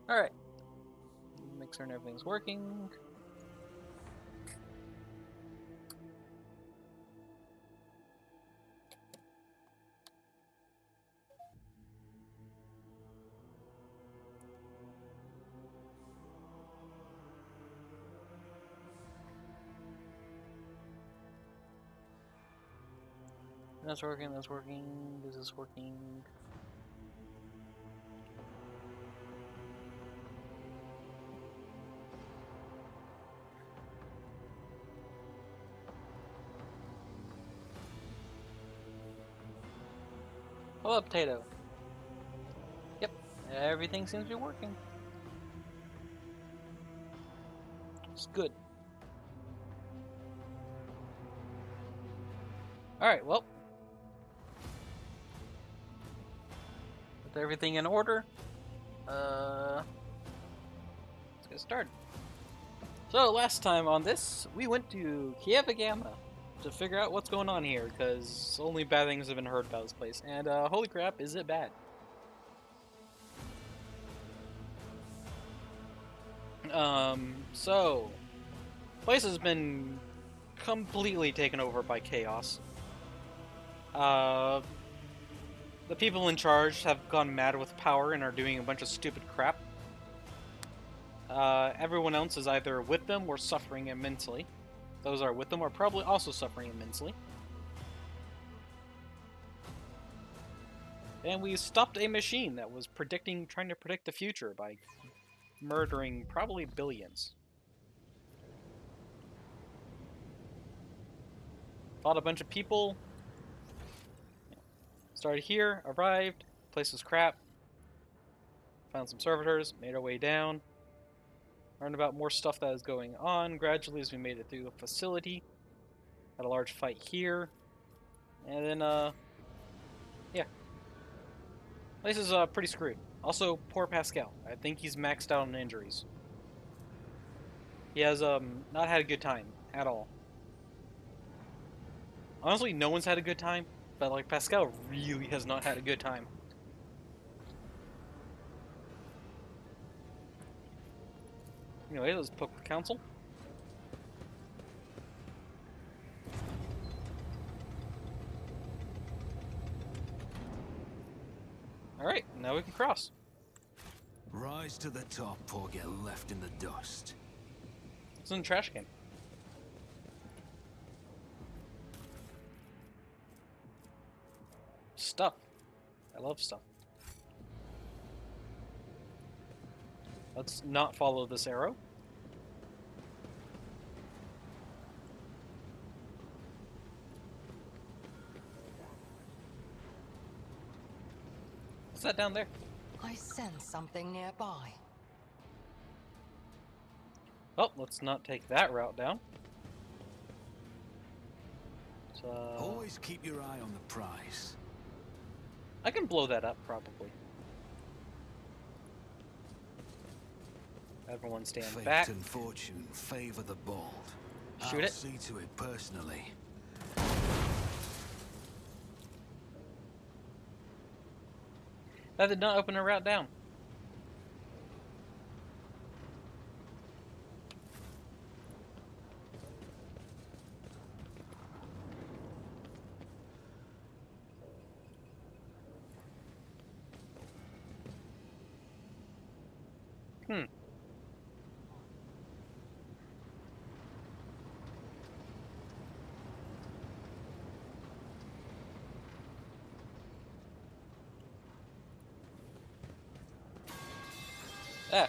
Alright. Mixer and everything's working. That's working, this is working. Hello, potato. Yep, everything seems to be working. It's good. Alright, well. With everything in order, let's get started. So, last time on this, we went to Kiava to figure out what's going on here, because only bad things have been heard about this place. And, holy crap, is it bad. So, place has been completely taken over by chaos. The people in charge have gone mad with power and are doing a bunch of stupid crap. Everyone else is either with them or suffering immensely. Those are with them are probably also suffering immensely. And we stopped a machine that was trying to predict the future by murdering probably billions. Fought a bunch of people. Started here, arrived, place was crap. Found some servitors, made our way down. Learned about more stuff that is going on gradually as we made it through the facility. Had a large fight here. And then, yeah. Place is pretty screwed. Also, poor Pascal. I think he's maxed out on injuries. He has not had a good time at all. Honestly, no one's had a good time, but like Pascal really has not had a good time. Anyway, let's poke the council. Alright, now we can cross. Rise to the top or get left in the dust. It's in the trash can. Stuff. I love stuff. Let's not follow this arrow. What's that down there? I sense something nearby. Oh, let's not take that route down. So, Always keep your eye on the prize. I can blow that up, probably. Everyone stand Fate back. and fortune favor the bold. Shoot I'll it. see to it personally. That did not open a route down. Hmm. Ah.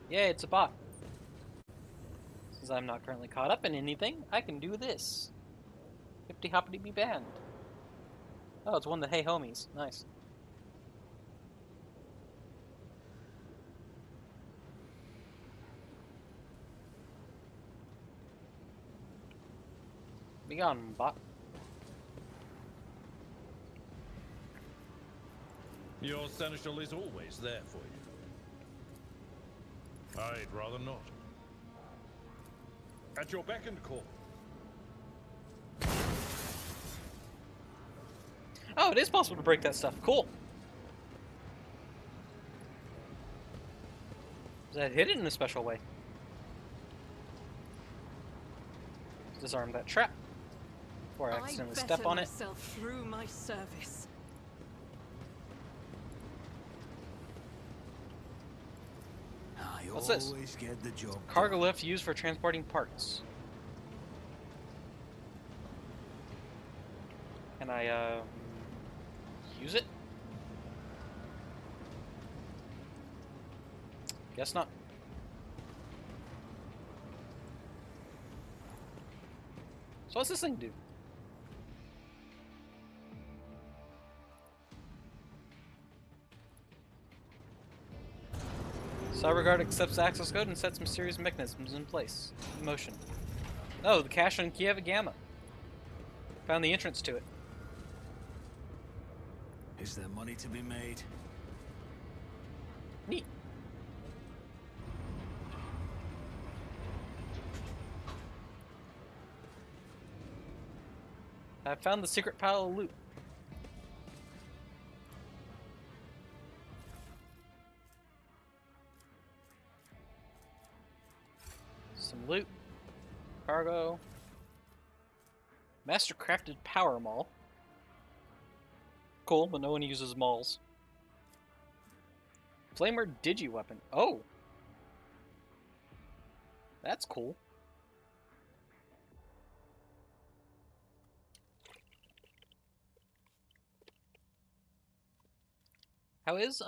Yeah, it's a bot. Since I'm not currently caught up in anything, I can do this. 50 hoppity be banned. Oh, it's one of the Hey Homies. Nice. Be gone, bot. Your seneschal is always there for you. I'd rather not. At your beck and call. Oh, it is possible to break that stuff. Cool. That hit it in a special way. Disarm that trap before I accidentally step on it. myself through my service. I What's this? always get the job Cargo done. lift used for transporting parts. Can I use it? Guess not. So what's this thing do? CyberGuard accepts access code and sets mysterious mechanisms in place. In motion. Oh, the cache on Kiava Gamma. Found the entrance to it. Is there money to be made? Neat. I found the secret pile of loot. Some loot. Cargo. Mastercrafted power maul. Cool, but no one uses mauls. Flamer digi-weapon. Oh! That's cool. How is,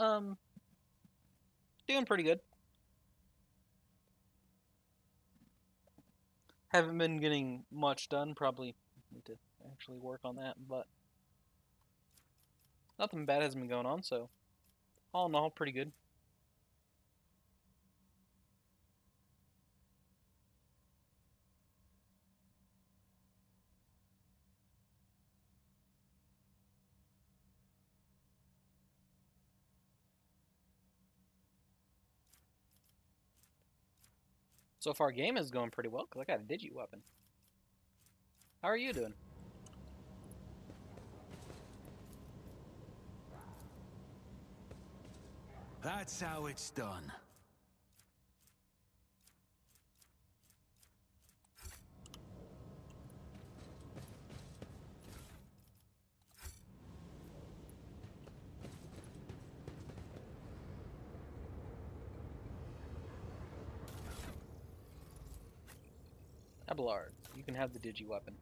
doing pretty good. Haven't been getting much done, probably need to actually work on that, but nothing bad has been going on, so all in all, pretty good. So far, game is going pretty well, because I got a digi weapon. How are you doing? That's how it's done. Abelard, you can have the digi weapon.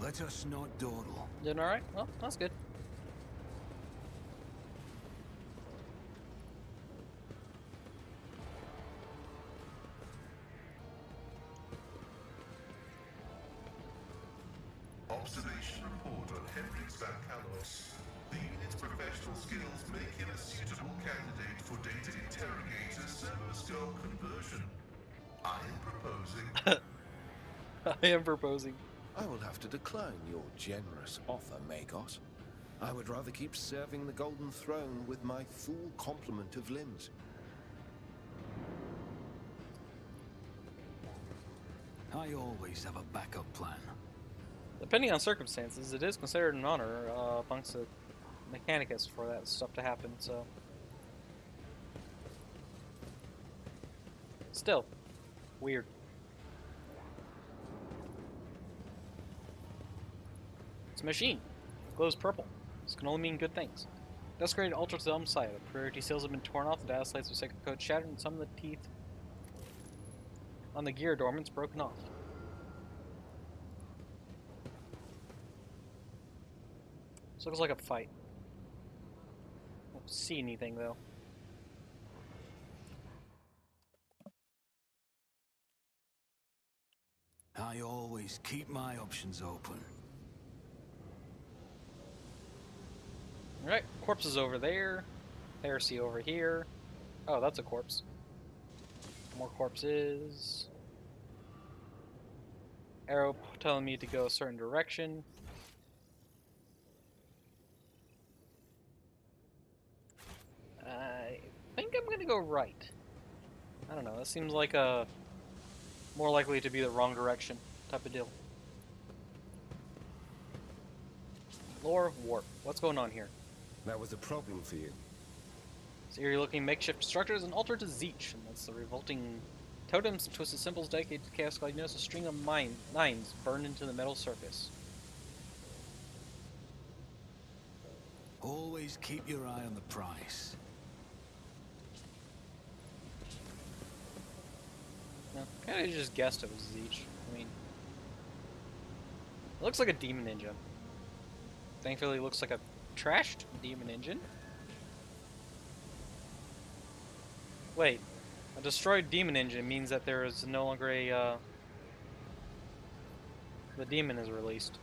Let us not dawdle. Doing alright? Well, that's good. Observation report on Hendrix Van Kalos. The unit's professional skills make him a suitable candidate for data interrogator servo-skull conversion. I am proposing... I am proposing. I will have to decline your generous offer, Magos. I would rather keep serving the Golden Throne with my full complement of limbs. I always have a backup plan. Depending on circumstances, it is considered an honor amongst the Mechanicus for that stuff to happen, so... Still. Weird. It's a machine. It glows purple. This can only mean good things. Desecrated Ultra Zelm Silo. Priority seals have been torn off, the data slates with sacred code shattered, and some of the teeth on the gear adornments broken off. This looks like a fight. I don't see anything though. I always keep my options open. Alright, corpses over there. Heresy over here. Oh, that's a corpse. More corpses. Arrow telling me to go a certain direction. right. I don't know, that seems like a more likely to be the wrong direction type of deal. Lore warp. What's going on here? That was a problem for you. These eerie-looking makeshift structures an altar to Zeech, and that's the revolting totems and twisted symbols dedicated to Chaos God. You notice a string of nines burned into the metal surface. Always keep your eye on the prize. No, kind of just guessed it was Zeech. I mean, it looks like a demon engine. Thankfully, it looks like a trashed demon engine. Wait, a destroyed demon engine means that there is no longer a, the demon is released.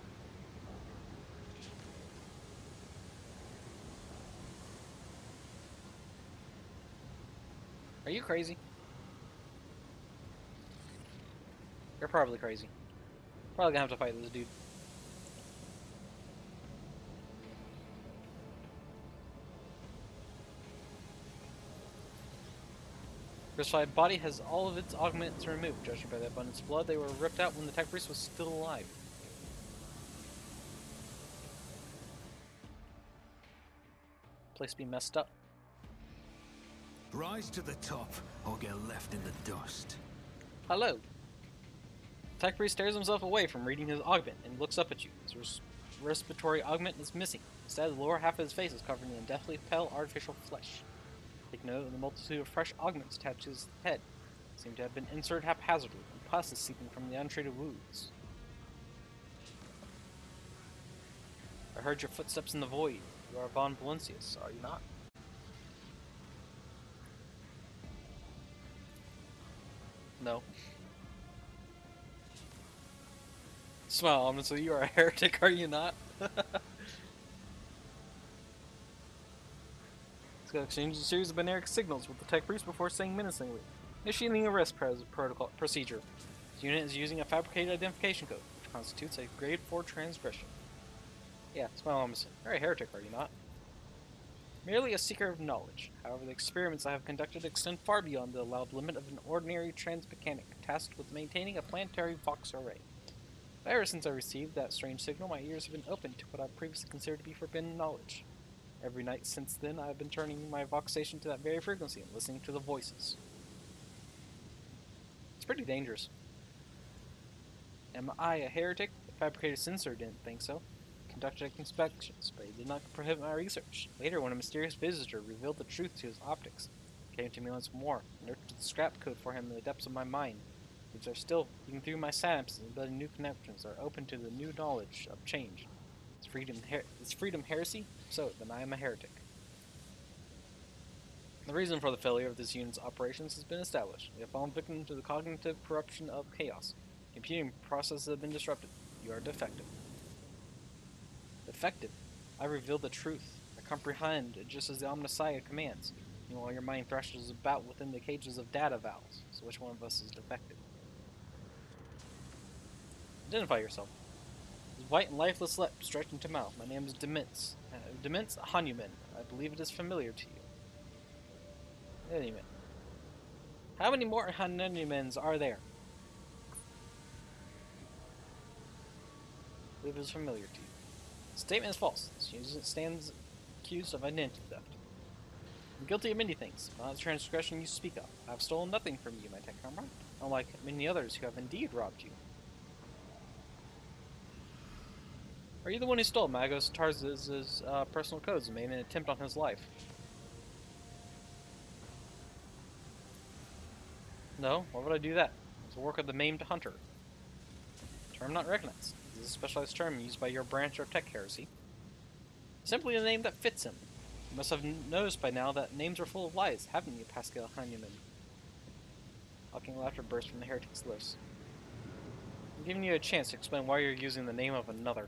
Are you crazy? You're probably crazy. Probably gonna have to fight this dude. Crucified body has all of its augments removed. Judging by the abundance of blood, they were ripped out when the tech priest was still alive. Place be messed up. Rise to the top or get left in the dust. Hello. Tech priest tears himself away from reading his augment and looks up at you. His respiratory augment is missing. Instead, the lower half of his face is covered in deathly pale artificial flesh. Take note of the multitude of fresh augments attached to his head. Seem to have been inserted haphazardly, and pus is seeping from the untreated wounds. I heard your footsteps in the void. You are Von Valencius, are you not? No. Smile ominously, you are a heretic, are you not? He's got to exchange a series of binary signals with the tech priest before saying menacingly, initiating a arrest procedure. This unit is using a fabricated identification code, which constitutes a grade 4 transgression. Yeah, smile ominously. You're a heretic, are you not? Merely a seeker of knowledge. However, the experiments I have conducted extend far beyond the allowed limit of an ordinary transmechanic tasked with maintaining a planetary Vox array. But ever since I received that strange signal, my ears have been open to what I previously considered to be forbidden knowledge. Every night since then, I have been turning my Vox station to that very frequency and listening to the voices. It's pretty dangerous. Am I a heretic? The fabricated censor didn't think so. Conducted inspections, but he did not prohibit my research. Later, when a mysterious visitor revealed the truth to his optics, he came to me once more, and nurtured the scrap code for him in the depths of my mind, which are still peeking through my synapses and building new connections that are open to the new knowledge of change. Is freedom heresy? So, then I am a heretic. The reason for the failure of this unit's operations has been established. We have fallen victim to the cognitive corruption of chaos. Computing processes have been disrupted. You are defective. Defective? I reveal the truth. I comprehend just as the Omnissiah commands. Meanwhile, your mind thrashes about within the cages of data valves. So which one of us is defective? Identify yourself. His white and lifeless lips stretched into mouth. My name is Dements. Dements Hanuman. I believe it is familiar to you. Anyway. How many more Hanumans are there? I believe it is familiar to you. The statement is false. This unit stands accused of identity theft. I'm guilty of many things, but not the transgression you speak of. I have stolen nothing from you, my tech comrade, unlike many others who have indeed robbed you. Are you the one who stole Magos Tarz's personal codes and made an attempt on his life? No, why would I do that? It's the work of the maimed hunter. Term not recognized. This is a specialized term used by your branch of tech heresy. Simply a name that fits him. You must have noticed by now that names are full of lies, haven't you, Pascal Hanuman? Mocking laughter burst from the heretic's lips. I'm giving you a chance to explain why you're using the name of another.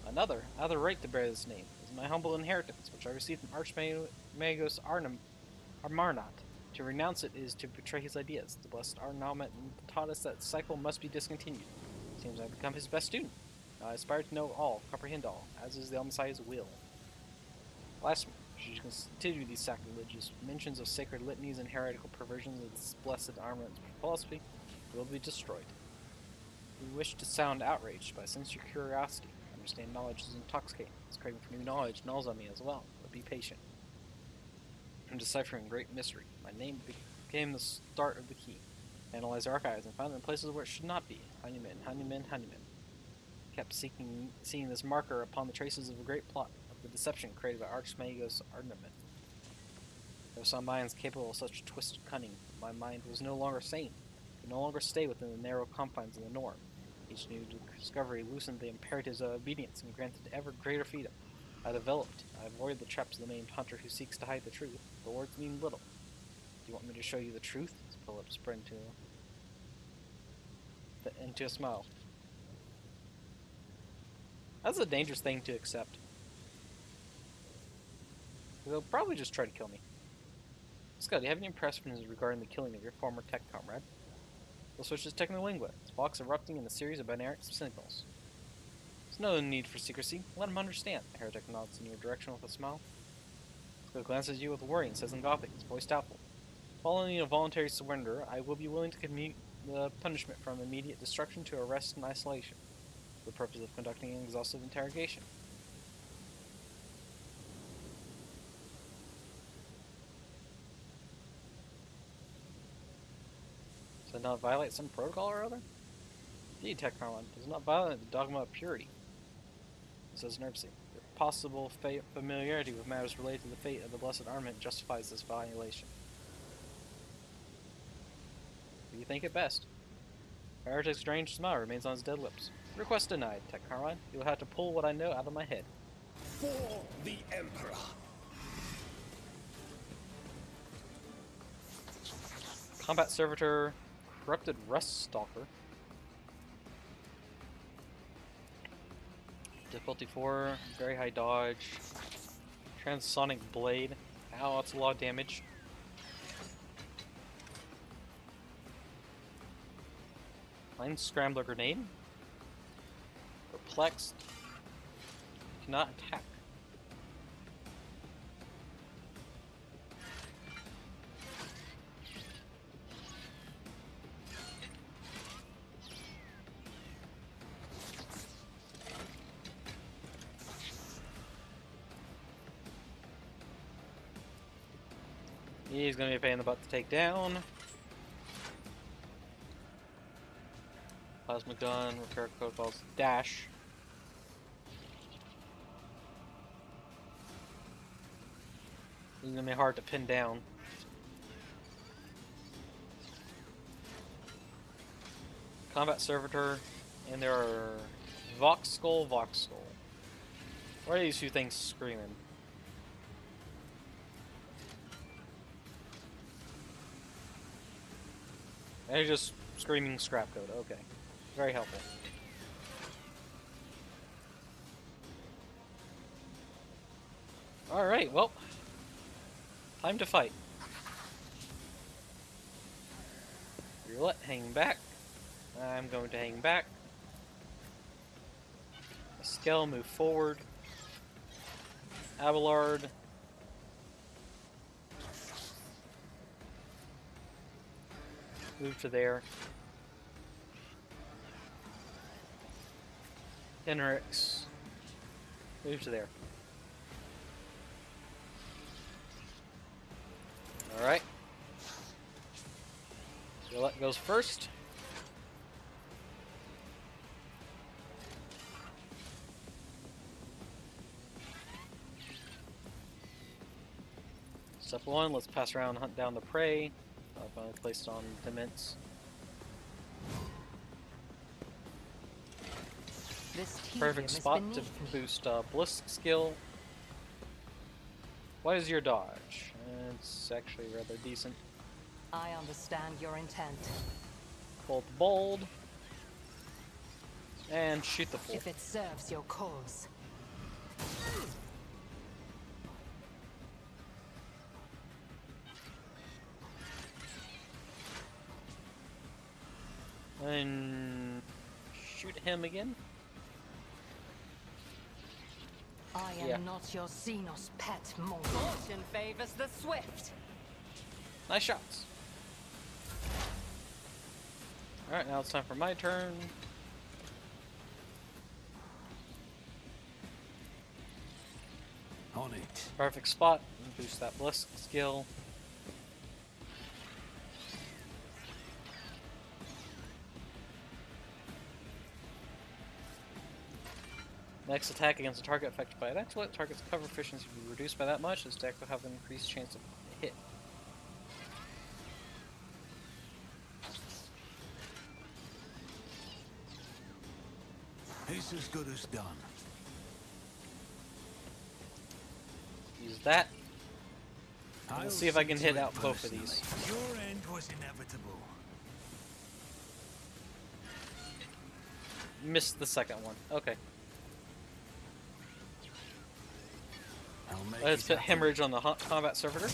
Another? I have the right to bear this name. It is my humble inheritance, which I received from Archmagos Armarnot. To renounce it is to betray his ideas. The blessed Arnaumet taught us that the cycle must be discontinued. It seems I've become his best student. Now I aspire to know all, comprehend all, as is the Messiah's will. Blasphemy. Should you continue these sacrilegious mentions of sacred litanies and heretical perversions of this blessed armament philosophy, you will be destroyed. You wish to sound outraged, but since your curiosity, understand knowledge is intoxicating. This craving for new knowledge gnaws on me as well, but be patient. I'm deciphering great mystery. My name became the start of the key. I analyzed archives and found it in places where it should not be. Honeyman, honeyman, honeyman. I kept seeing this marker upon the traces of a great plot, of the deception created by Archmagos Armament. There were some minds capable of such twisted cunning. My mind was no longer sane. It could no longer stay within the narrow confines of the norm. Each new discovery loosened the imperatives of obedience and granted ever greater freedom. I developed. I avoided the traps of the maimed hunter who seeks to hide the truth. The words mean little. Do you want me to show you the truth? Philip spread into a smile. That's a dangerous thing to accept. They'll probably just try to kill me. Scott, do you have any impressions regarding the killing of your former tech comrade? We'll switch to Technolingua. Its box erupting in a series of binary signals. There's no need for secrecy. Let him understand. The heretic nods in your direction with a smile. Scott glances at you with worry and says in Gothic, his voice doubtful. Following a voluntary surrender, I will be willing to commute the punishment from immediate destruction to arrest and isolation, for the purpose of conducting an exhaustive interrogation. Does it not violate some protocol or other? Indeed, Techcarlon does not violate the dogma of purity, says nervously. Your possible familiarity with matters related to the fate of the Blessed Armament justifies this violation. You think it best. Heretic's strange smile remains on his dead lips. Request denied, Techcarlon. You will have to pull what I know out of my head. For the Emperor. Combat Servitor, Corrupted Rust Stalker. Difficulty 4, very high dodge. Transonic Blade. Ow, that's a lot of damage. Mind Scrambler Grenade. Perplexed. Cannot attack. He's going to be a pain in the butt to take down. Plasma gun, repair protocols, dash. This is going to be hard to pin down. Combat Servitor, and there are Vox Skull. What are these two things screaming? They're just screaming scrap code, okay. Very helpful. Alright, well. Time to fight. Roulette, hang back. I'm going to hang back. Eskel, move forward. Abelard. Move to there. Henrix. Move to there. Alright. Roulette goes first. Step 1, let's pass around and hunt down the prey. I've placed on Dements. Perfect spot to boost Blisk skill. What is your dodge? It's actually rather decent. I understand your intent. Bolt bold. And shoot the fool. If it serves your cause. And shoot him again. I am Yeah. not your Xenos pet, mon. Fortune favors the swift. Nice shots. Alright, now it's time for my turn. On it. Perfect spot. Boost that bliss skill. Next attack against a target affected by an exploit. Target's cover efficiency will be reduced by that much. This deck will have an increased chance of hit. It's as good as done. Use that. I'll Let's see if I can see hit to it out both of personally. these. Your end was inevitable. Missed the second one. Okay. I'll make Let's it put happen. Hemorrhage on the combat servitor.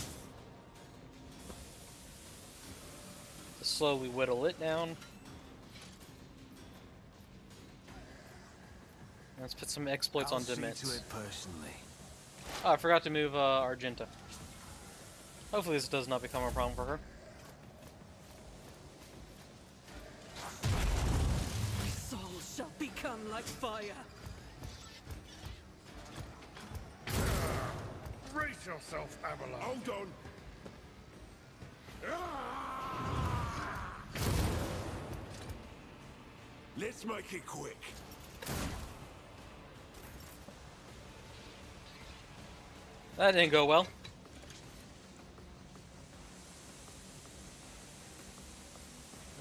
To slowly whittle it down. Let's put some exploits I'll on see to Demets. it personally. Oh, I forgot to move Argenta. Hopefully this does not become a problem for her. My soul shall become like fire. Brace yourself, Avalon. Hold on. Let's make it quick. That didn't go well.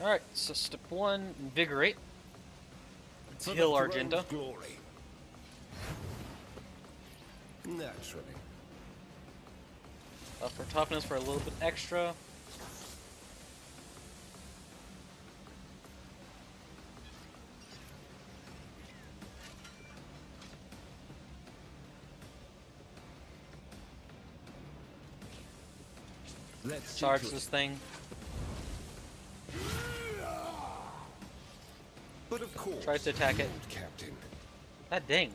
Alright, so step 1, invigorate. Let's For the heal throne's Argenta. glory. Naturally. Up her toughness for a little bit extra. Let's see Charge to it. this thing. But of course, Tries to attack it. Lord Captain. God dang.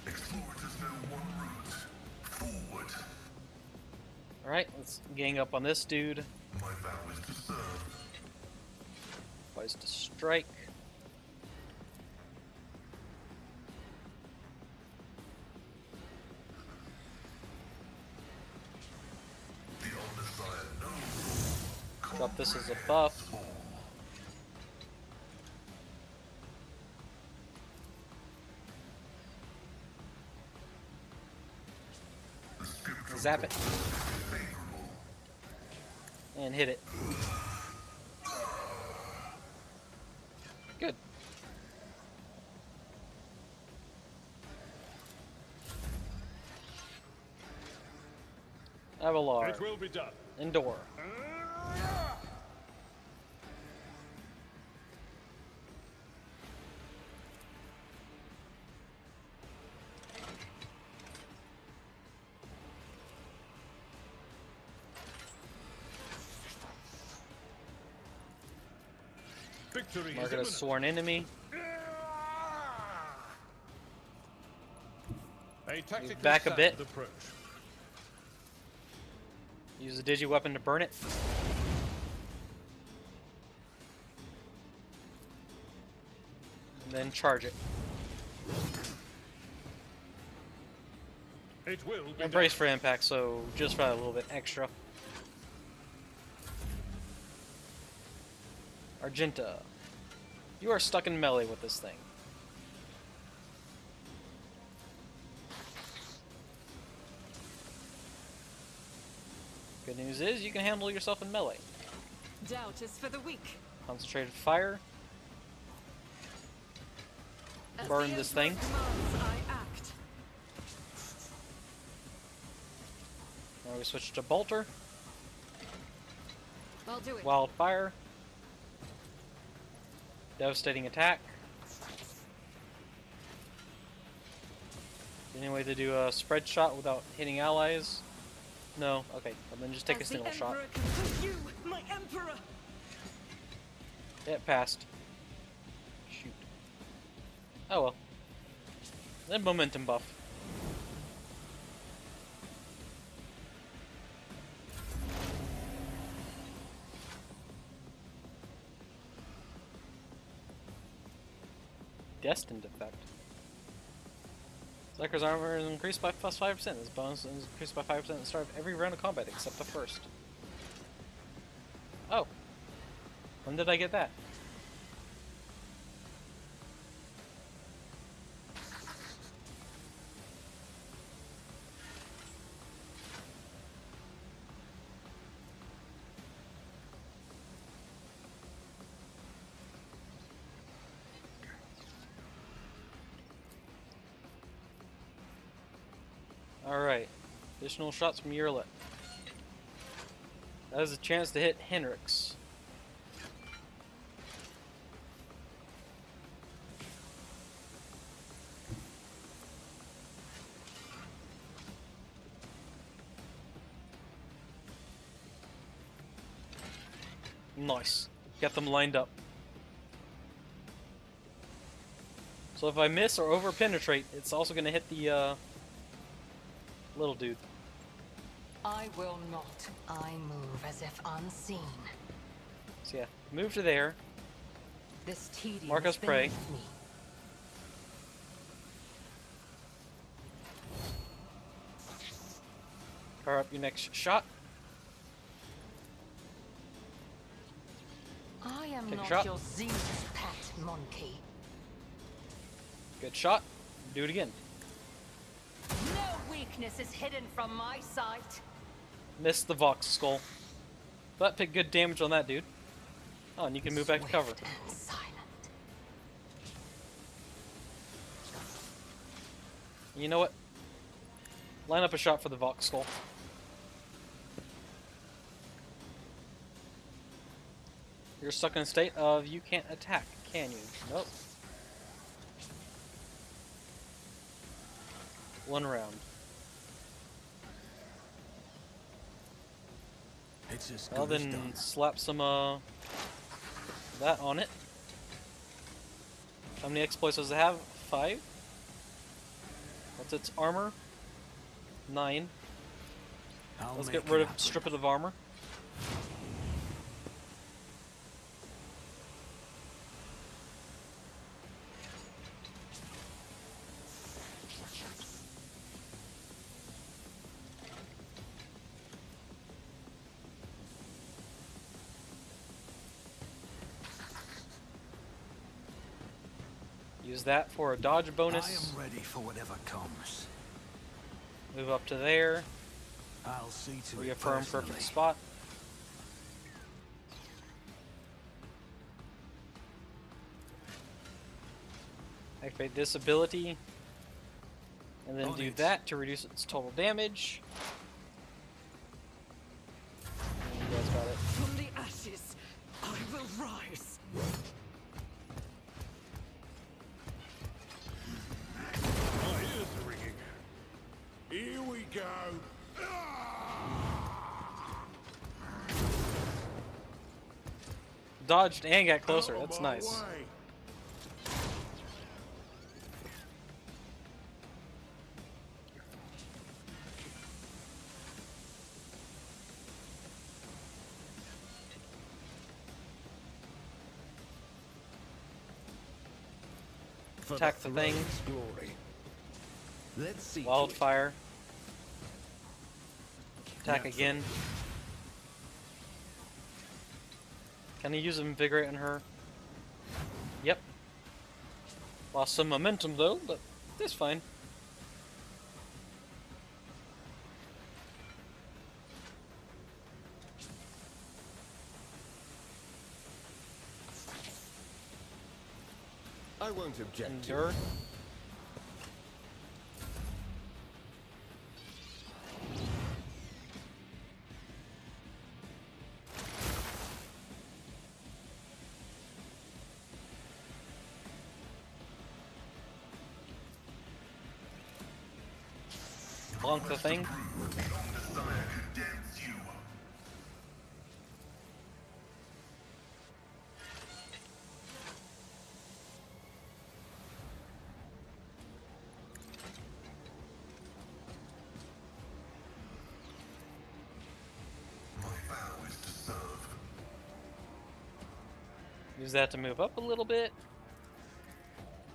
Explorers know one route. Forward. Alright, let's gang up on this dude. My vow is to serve. Tries to strike. The Omnissiah knows. Drop this as a buff. Zap it. And hit it. Good. Avalar. It will be done. Endor. Victory Mark is it as imminent. sworn enemy. A tactically back a sound bit. approach. Use a digi weapon to burn it. And then charge it. It will be And brace done. for impact, so just for a little bit extra. Argenta. You are stuck in melee with this thing. Good news is you can handle yourself in melee. Doubt is for the weak. Concentrated fire. As Burn the this Emperor thing. commands, I act. Now we switch to bolter. I'll do it. Wildfire. Devastating attack. Any way to do a spread shot without hitting allies? No? Okay, well, then just take a As the single shot. Emperor can you, my Emperor! It passed. Shoot. Oh well. Then momentum buff. Destined effect. Striker's armor is increased by plus 5%. This bonus is increased by 5% at the start of every round of combat except the first. Oh. When did I get that? Alright. Additional shots from Yerlet. That is a chance to hit Henrix. Nice. Get them lined up. So if I miss or over penetrate, it's also going to hit the little dude. I will not. I move as if unseen. So yeah, move to there. This tedium Mark us is prey. beneath me. Power up your next shot. I am Take a not shot. your Zeus pet monkey. Good shot. Do it again. No weakness is hidden from my sight. Missed the Vox skull. But pick good damage on that dude. Oh, and you can move back to cover. Swift and silent. You know what? Line up a shot for the Vox skull. You're stuck in a state of you can't attack, can you? Nope. One round. It's as Well, good as then done. slap some that on it. How many exploits does it have? 5? What's its armor? 9. I'll Let's make get it rid of happen. strip it of armor. Use that for a dodge bonus. I am ready for whatever comes. Move up to there. I'll see to it Reaffirm personally. perfect spot. Activate this ability. And then On do it. that to reduce its total damage. And you guys got it. From the ashes, I will rise. My ears are ringing. Here we go. Dodged and got closer. Out of That's my nice. way. For Attack the thing. throne's glory. Let's see. to it. Wildfire. Attack Natural. again. Can I use Invigorate on her? Yep. Lost some momentum though, but that's fine. I won't object to Endure. it. Bonk the thing. Use that to move up a little bit.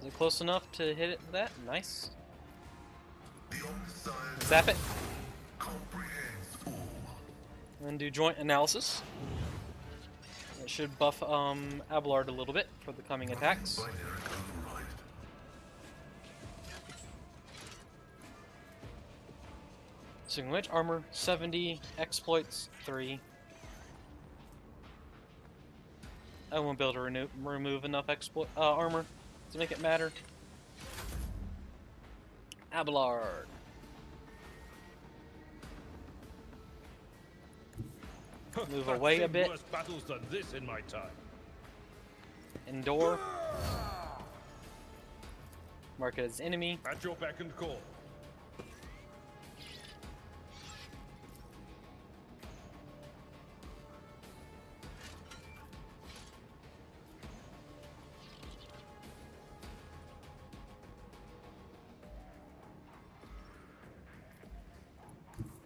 Is it close enough to hit it with that? Nice. Zap it. And then do joint analysis. That should buff Abelard a little bit for the coming attacks. Speaking of which, armor 70, exploits 3. I won't be able to remove enough armor to make it matter. Abelard. Move I've away a seen bit. worse battles than this in my time. Endure. Mark it as enemy. At your beck and call.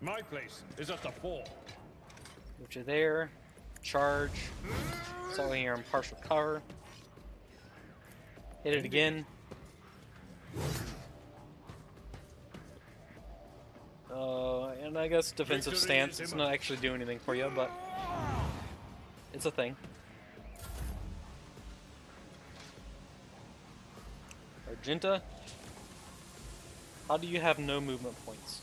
My place is at the fore. Move you there. Charge. So you're in partial cover. Hit it again. And I guess defensive Victory stance. is It's imminent. not actually doing anything for you, but it's a thing. Argenta. How do you have no movement points?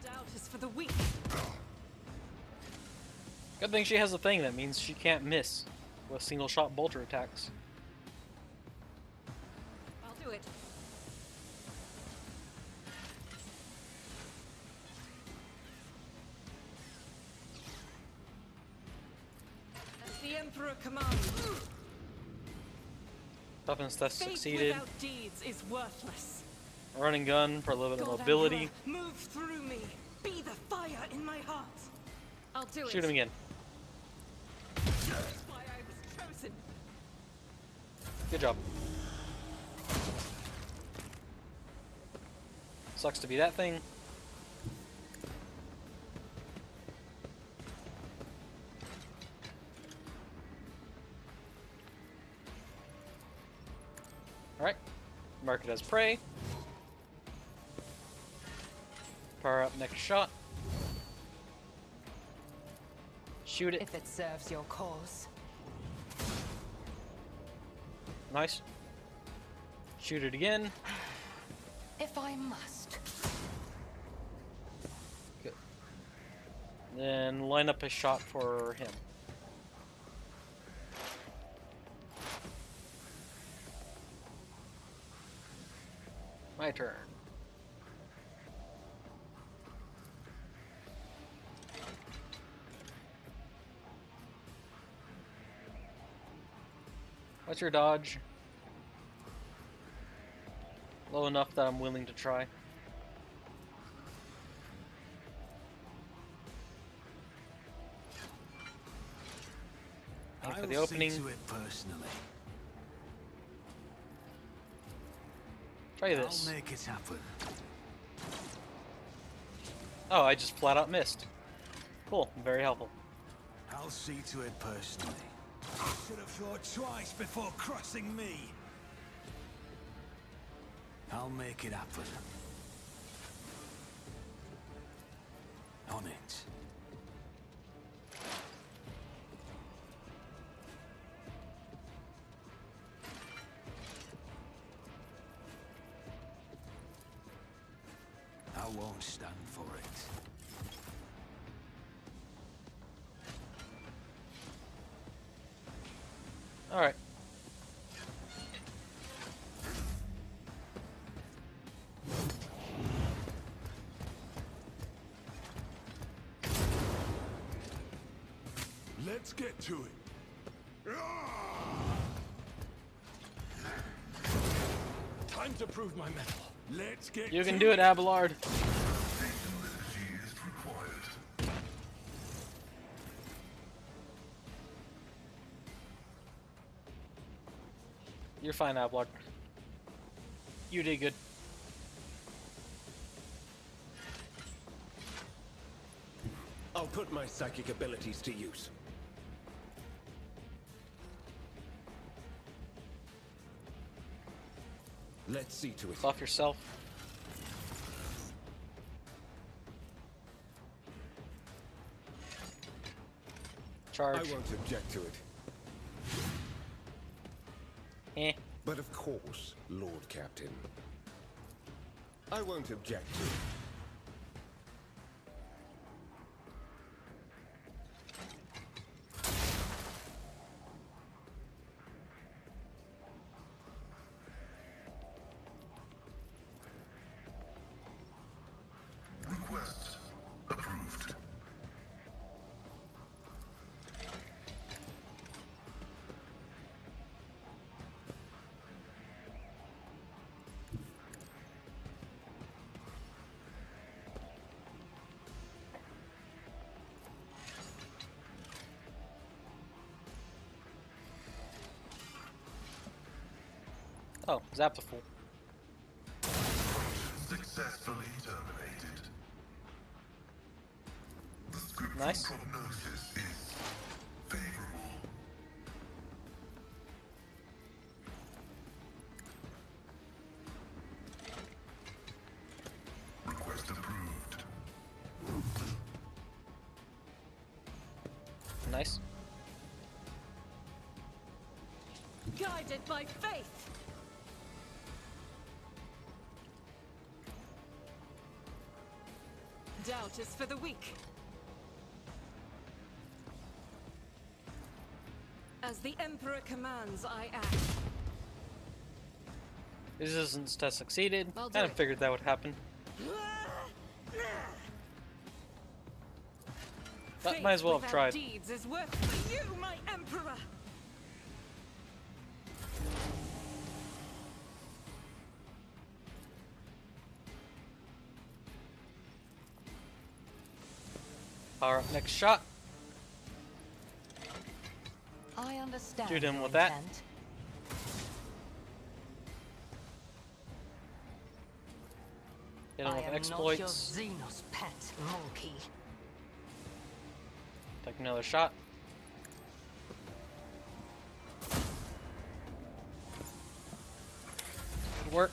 Doubt is for the weak. Good thing she has a thing that means she can't miss with single shot bolter attacks. I'll do it. As the Emperor commands. Toughness test Faith succeeded. without deeds is worthless. Running gun for a little bit of God, mobility. Emperor, move through me. Be the fire in my heart. I'll do it. Shoot him again. That's why I was chosen. Good job. Sucks to be that thing. Alright. Mark it as prey. Power up next shot. Shoot it. If it serves your cause. Nice. Shoot it again. If I must. Good. Then line up a shot for him. My turn. What's your dodge? Low enough that I'm willing to try. Aim for the opening. See to it personally. Try this. I'll make it happen. Oh, I just flat out missed. Cool, very helpful. I'll see to it personally. You should have thought twice before crossing me. I'll make it happen. On it. I won't stand for it. All right. Let's get to it. Time to prove my mettle. Let's get You can to do it, Abelard. Liturgy is required. You're fine, Abelard. You did good. I'll put my psychic abilities to use. Let's see to it. Buff yourself. I Charge. won't object to it. Eh. But of course, Lord Captain. I won't object to it. Request approved. Oh, zap the fool. Successfully terminated. The scriptural Nice. prognosis is favorable. Request approved. Nice. Guided by faith. Doubt is for the weak. As the Emperor commands, I act. Resistance test succeeded. I'll do Kind of it. figured that would happen. But might as well have Faith tried. without deeds is worth for you, my Emperor. Power up next shot. I understand. Shoot him your with that. intent. Hit him I with am exploits. not your Xenos pet monkey. Take another shot. Good work.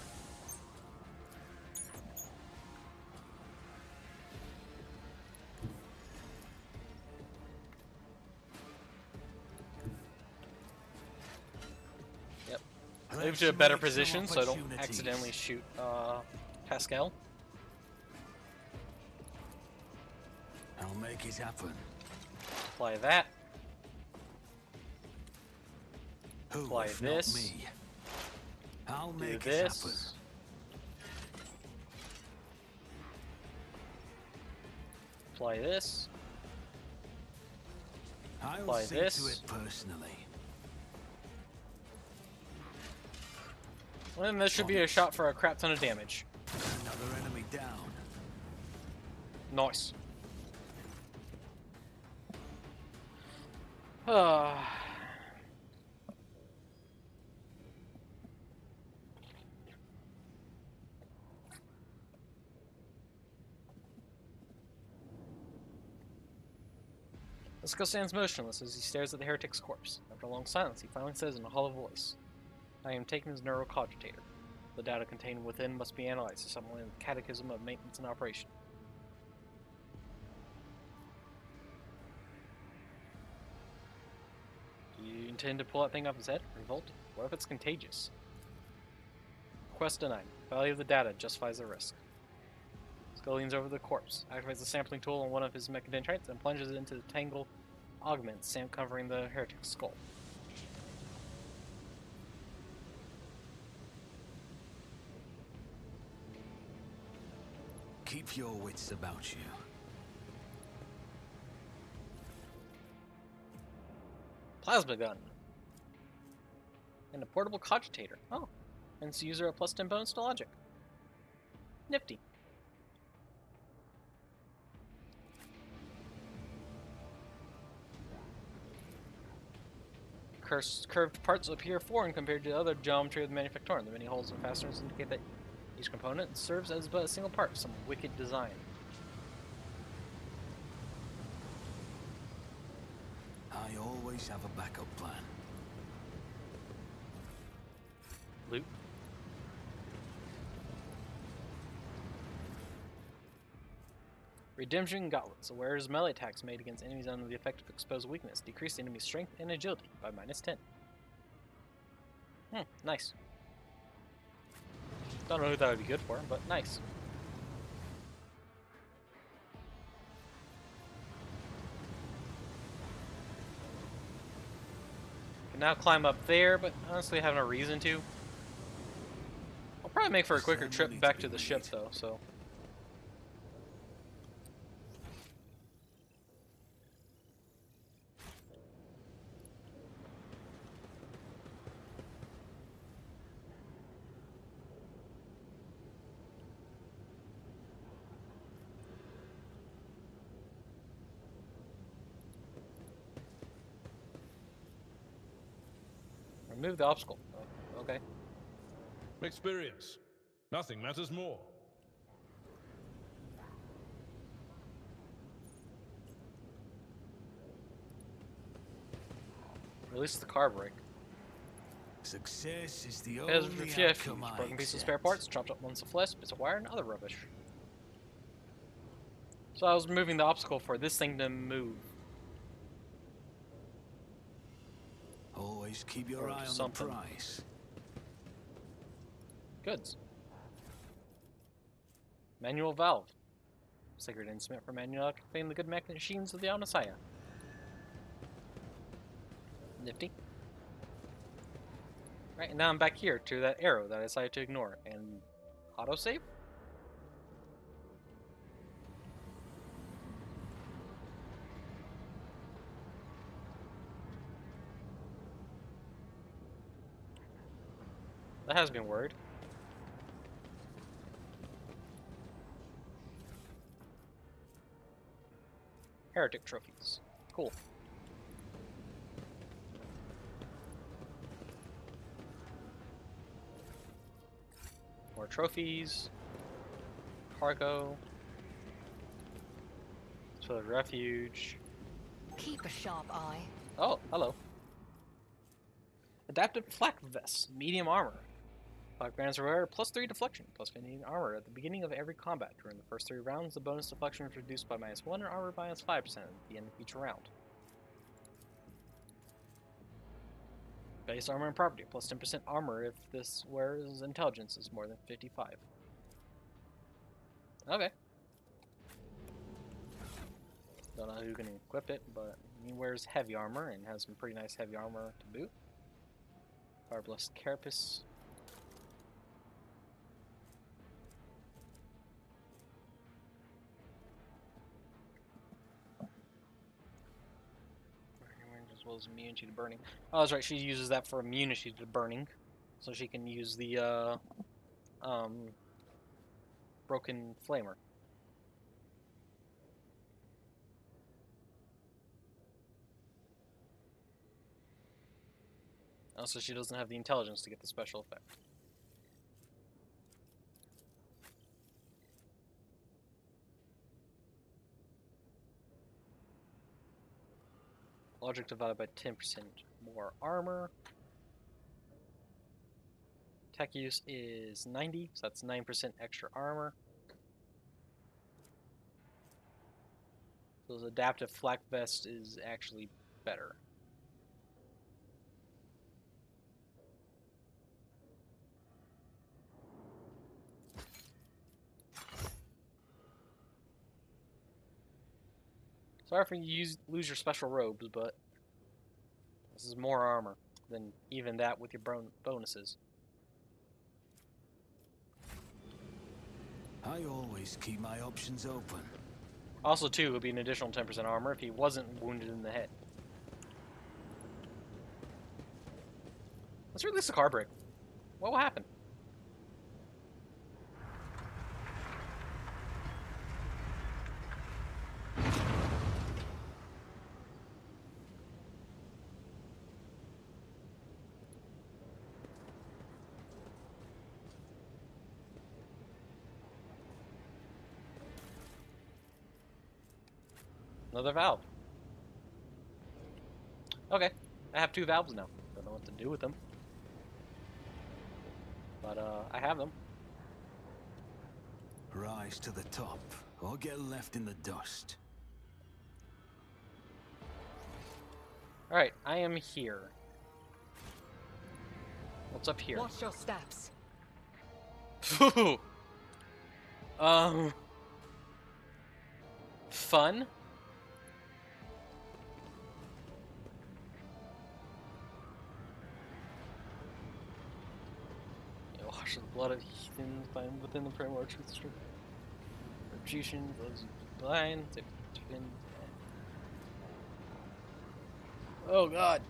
Yep. Move to a better position so I don't accidentally shoot Pascal. I'll make it happen. Apply that. Who, Apply if this. not me? I'll Do make it happen. this. Apply this. I'll Apply see this. to it personally. Well, then this should be a shot for a crap ton of damage. Another enemy down. Nice. Cisco stands motionless as he stares at the heretic's corpse. After a long silence, he finally says in a hollow voice, I am taking his neurocogitator. The data contained within must be analyzed to supplement the catechism of maintenance and operation. Do you intend to pull that thing off his head? Revolt? What if it's contagious? Request denied. Value of the data justifies the risk. Skull leans over the corpse, activates the sampling tool on one of his mechadendrites, and plunges it into the tangle augment stamp covering the heretic's skull. Keep your wits about you. Plasma gun. And a portable cogitator. Oh. And it's user a plus 10 bonus to logic. Nifty. Curved parts appear foreign compared to the other geometry of the Manufactorum. The many holes and fasteners indicate that each component serves as but a single part, some wicked design. I always have a backup plan. Loot. Redemption Gauntlets. Awares melee attacks made against enemies under the effect of exposed weakness. Decrease enemy strength and agility by -10. Nice. Don't know who that would be good for, but nice. Can now climb up there, but honestly I have no reason to. I'll probably make for a quicker trip back to the ship though, so. Remove the obstacle. Oh, okay. Experience. Nothing matters more. Release the car brake. Success is the As only refuge, outcome I broken pieces of accept. spare parts, chopped up ones of flesh, bits of wire, and other rubbish. So I was removing the obstacle for this thing to move. Always keep your Or eye on something. the price. Goods. Manual valve. Sacred instrument for manually activating the good machines of the Omnisaya. Nifty. Right, and now I'm back here to that arrow that I decided to ignore. And autosave? That has been worried. Heretic trophies. Cool. More trophies. Cargo. To the refuge. Keep a sharp eye. Oh, hello. Adaptive flak vest, medium armor. Flak bands are rare, +3 deflection, +15 armor at the beginning of every combat. During the first 3 rounds, the bonus deflection is reduced by -1 and armor by -5% at the end of each round. Base armor and property, +10% armor if this wearer's intelligence is more than 55. Okay. Don't know who can equip it, but he wears heavy armor and has some pretty nice heavy armor to boot. Fire Blessed Carapace. As well as immunity to burning. Oh, that's right, she uses that for immunity to burning. so she can use the broken flamer. Also, she doesn't have the intelligence to get the special effect. Logic divided by 10% more armor. Tech use is 90, so that's 9% extra armor. So the adaptive flak vest is actually better. Sorry if you lose your special robes, but this is more armor than even that with your bonuses. I always keep my options open. Also, too, it would be an additional 10% armor if he wasn't wounded in the head. Let's release the car brake. What will happen? Another valve. Okay, I have 2 valves now. Don't know what to do with them. But, I have them. Rise to the top, or get left in the dust. Alright, I am here. What's up here? Watch your steps. Fun? Wash the blood of heathens found within the primordial truth strip. Retribution, those blind, oh god.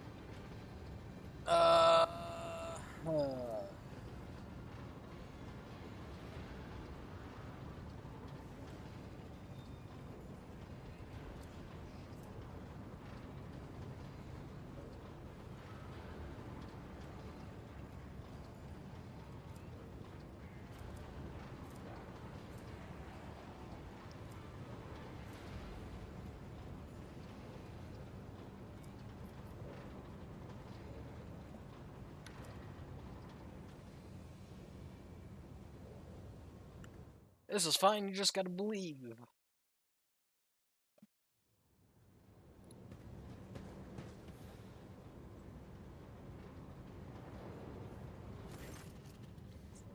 This is fine, you just gotta believe.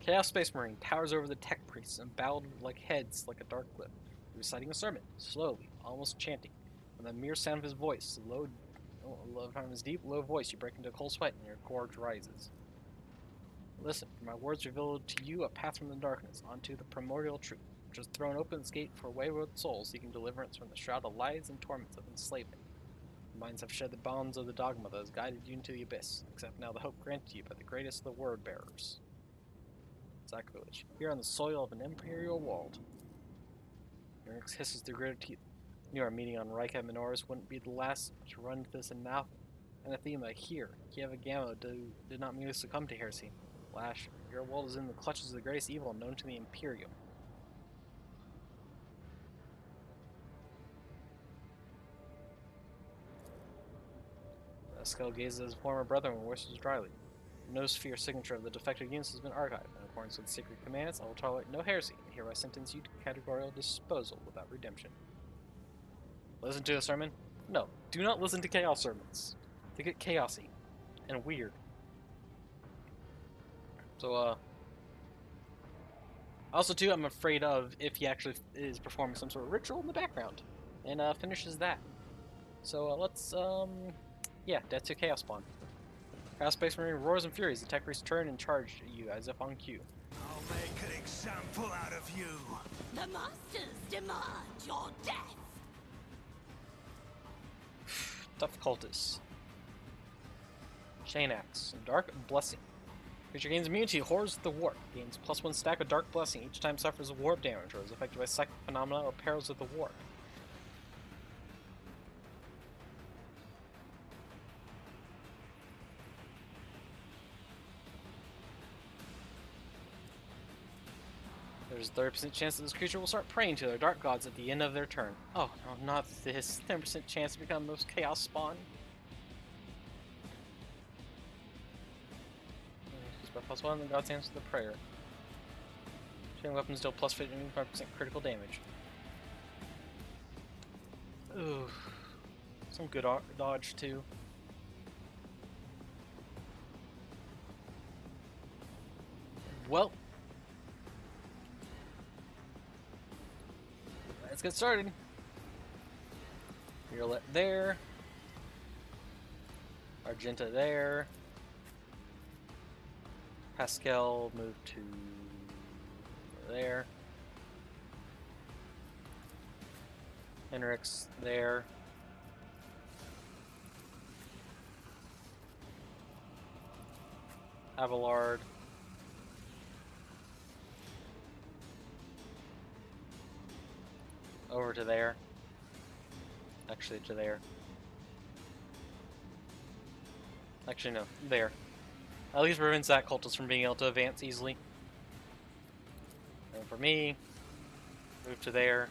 Chaos Space Marine towers over the tech priests and bowed like heads like a dark cliff, reciting a sermon, slowly, almost chanting. From the mere sound of his voice, from his deep, low voice, you break into a cold sweat and your gorge rises. Listen, for my words reveal to you a path from the darkness onto the primordial truth, which has thrown open its gate for wayward souls seeking deliverance from the shroud of lies and torments of enslavement. Your minds have shed the bonds of the dogma that has guided you into the abyss, except now the hope granted you by the greatest of the word bearers. Sacrilege. Here on the soil of an imperial world. Onyx hisses through gritted teeth. You are meeting on Rika Minoris wouldn't be the last to run to this anathema here. Kiava Gamma did not merely succumb to heresy. Lash, your world is in the clutches of the greatest evil known to the Imperium. Eskel gazes at his former brethren and whistles dryly. No sphere signature of the defective units has been archived. In accordance with secret commands, I will tolerate no heresy, and hereby sentence you to categorical disposal without redemption. Listen to the sermon? No, do not listen to chaos sermons. They get chaosy and weird. So, also too, I'm afraid of if he actually is performing some sort of ritual in the background, and finishes that. So let's, yeah, that's your Chaos Spawn. Chaos Space Marine roars and furies. The tech priests turn and charge you as if on cue. I'll make an example out of you. The masters demand your death. Tough cultists. Chain axe. Dark blessing. Creature gains immunity to Horrors of the Warp. Gains +1 stack of Dark Blessing. Each time suffers warp damage or is affected by psychic phenomena or perils of the warp. There's a 30% chance that this creature will start praying to their dark gods at the end of their turn. Oh, no, not this. 10% chance to become the most chaos spawn. +1, the gods answer the prayer. Shooting weapons deal +55% critical damage. Ooh. Some good dodge, too. Well. Let's get started. Violet there. Argenta there. Pascal move to there. Henrik's there. Abelard. Over to there. Actually, to there. Actually, no. There. At least prevents that cultist from being able to advance easily. And for me, move to there.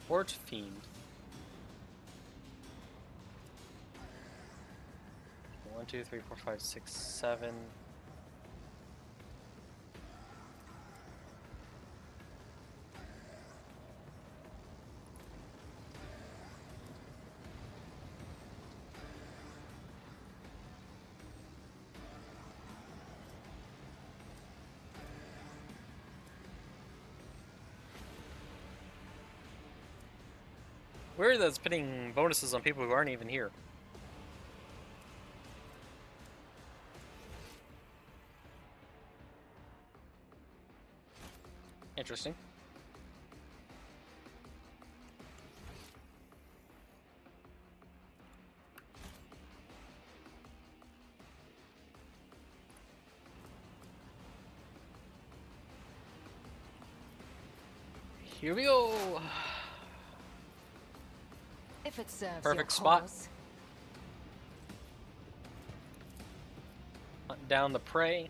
Forge Fiend. 1, 2, 3, 4, 5, 6, 7. Weird that it's putting bonuses on people who aren't even here. Interesting. Here we go. If it serves Perfect your spot. cause. Hunt down the prey.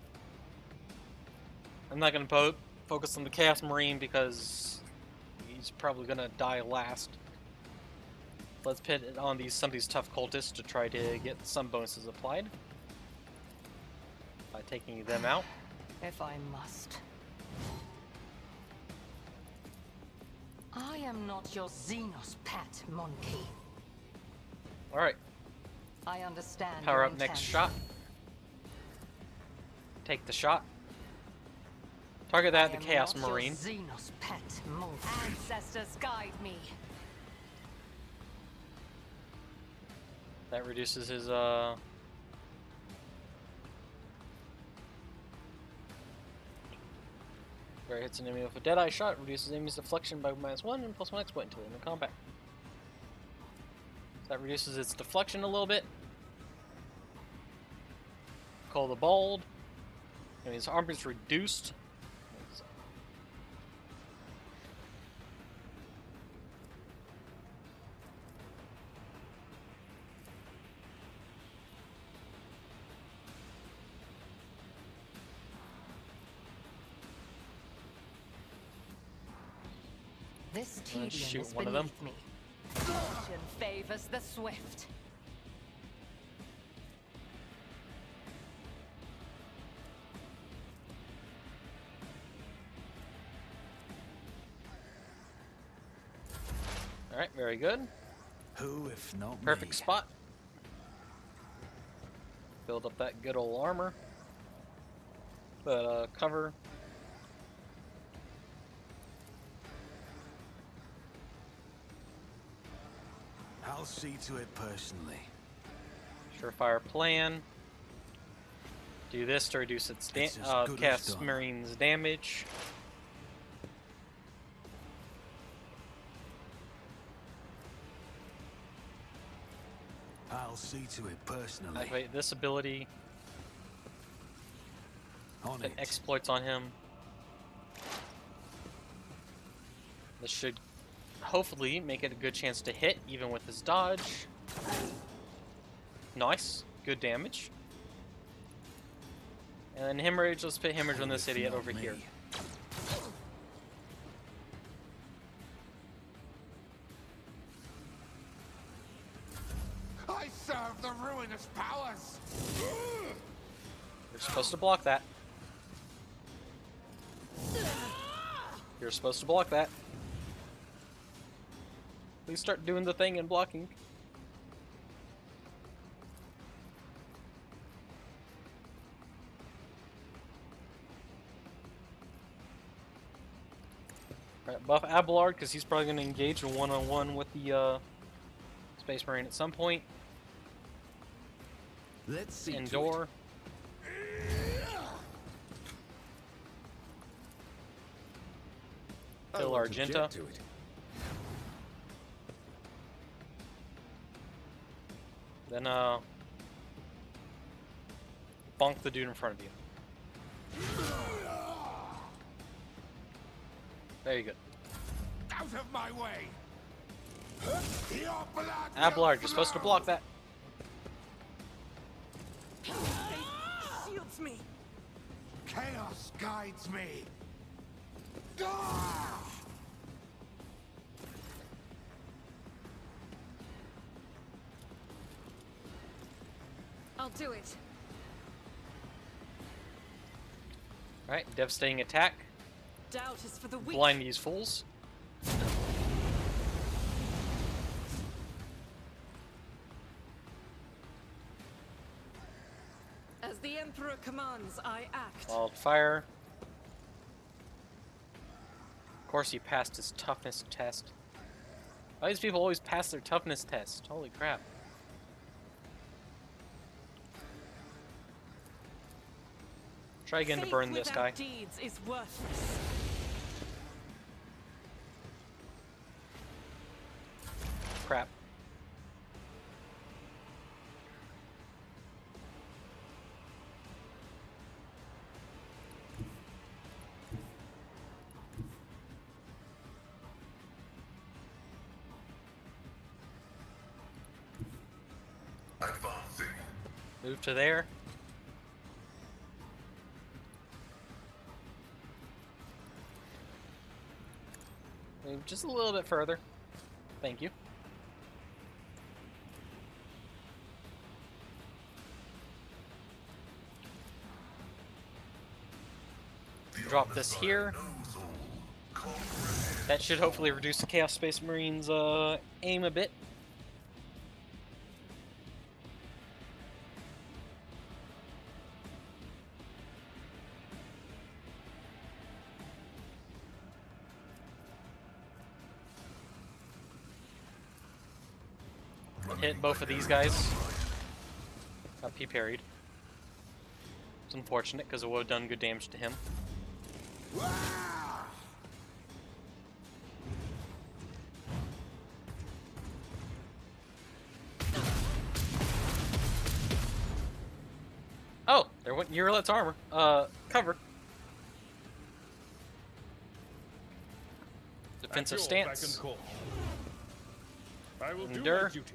I'm not going to focus on the Chaos Marine because he's probably going to die last. Let's pit it on some of these tough cultists to try to get some bonuses applied. By taking them out. If I must. I am not your Xenos pet, monkey. Alright. I understand. Power your up next intent. shot. Take the shot. Target that, I the am Chaos not your Marine. Xenos pet, monkey. Ancestors guide me. That reduces his, Where it hits an enemy with a Deadeye shot, reduces enemy's deflection by -1 and +1 exploit until in combat. So that reduces its deflection a little bit. Call the Bald. And his armor is reduced. This Let's tedium shoot is one of them. beneath me. Fortune favors the swift. Alright, very good. Who, if not Perfect me? spot. Build up that good old armor. But cover. I'll see to it personally. Surefire plan. Do this to reduce its It's as good as Chaos done. Marine's damage. see to it personally. Activate this ability. On Put it. exploits on him. This should hopefully make it a good chance to hit, even with his dodge. Nice. Good damage. And then hemorrhage, let's put hemorrhage on this idiot over here. I serve the ruinous powers! You're supposed to block that. You're supposed to block that. Please start doing the thing and blocking. Alright, buff Abelard because he's probably going to engage in one-on-one with the Space Marine at some point. Let's see. Endor. Kill Argenta. Then bonk the dude in front of you. There you go. Out of my way! Your blood, Abelard, you're supposed to block that. Shields me. Chaos guides me. Ah! I'll do it. Alright, devastating attack. Doubt is for the weak. Blind these fools. As the Emperor commands, I act. Wildfire. Of course he passed his toughness test. Why these people always pass their toughness test? Holy crap. Try again to Faith burn this without guy. deeds is worthless. Crap. Advancing. Move to there. Move just a little bit further. Thank you. Drop this here. That should hopefully reduce the Chaos Space Marine's aim a bit. Hit both of these guys. Got P parried. It's unfortunate because it would have done good damage to him. Oh, there went Urilet's armor. Cover. Defensive At your beck and stance. call. I will do Endure. my duty.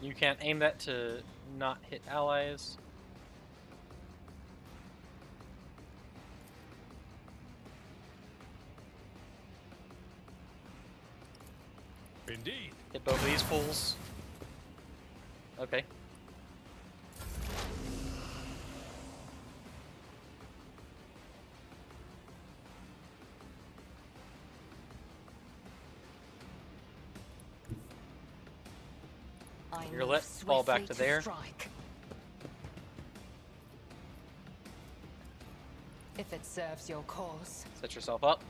You can't aim that to not hit allies. Indeed. Hit both of these fools. Okay. I You're move let fall back swiftly to there. Strike. If it serves your cause, Set yourself up.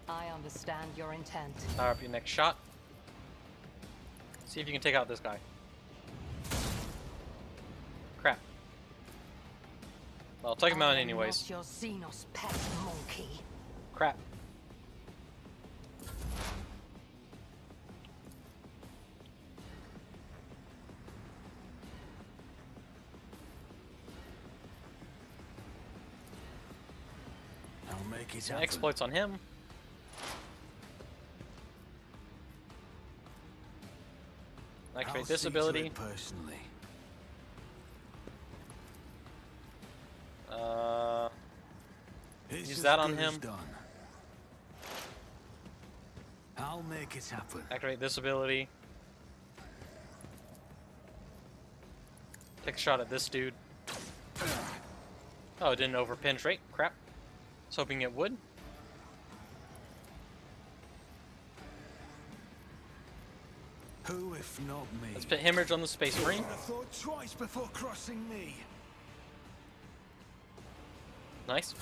I understand your intent. Fire up your next shot. See if you can take out this guy. Crap. Well, take him out I am anyways. not your Xenos pet monkey. Crap. make it Some happen. exploits on him. Activate I'll this see to ability. it personally. It's Use as that on good as him. done. I'll make it happen. Activate this ability. Take a shot at this dude. Oh, it didn't overpenetrate. Crap. I was hoping it would. Who if not me? Let's put Hemorrhage on the Space Marine. Should have thought twice before crossing me. Nice.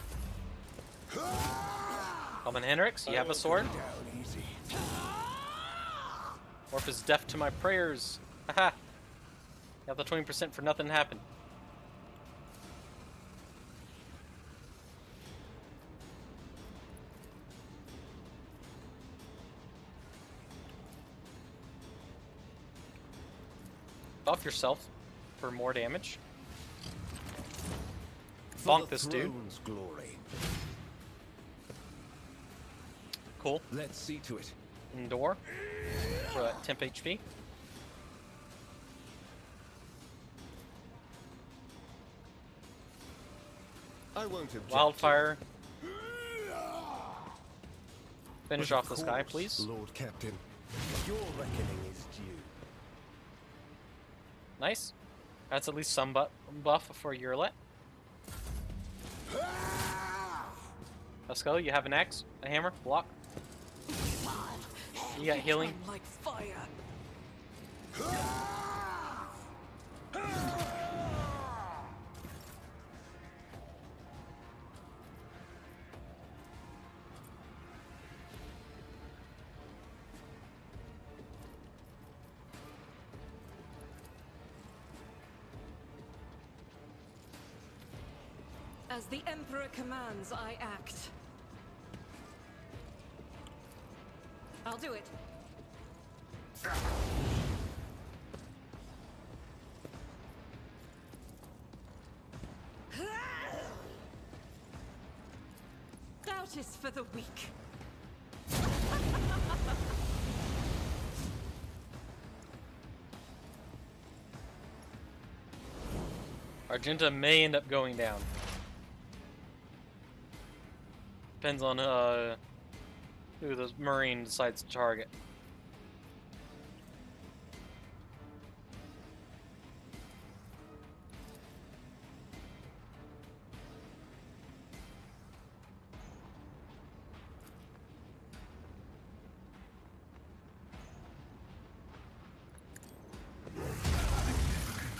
Common Hendrix, you have a sword. Down easy. Orph is deaf to my prayers. Haha. Got the 20% for nothing happened. Buff yourself for more damage. For Bonk the this dude. throne's glory. Cool. Let's see to it. Endure for that temp HP. I won't object. Wildfire. Finish But off of this guy, course, please. Lord Captain. Your reckoning is due. Nice. That's at least some buff for Urlet. Let's go. You have an axe, a hammer, block. You got healing. I'm like fire. As the Emperor commands, I act. I'll do it. Doubt is for the weak. Argenta may end up going down. Depends on who the Marine decides to target.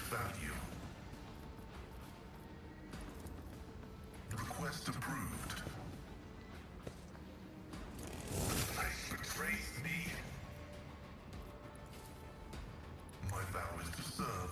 Value. Request approved. Flesh betrays me. My vow is to serve.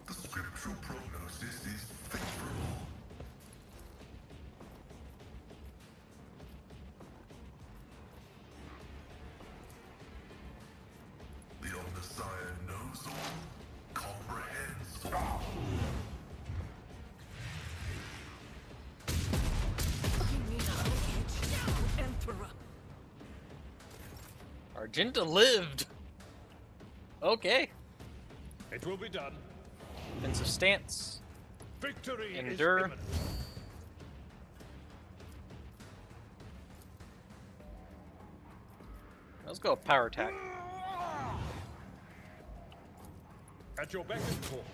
The scriptural prognosis is favorable. The Omnissiah knows all, comprehends all. You need a lineage, Emperor. Argenta lived! Okay. It will be done. Defensive stance. Victory Endure. is imminent. Let's go power attack. At your beck and call.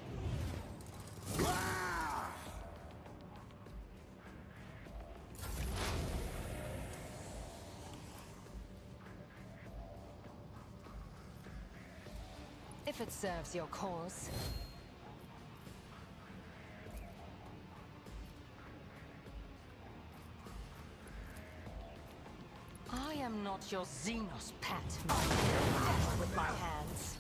If it serves your cause. I am not your Xenos pet. I kill death with my hands.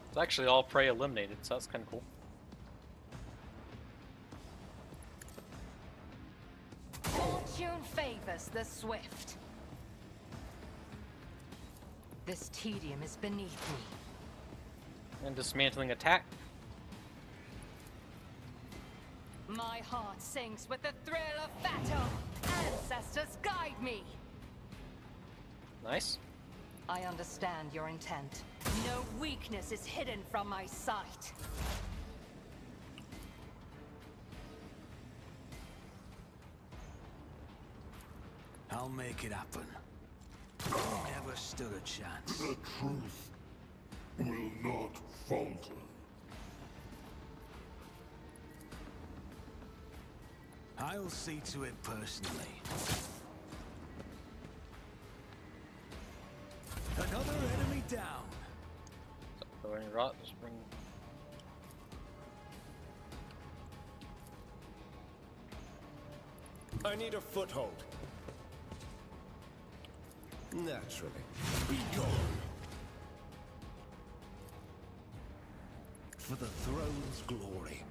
It's actually all prey eliminated, so that's kind of cool. favors the swift. This tedium is beneath me. And dismantling attack. My heart sinks with the thrill of battle. Ancestors guide me. Nice. I understand your intent. No weakness is hidden from my sight. I'll make it happen. Never stood a chance. The truth will not falter. I'll see to it personally. Another enemy down. So any rot, just bring. I need a foothold. Naturally. Be gone. For the throne's glory.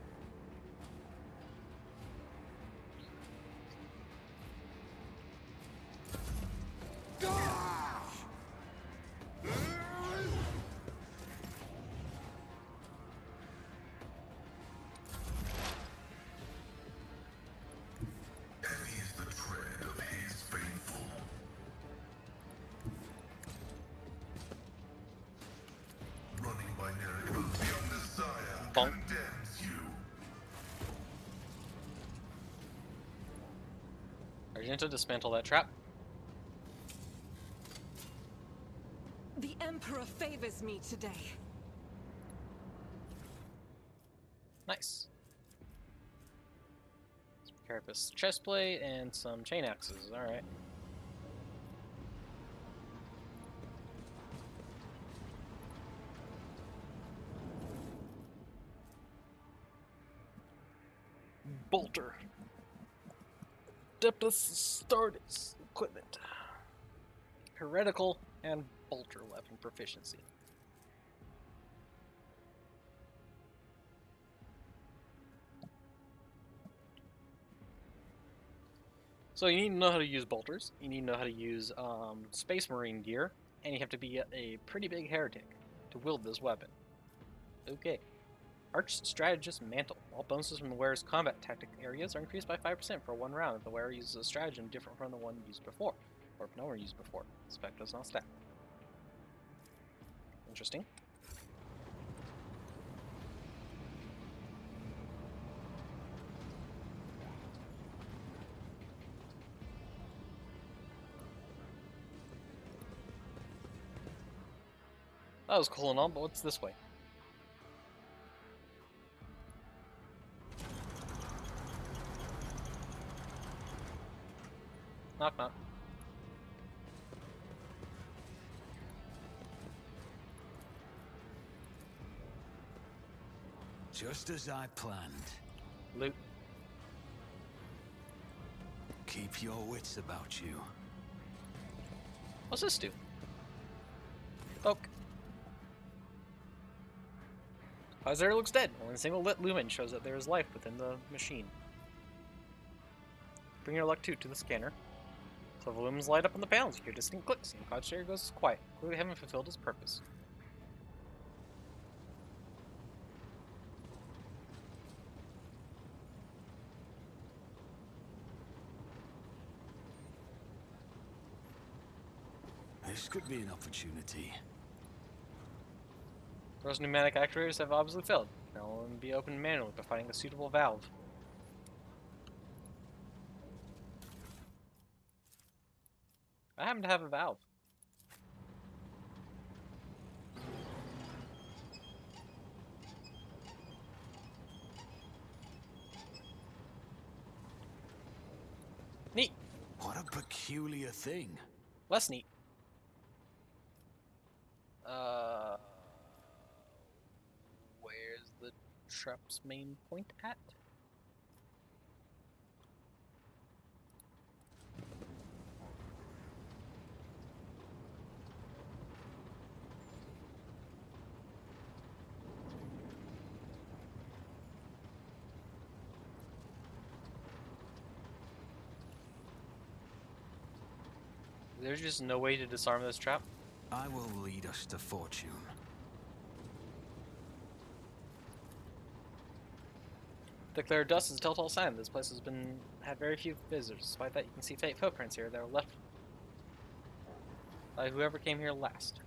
Heavy is the tread of his faithful. Running by miracles, your desire Bonk. condemns you. Argento, dismantle that trap. The Emperor favors me today. Nice. Some carapace chestplate and some chain axes. Alright. Bolter. Deptus Stardust equipment. Heretical and bolter weapon proficiency. So you need to know how to use bolters, you need to know how to use Space Marine gear, and you have to be a pretty big heretic to wield this weapon. Okay. Arch Strategist Mantle. All bonuses from the wearer's combat tactic areas are increased by 5% for one round if the wearer uses a stratagem different from the one used before, or if no one used before. The spec does not stack. Interesting. That was cool and all, but what's this way? Knock knock. Just as I planned. Loot. Keep your wits about you. What's this do? Poke. Visor looks dead. Only a single lit lumen shows that there is life within the machine. Bring your luck 2 to the scanner. So the lumens light up on the panels. You hear distinct clicks, and the cloud share goes quiet. Clearly haven't fulfilled its purpose. This could be an opportunity. Those pneumatic actuators have obviously failed. They'll only be opened manually by finding a suitable valve. I happen to have a valve. Neat. What a peculiar thing. Less neat. Where's the trap's main point at? There's just no way to disarm this trap. I will lead us to fortune. The clear dust is a telltale sign this place has had very few visitors. Despite that, you can see faint footprints here that were left by whoever came here last.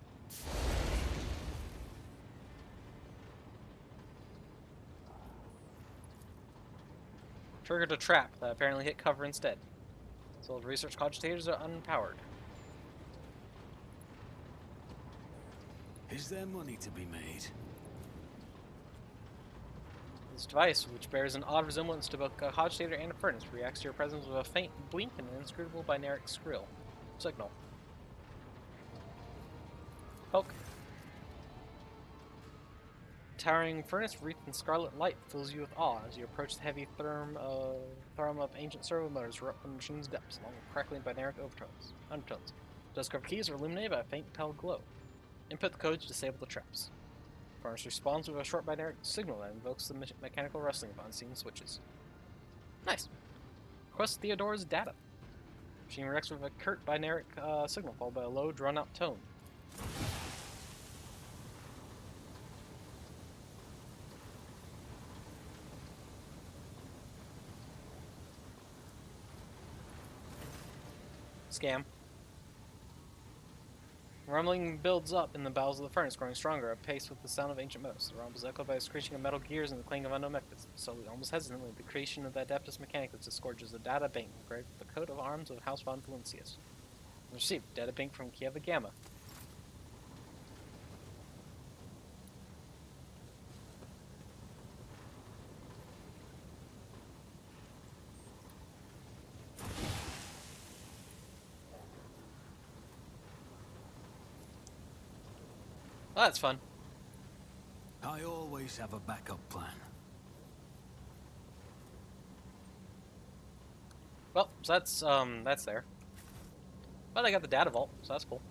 Triggered a trap that apparently hit cover instead. So the research cogitators are unpowered. Is there money to be made? This device, which bears an odd resemblance to both a cogitator and a furnace, reacts to your presence with a faint blink and an inscrutable binary signal. Poke. Towering furnace wreathed in scarlet light fills you with awe as you approach the heavy thrum of ancient servo motors erupt from the machine's depths, along with crackling binary undertones. Dust-covered keys are illuminated by a faint pale glow. Input the code to disable the traps. Furnace responds with a short binary signal that invokes the mechanical rustling of unseen switches. Nice. Request Theodore's data. Machine reacts with a curt binary signal followed by a low, drawn-out tone. Scam. Rumbling builds up in the bowels of the furnace, growing stronger, at pace with the sound of ancient motors. The rumble is echoed by the screeching of metal gears and the clang of unknown methods. Slowly, almost hesitantly, the creation of the Adeptus Mechanicus disgorges a data bank engraved with the coat of arms of House von Valencius. Received data bank from Kiava Gamma. Oh, that's fun. I always have a backup plan. Well, so that's there. But I got the data vault, so that's cool.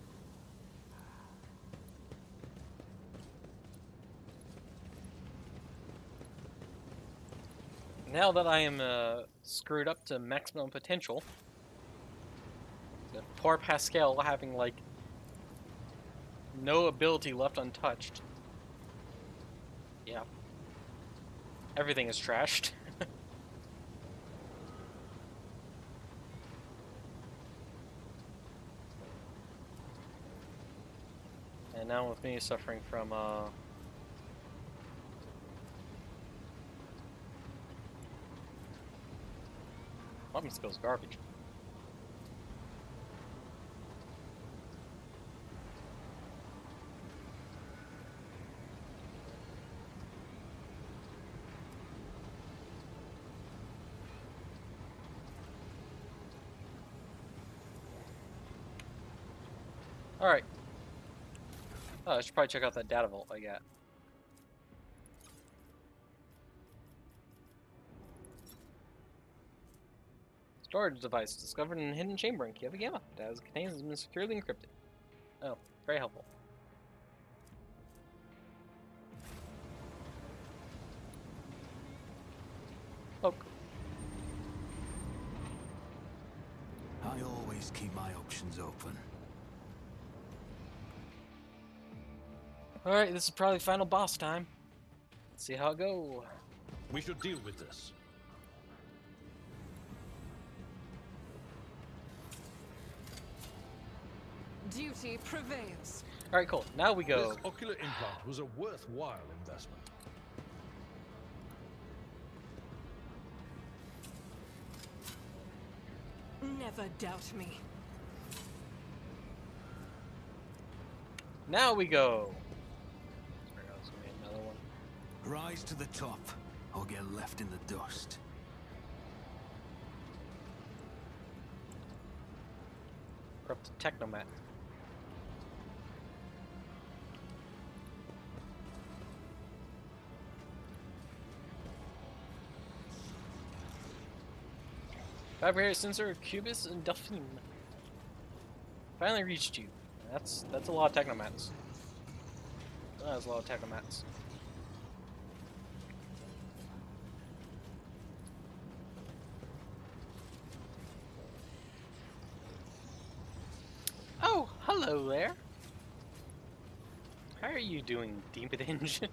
Now that I am screwed up to maximum potential, the poor Pascal having like no ability left untouched. Yeah. Everything is trashed. And now with me suffering from weapon skills garbage. Alright. Oh, I should probably check out that data vault I got. Storage device discovered in a hidden chamber in Kiava Gamma. Data it contains has been securely encrypted. Oh, very helpful. Oh. I always keep my options open. Alright, this is probably final boss time. Let's see how it goes. We should deal with this. Duty prevails. Alright, cool. Now we go. This ocular implant was a worthwhile investment. Never doubt me. Now we go. Another one. Rise to the top, or get left in the dust. Corrupted Technomat. Fabricator sensor, Cubus, and Delphine. Finally reached you. That's a lot of Technomats. That's a lot of Technomats. Hello there. How are you doing, Demon Engine?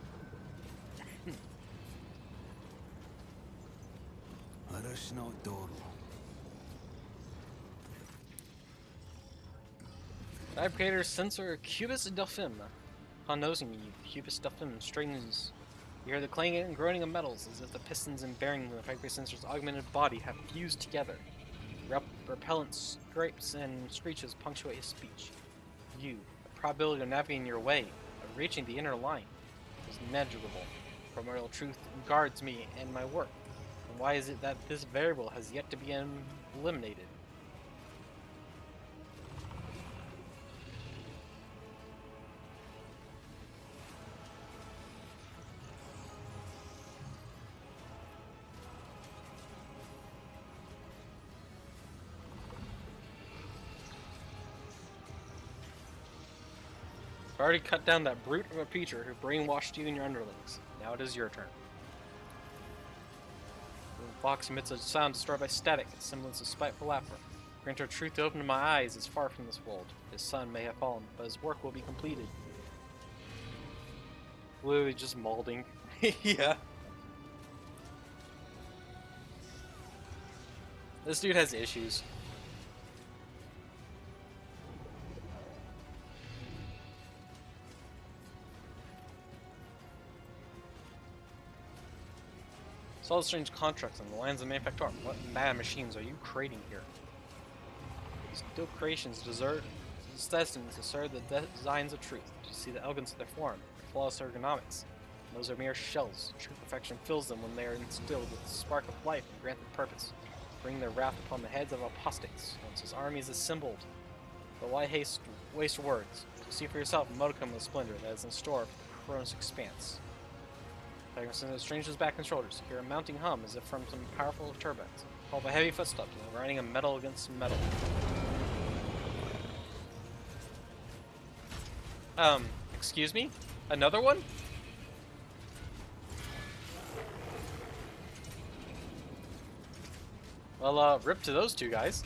Let us not dawdle. Fabricator sensor Cubus Delphim. Upon nosing you, Cubus Delphim straightens. You hear the clanging and groaning of metals as if the pistons and bearings of the fabricator sensor's augmented body have fused together. Repellent scrapes and screeches punctuate his speech. You, the probability of navigating your way, of reaching the inner line, is negligible. Primordial truth guards me and my work. And why is it that this variable has yet to be eliminated? I've already cut down that brute of a preacher who brainwashed you and your underlings. Now it is your turn. The box emits a sound destroyed by static, a semblance of spiteful laughter. Grant her truth to open my eyes is far from this world. His son may have fallen, but his work will be completed. Literally just mauling. Yeah. This dude has issues. Saw the strange contracts on the lands of Manufactor. What mad machines are you creating here? Steel creations destined to serve the designs of truth. To see the elegance of their form, their flawless ergonomics. Those are mere shells. True perfection fills them when they are instilled with the spark of life and granted purpose. Bring their wrath upon the heads of apostates. Once his army is assembled, but why waste words? See for yourself a modicum of splendor that is in store for the Chronos expanse. The stranger's back and shoulders. Hear a mounting hum as if from some powerful turbines. Call by heavy footsteps and grinding of metal against metal. Excuse me? Another one? Well, rip to those two guys.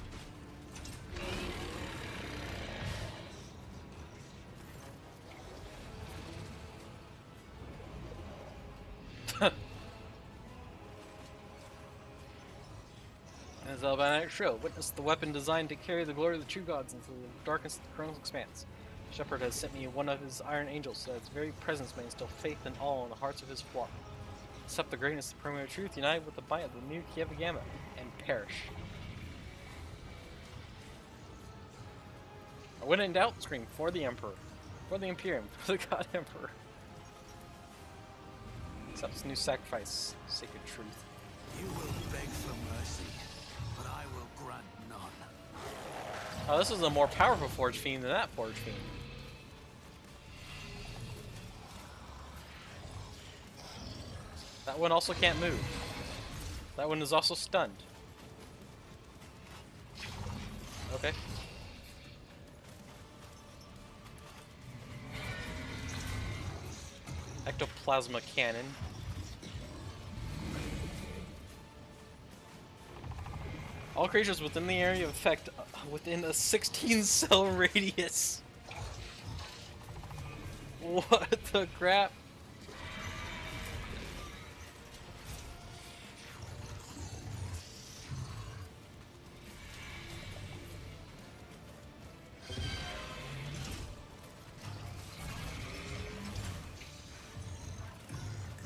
As Albanic show, witness the weapon designed to carry the glory of the true gods into the darkness of the Chronos expanse. Shepherd has sent me one of his iron angels, so that its very presence may instill faith and awe in the hearts of his flock. Accept the greatness of the primary truth, unite with the might of the new Kiava, and perish. When in doubt, scream for the Emperor, for the Imperium, for the God Emperor. Accept this new sacrifice, sacred truth. You will beg for mercy, but I will grant none. Oh, this is a more powerful Forge Fiend than that Forge Fiend. That one also can't move. That one is also stunned. Okay. Ectoplasma cannon. All creatures within the area of effect within a 16 cell radius. What the crap?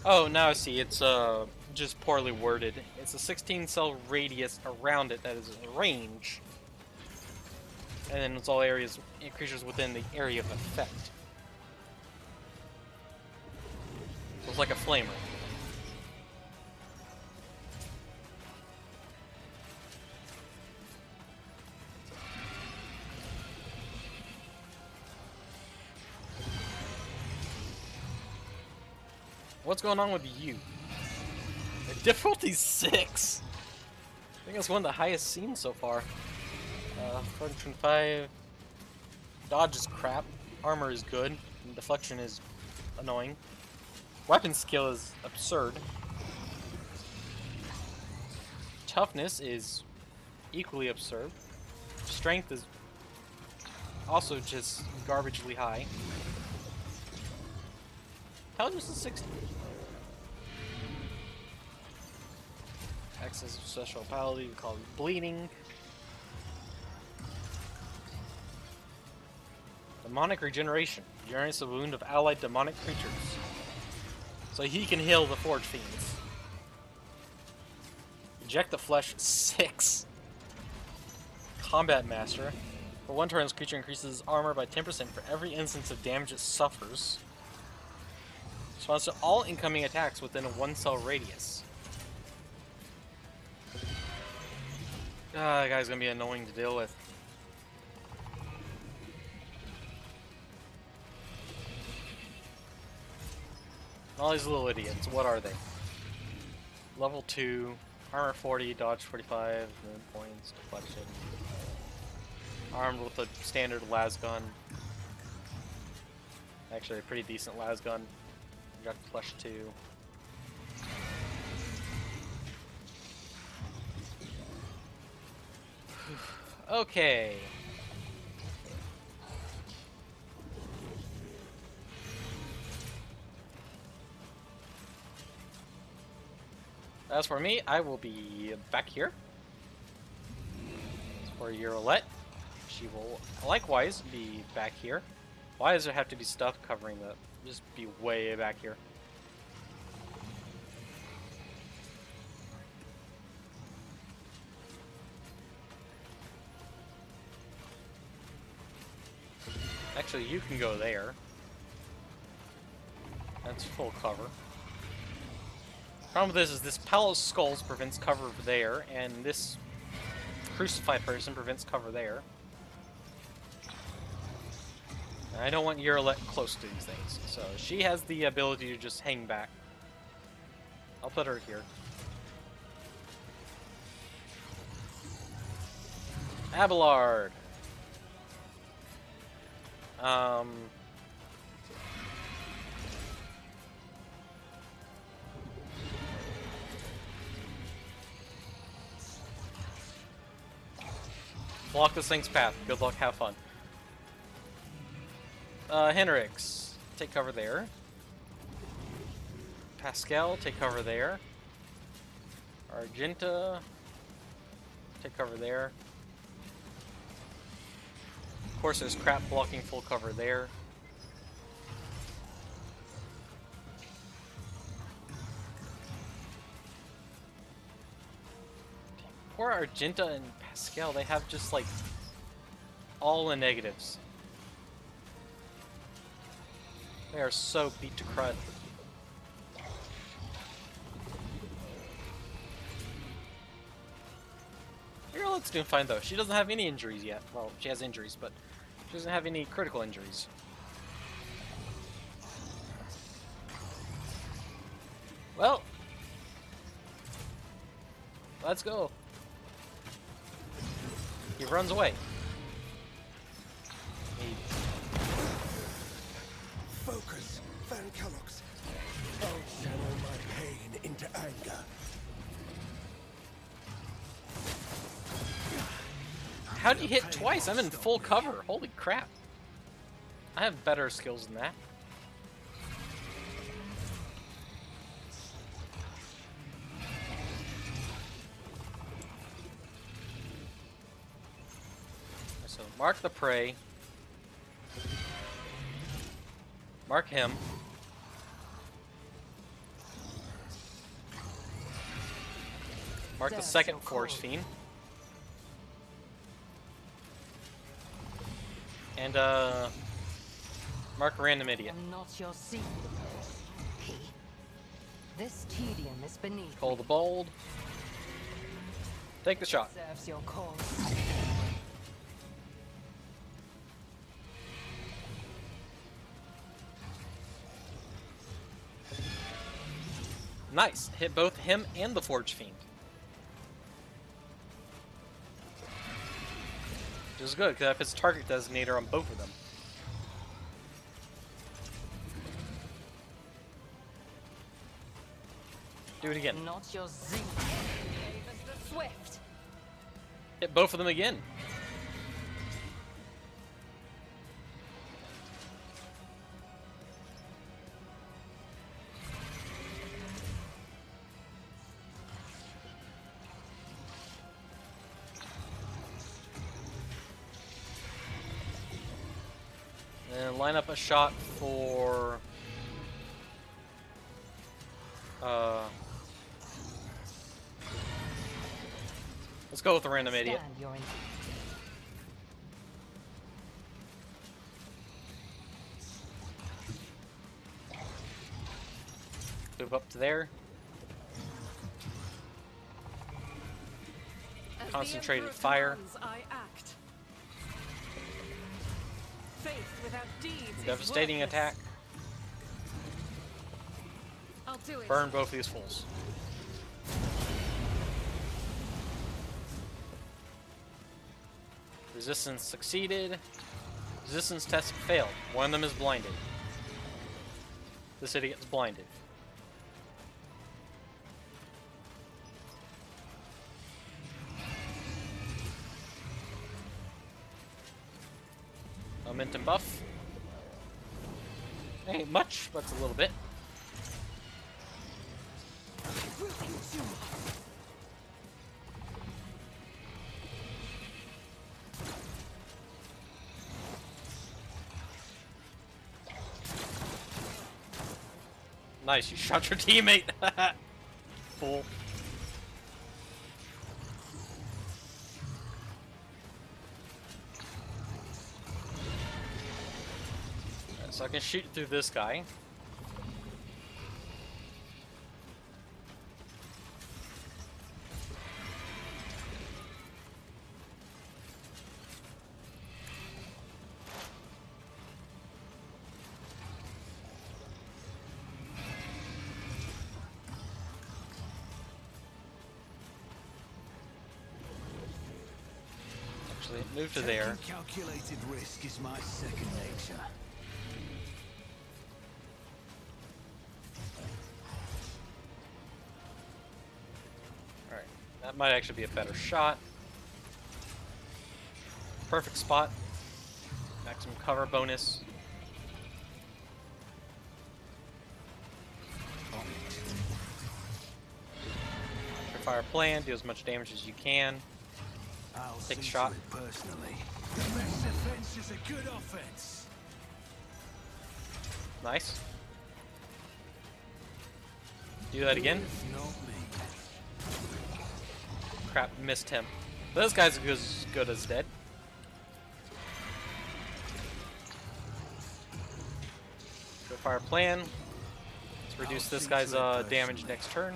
Oh, now I see. It's just poorly worded. It's a 16 cell radius around it that is a range. And then it's all areas, creatures within the area of effect. So it's like a flamer. What's going on with you? The difficulty's 6. I think it's one of the highest seen so far. 425. Dodge is crap. Armor is good. And deflection is annoying. Weapon skill is absurd. Toughness is equally absurd. Strength is also just garbagely high. Intelligence is 60. Excess of special ability, we call it bleeding. Demonic regeneration. Regenerates the wound of allied demonic creatures. So he can heal the Forge Fiends. Eject the flesh 6. Combat Master. For 1 turn, this creature increases armor by 10% for every instance of damage it suffers. Responds to all incoming attacks within a 1-cell radius. That guy's gonna be annoying to deal with. All these little idiots, what are they? Level 2, armor 40, dodge 45, movement points, deflection. Armed with a standard las gun. Actually, a pretty decent las gun. Got flesh 2. Okay. As for me, I will be back here. As for Eurolette, she will likewise be back here. Why does there have to be stuff covering the... Just be way back here. Actually, you can go there. That's full cover. Problem with this is this Pile of Skulls prevents cover there, and this Crucified person prevents cover there. And I don't want Eurolette close to these things, so she has the ability to just hang back. I'll put her here. Abelard. Block this thing's path. Good luck, have fun. Henrix, take cover there. Pascal, take cover there. Argenta, take cover there. Of course, there's crap blocking full cover there. Poor Argenta and Pascal, they have just like all the negatives. They are so beat to crud. Eurolette's doing fine though. She doesn't have any injuries yet. Well, she has injuries, but she doesn't have any critical injuries. Well, let's go. He runs away. Focus, Van Kellogg's. I'll channel my pain into anger. How'd you hit twice? I'm in full cover. Holy crap. I have better skills than that. So mark the prey. Mark him. Mark the second Force Fiend. And mark random idiot. I'm not your secret. This tedium is beneath Call the bold. Take the shot. serves your cause. Nice. Hit both him and the Forge Fiend. Which is good, because that puts target designator on both of them. Do it again. Not your zeal. Mr. Swift. Hit both of them again. And line up a shot for let's go with the random idiot. Stand your intent. Move up to there. As the Concentrated Emperor fire. commands, I act. Faith without deeds is Devastating worthless. attack. I'll do it. Burn both these fools. Resistance succeeded. Resistance test failed. One of them is blinded. This idiot gets blinded. Momentum buff. Ain't much, but it's a little bit. Will consume. Nice, you shot your teammate. Fool. Alright, so I can shoot through this guy. Actually, move to there. Taking calculated risk is my second nature. Alright, that might actually be a better shot. Perfect spot. Maximum cover bonus. Fire plan, do as much damage as you can. I'll Take a see shot. to it personally. The best defense is a good offense. Nice. Do that again. If not me. Crap, missed him. Those guys are as good as dead. Go fire plan. Let's reduce this guy's damage next turn.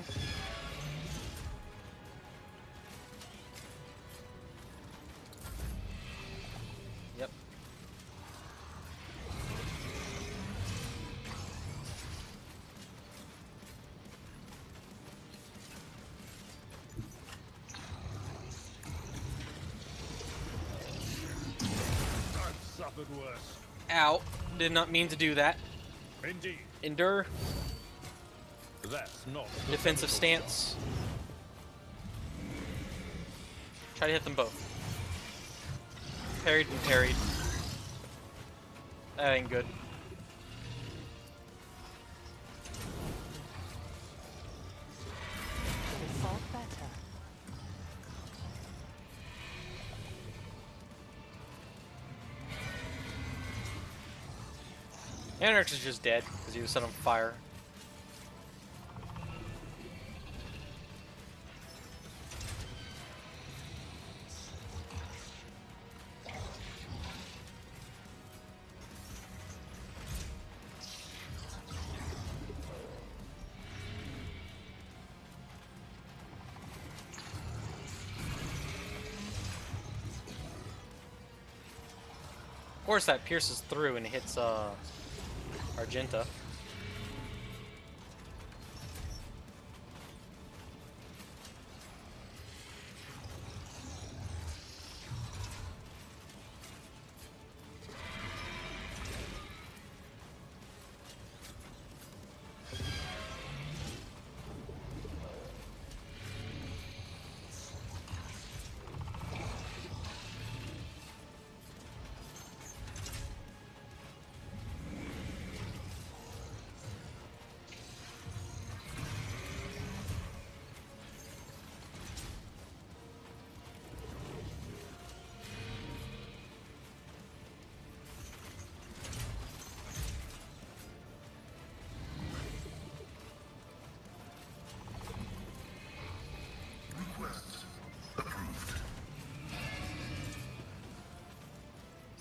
Yep. I've suffered worse. Ow. Did not mean to do that. Indeed. Endure. That's not Defensive stance. Try to hit them both. Parried and parried. That ain't good. Fought better. Anarch is just dead because he was set on fire. Of course, that pierces through and hits Argenta.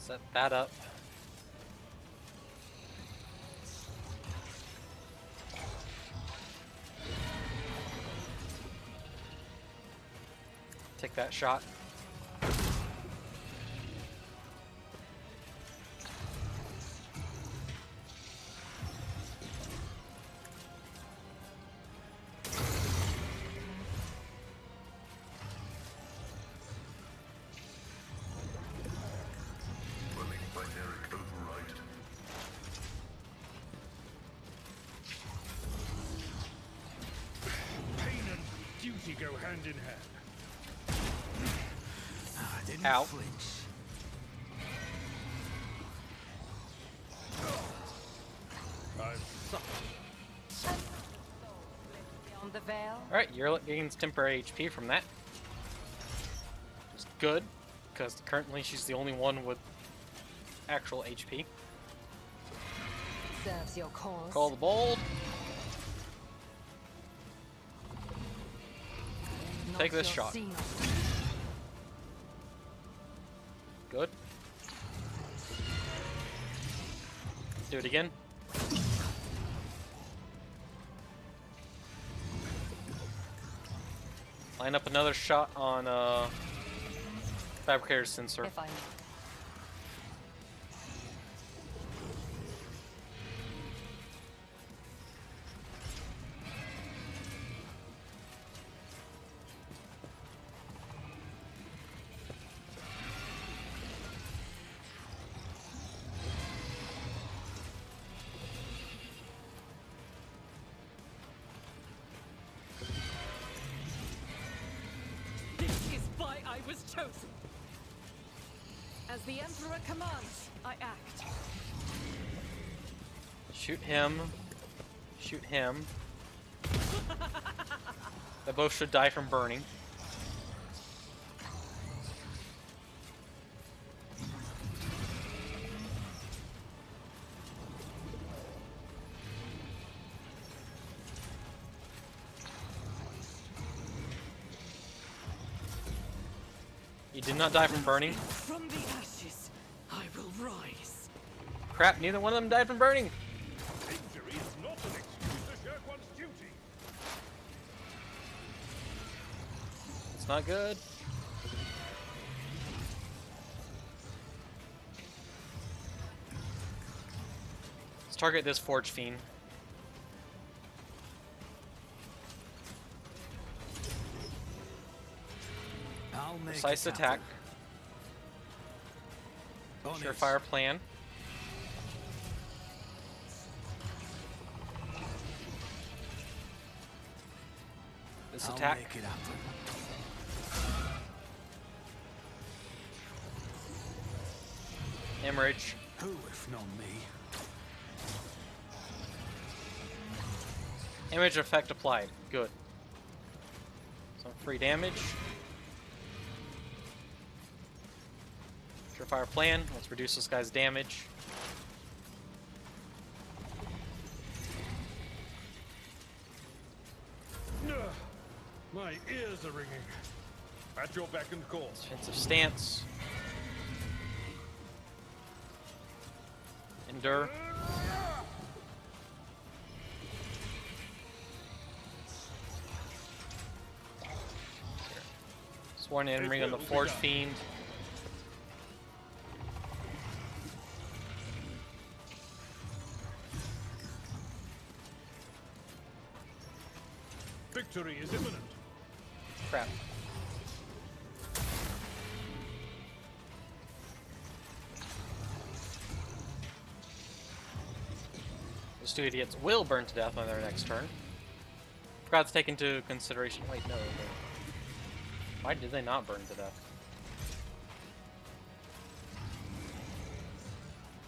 Set that up. Take that shot. Running binary override. Pain and duty go hand in hand. I didn't Ow. flinch. I've suffered. Beyond the veil. Alright, Yerlet gains temporary HP from that. Which is good, because currently she's the only one with actual HP. Serves your cause. Call the bold. Not Take this your shot. seal. Good. Do it again. Line up another shot on Fabricator's sensor. If I may. This is why I was chosen. As the Emperor commands, I act. Shoot him. Shoot him. They both should die from burning. You did not die from burning. From the ashes, I will rise. Crap, neither one of them died from burning. Victory is not an excuse to shirk one's duty. It's not good. Let's target this Forge Fiend. I'll make Precise it attack. happen. On it. Surefire plan. This I'll attack. make it happen. Hemorrhage. Who if not me? Damage effect applied. Good. Some free damage. Surefire plan. Let's reduce this guy's damage. Ugh, my ears are ringing. At your beck and call. Defensive stance. Endure. Sworn enemy on the Forge Fiend. Victory is imminent. Crap. Those two idiots will burn to death on their next turn. Forgot to take into consideration. Wait, no. Why did they not burn to death?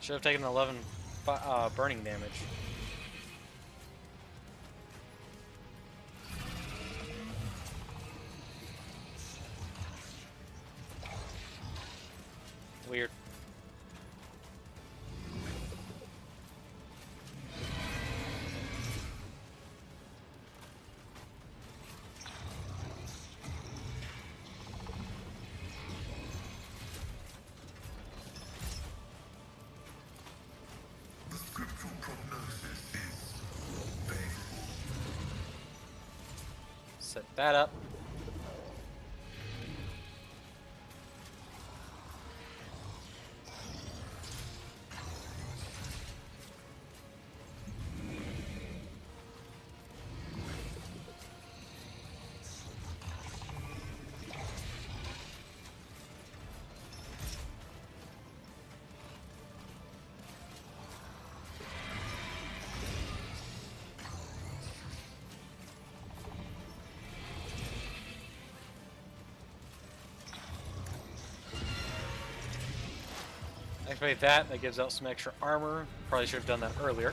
Should have taken 11 burning damage. Weird. Set that up. Activate that. That gives out some extra armor. Probably should have done that earlier.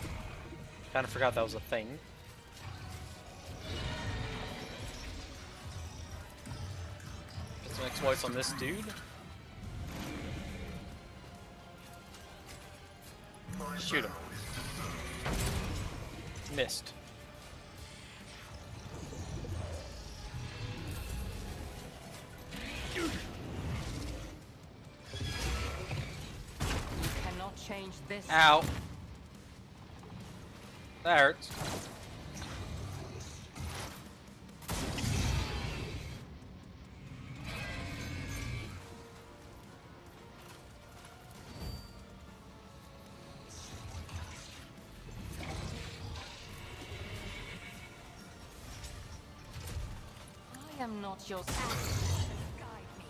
Kind of forgot that was a thing. Get some exploits on this dude. Shoot him. Missed. Change this. Ow. That hurts. I am not your guide me.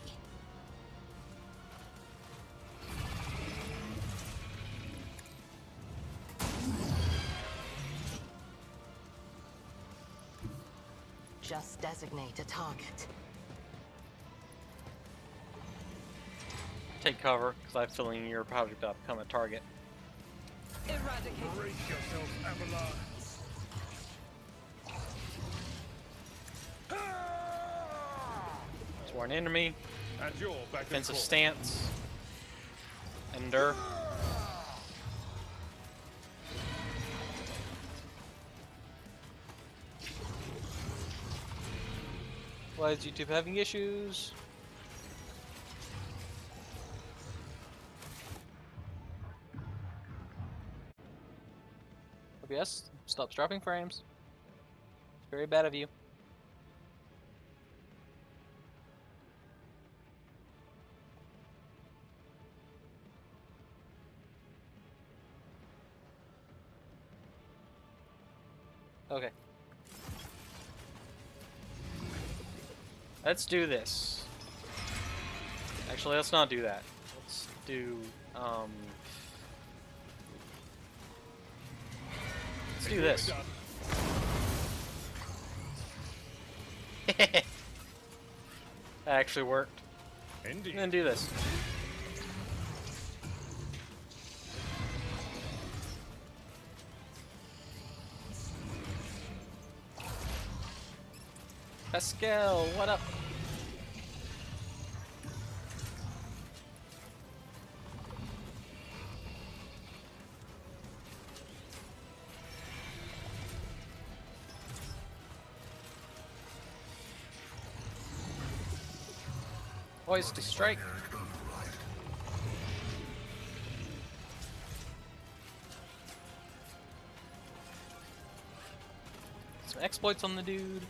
Just designate a target. Take cover, because I have a feeling you're probably about to become a target. Eradicate. Brace yourself, Avalons. Sworn enemy. And you're back in Defensive court. stance. Ender. Why is YouTube having issues? OBS, stop dropping frames. It's very bad of you. Okay. Let's do this. Actually, let's not do that. Let's do, let's do this. That actually worked. Indeed. And then do this. Pascal, what up? Boys to strike. Some exploits on the dude.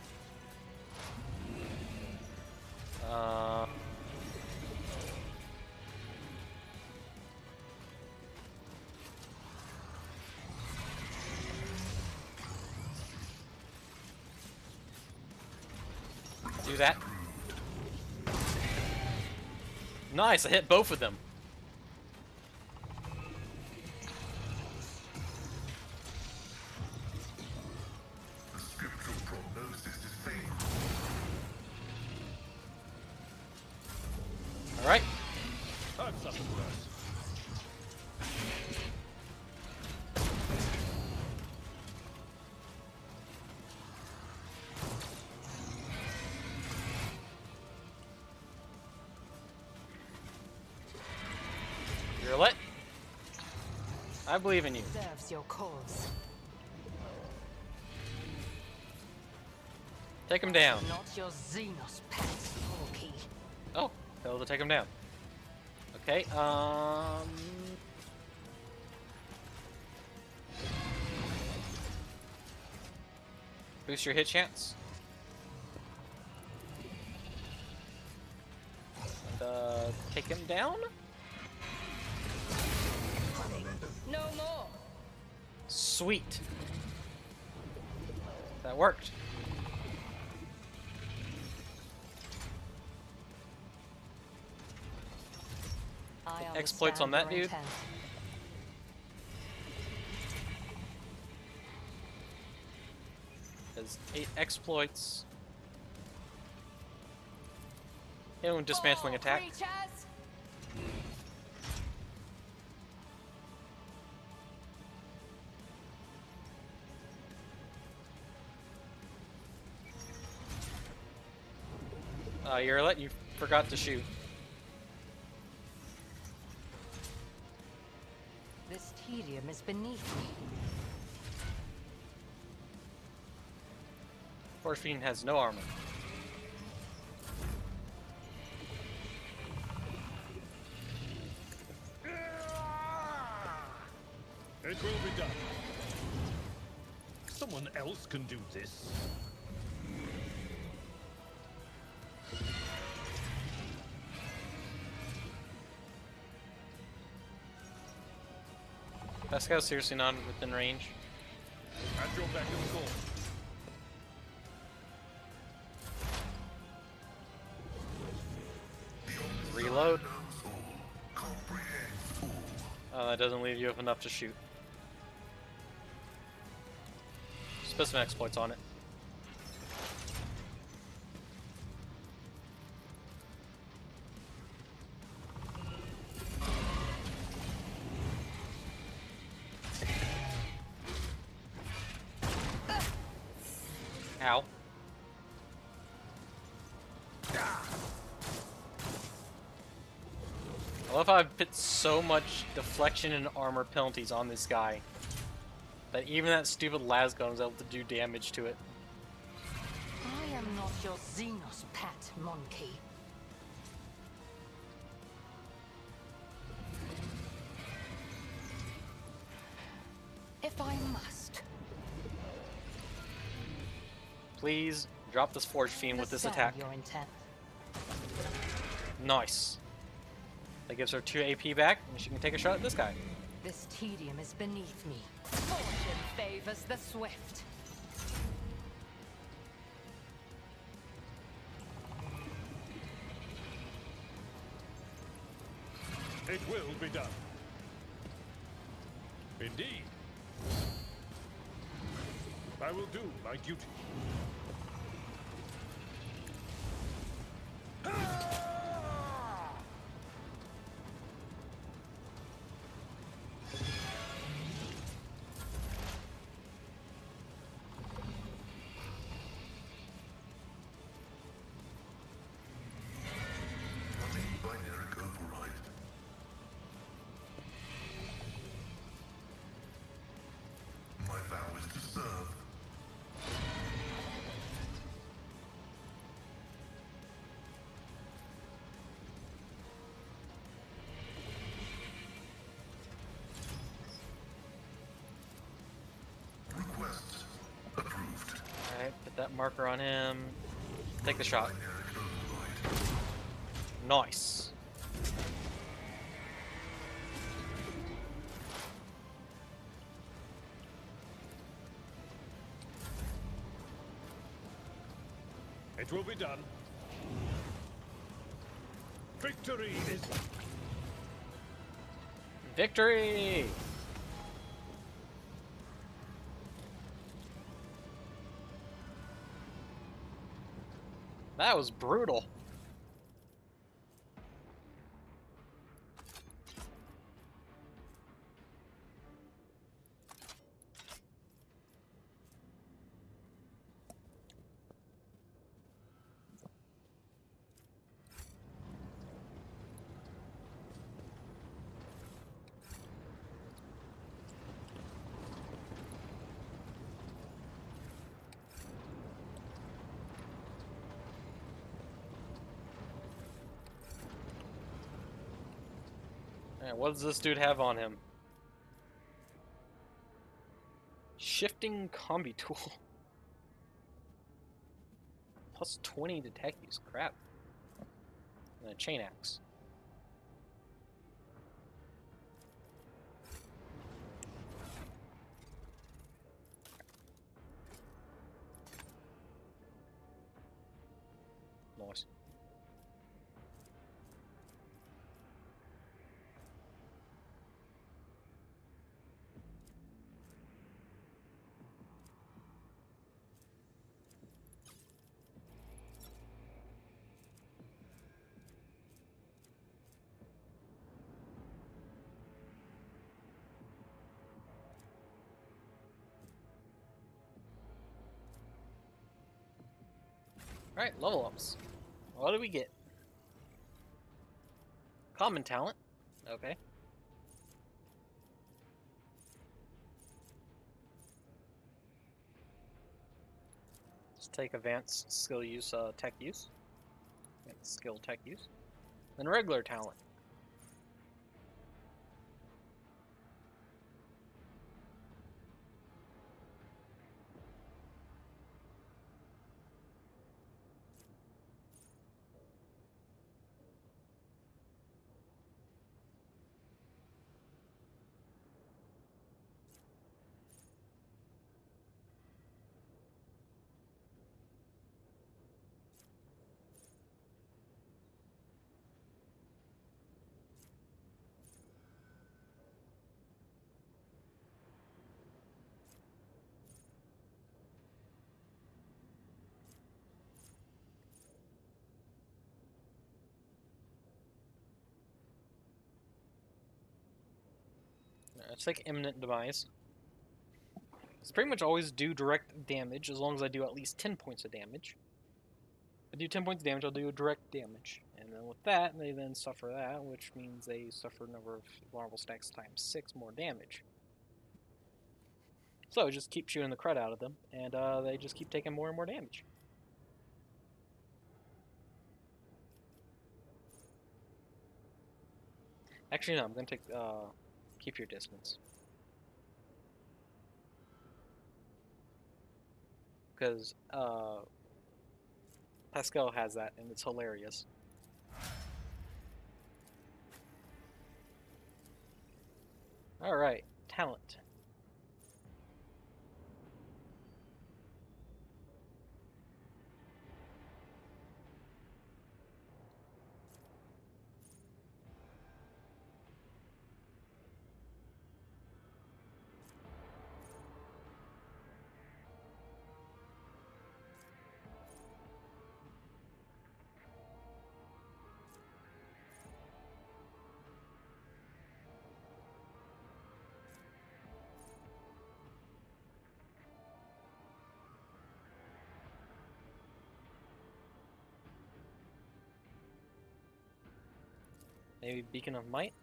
Do that. Nice, I hit both of them. The scriptural prognosis is favorable. Alright. I've suffered worse. You're lit. I believe in you. Serves your cause. Take him down. Not your Xenos pet, Porky. Oh, hell to take him down. Okay, boost your hit chance. take him down? No more. Sweet. That worked. I Exploits on understand that your dude. intent. Has 8 exploits. And dismantling Fall, attack. creatures! Yerlet, you forgot to shoot. This tedium is beneath me. Forge Fiend has no armor. It will be done. Someone else can do this. That scout's seriously not within range. At your beck and call. Reload. Knows all, comprehends all. That doesn't leave you with enough to shoot. Just put some exploits on it. Ow. I love how I've put so much deflection and armor penalties on this guy that even that stupid lasgun was able to do damage to it. I am not your Xenos pet, monkey. If I must. Please drop this Forge Fiend with this attack. Understand your intent. Nice. That gives her 2 AP back, and she can take a shot at this guy. This tedium is beneath me. Fortune favors the swift. It will be done. Indeed. I will do my duty. Running binary override. My vow is to serve. Request approved. Alright, put that marker on him. Take the shot. Binary override. Nice. It will be done. Victory is... Victory! That was brutal. Alright, what does this dude have on him? Shifting combi tool. Plus 20 to tech use. Crap. And a chain axe. noise. Alright, level ups. What do we get? Common talent. Okay. Let's take advanced skill use, tech use. Advanced skill tech use. Then regular talent. Let's take imminent demise. It's pretty much always do direct damage as long as I do at least 10 points of damage. If I do 10 points of damage, I'll do direct damage. And then with that, they then suffer that, which means they suffer a number of vulnerable stacks times 6 more damage. So just keep shooting the crud out of them, and they just keep taking more and more damage. Actually, no, I'm going to take keep your distance. Because Pascal has that, and it's hilarious. Alright, talent. Maybe Beacon of Might?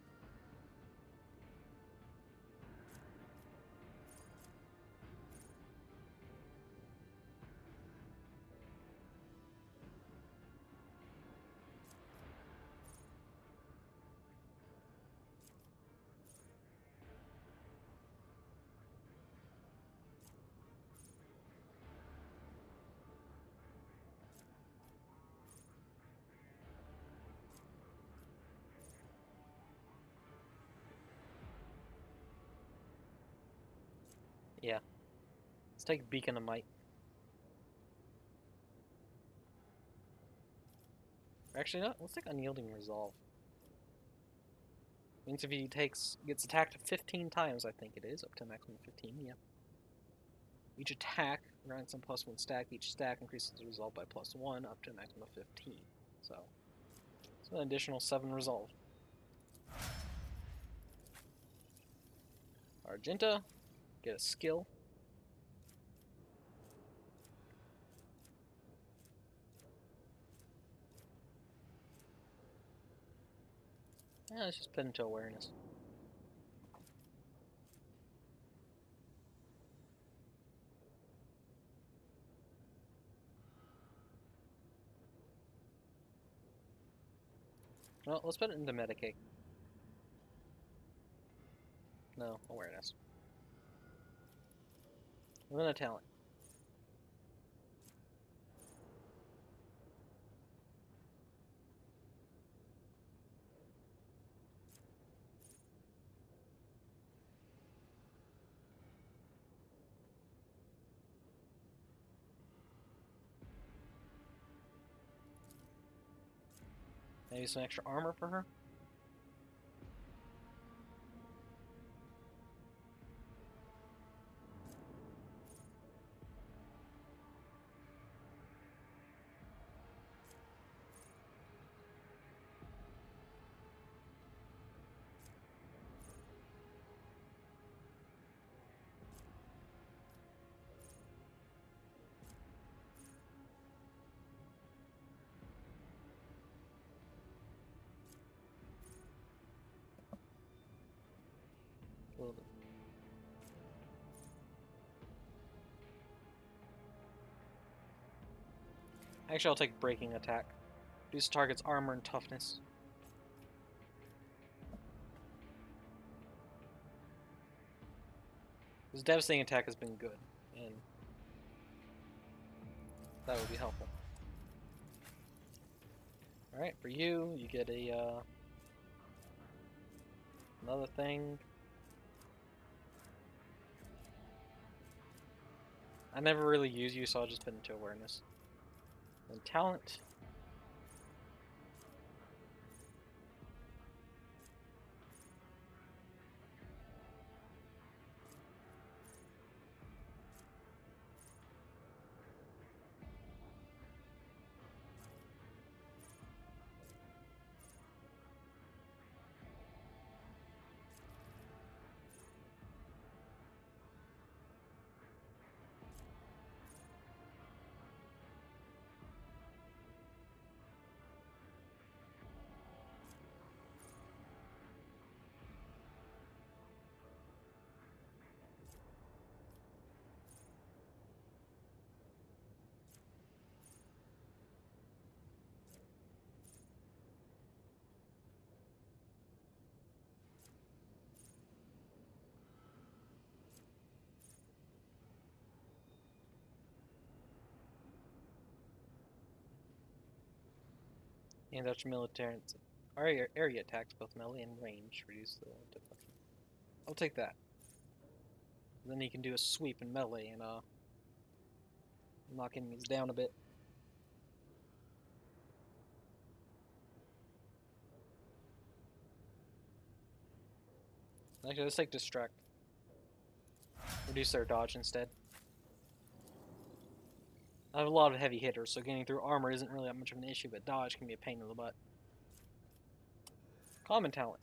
Yeah. Let's take Beacon of Might. Actually, no, let's take Unyielding Resolve. Means if he gets attacked 15 times, I think it is, up to maximum 15, yeah. Each attack grants some +1 stack. Each stack increases the resolve by +1 up to a maximum of 15. So, it's an additional 7 resolve. Argenta, get a skill. Yeah, let's just put into awareness. Well, let's put it into Medicaid. No, awareness. And then a talent. Maybe some extra armor for her? A little bit. Actually, I'll take breaking attack. Reduce target's armor and toughness. This devastating attack has been good, and that would be helpful. Alright, for you, you get a, another thing. I never really use you, so I'll just put into awareness. And talent. And Dutch military area attacks, both melee and range, reduce the deflection. I'll take that. Then he can do a sweep in melee and knock enemies down a bit. Actually, let's take distract. Reduce their dodge instead. I have a lot of heavy hitters, so getting through armor isn't really that much of an issue, but dodge can be a pain in the butt. Common talent.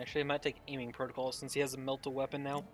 Actually, I might take aiming protocol since he has a melt a weapon now.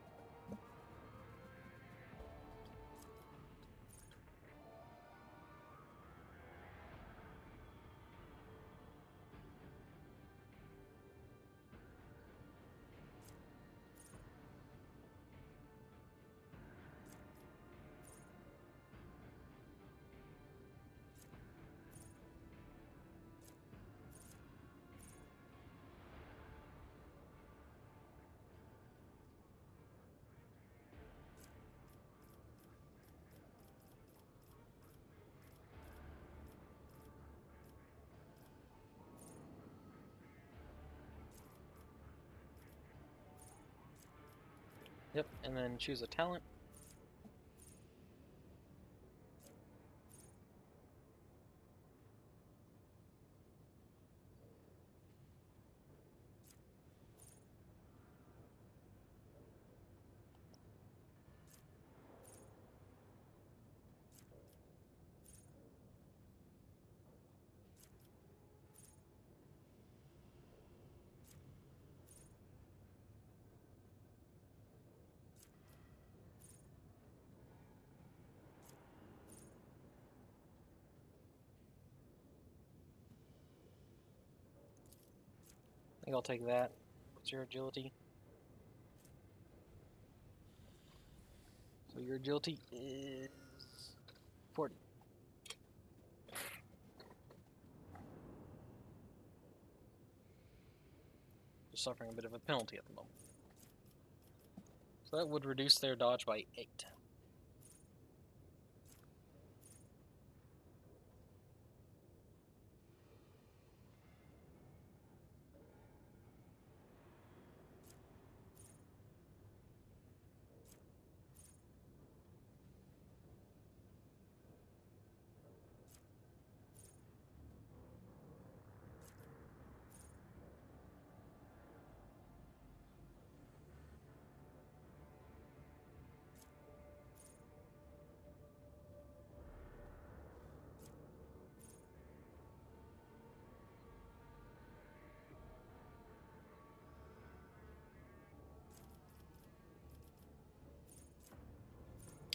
Yep, and then choose a talent. think I'll take that. What's your agility? So your agility is 40. Just suffering a bit of a penalty at the moment. So that would reduce their dodge by 8.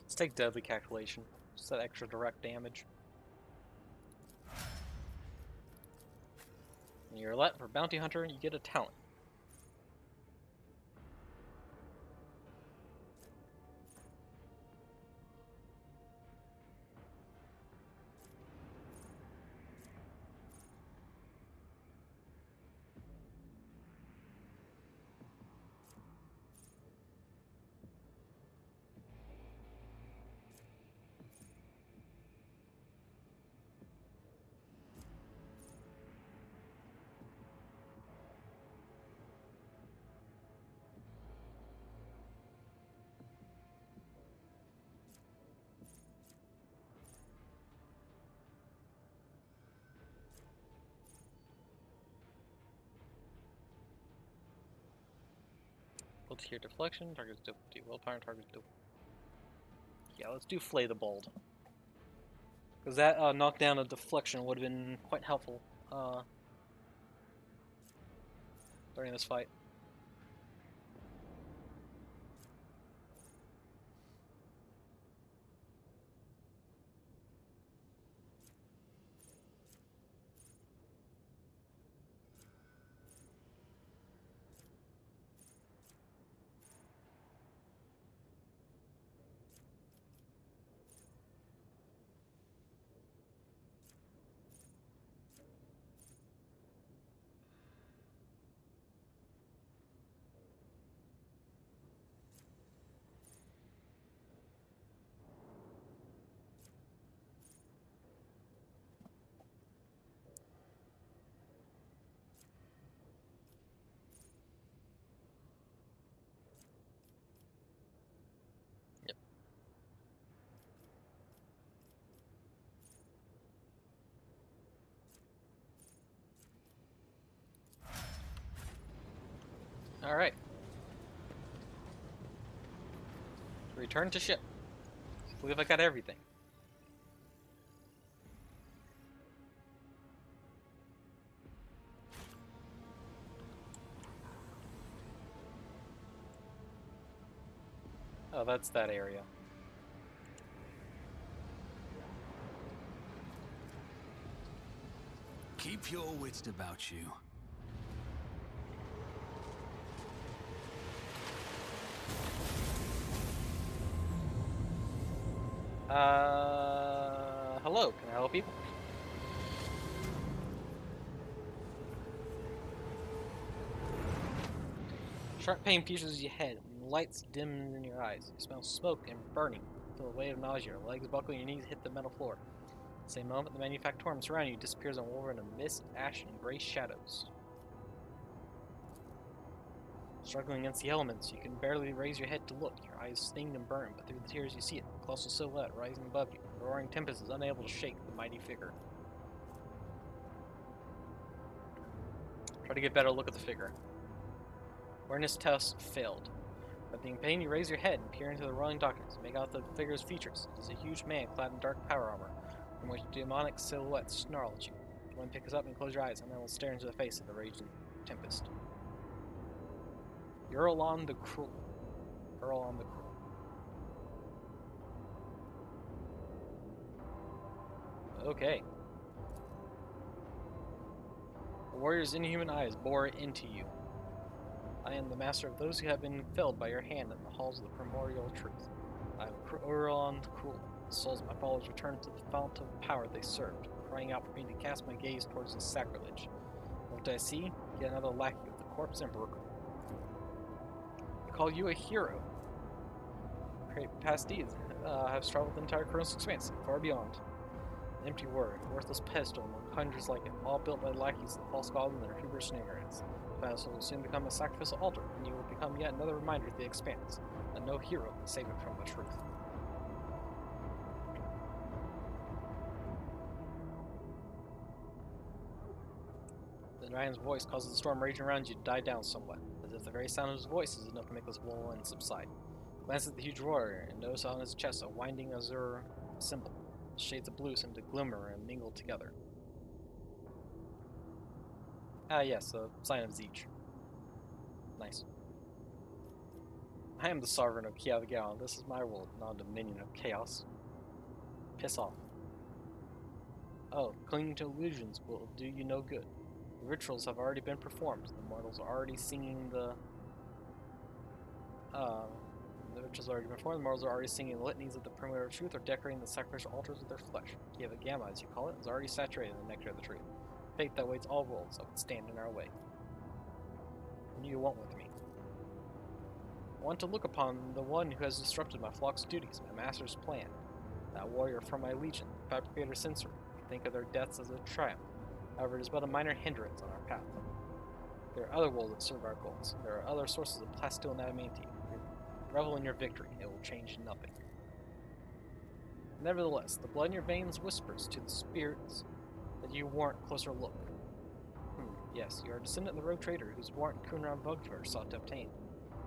Let's take deadly calculation. Just that extra direct damage. When you're let for bounty hunter, you get a talent. Let's hear deflection. Targets do willpower. Targets do. Yeah, let's do flay the bold. Because that knockdown of deflection would have been quite helpful during this fight. Alright. Return to ship. I believe I got everything. Oh, that's that area. Keep your wits about you. Hello, can I help you? Sharp pain pierces your head, and lights dim in your eyes. You smell smoke and burning. Feel a wave of nausea. Your legs buckle and your knees hit the metal floor. At the same moment, the manufactorum surrounding you disappears on over in a mist, ash, and gray shadows. Struggling against the elements, you can barely raise your head to look. Your eyes sting and burn, but through the tears you see it, a colossal silhouette rising above you. The roaring tempest is unable to shake the mighty figure. Try to get a better look at the figure. Awareness test failed. But being pain, you raise your head and peer into the rolling darkness. Make out the figure's features. It is a huge man clad in dark power armor, from which demonic silhouettes snarl at you. One pick us up and close your eyes, and then we'll stare into the face of the raging tempest. Eurolon the Cruel. Eurolon the Cruel. Okay. warrior's inhuman eyes bore into you. I am the master of those who have been felled by your hand in the halls of the primordial truth. I am cruel and cruel. The souls of my followers return to the fount of power they served, crying out for me to cast my gaze towards this sacrilege. What do I see? Yet another lackey of the corpse emperor. I call you a hero. Great past deeds have traveled the entire Chronos expanse, and far beyond. An empty word, a worthless pedestal among hundreds like it, all built by lackeys of the false god and their hubris and ignorance. The pedestal will soon become a sacrificial altar, and you will become yet another reminder of the expanse, that no hero can save it from the truth. The Ryan's voice causes the storm raging around you to die down somewhat, as if the very sound of his voice is enough to make this lull and subside. Glance at the huge warrior, and notice on his chest a winding azure symbol. The shades of blue seem to glimmer and mingle together. Ah yes, a sign of Zeech. Nice. I am the sovereign of Kiava. This is my world, not a dominion of chaos. Piss off. Oh, clinging to illusions will do you no good. The rituals have already been performed. The mortals are already singing the rituals are already been performed. The mortals are already singing the litanies of the primordial truth or decorating the sacrificial altars with their flesh. Kiava, as you call it, is already saturated in the nectar of the truth. Fate that waits all worlds that would stand in our way. What do you want with me? I want to look upon the one who has disrupted my flock's duties, my master's plan. That warrior from my legion, the fabricator censor. We think of their deaths as a triumph. However, it is but a minor hindrance on our path. There are other worlds that serve our goals. There are other sources of plasteel and adamantium. Revel in your victory. It will change nothing. Nevertheless, the blood in your veins whispers to the spirits that you warrant a closer look. Yes, you are a descendant of the rogue trader whose warrant Kunran Vogtvar sought to obtain.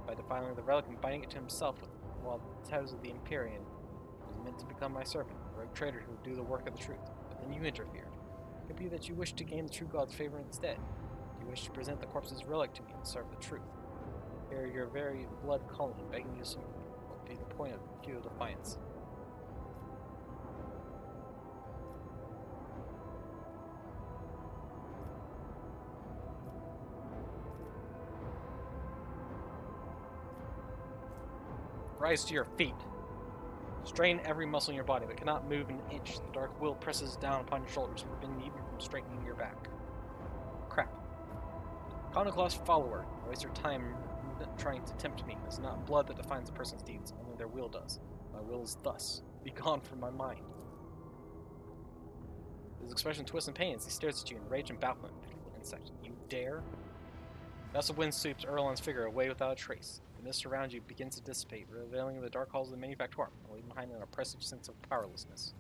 By defiling the relic and binding it to himself with while the titles of the Empyrean, was meant to become my servant, the rogue trader who would do the work of the truth. But then you interfered. It could be that you wish to gain the true God's favor instead. You wish to present the corpse's relic to me and serve the truth. Here your very blood calling, begging you to will be the point of futile defiance. Rise to your feet. Strain every muscle in your body, but cannot move an inch. The dark will presses down upon your shoulders, preventing you even from straightening your back. Crap. Iconoclast follower, waste your time trying to tempt me. It is not blood that defines a person's deeds, only their will does. My will is thus. Be gone from my mind. His expression twists in pain as he stares at you in rage and bafflement. Pitiful insect. You dare? A gust of wind sweeps Erlon's figure away without a trace. The mist around you begins to dissipate, revealing the dark halls of the Manufactorum, and leaving behind an oppressive sense of powerlessness.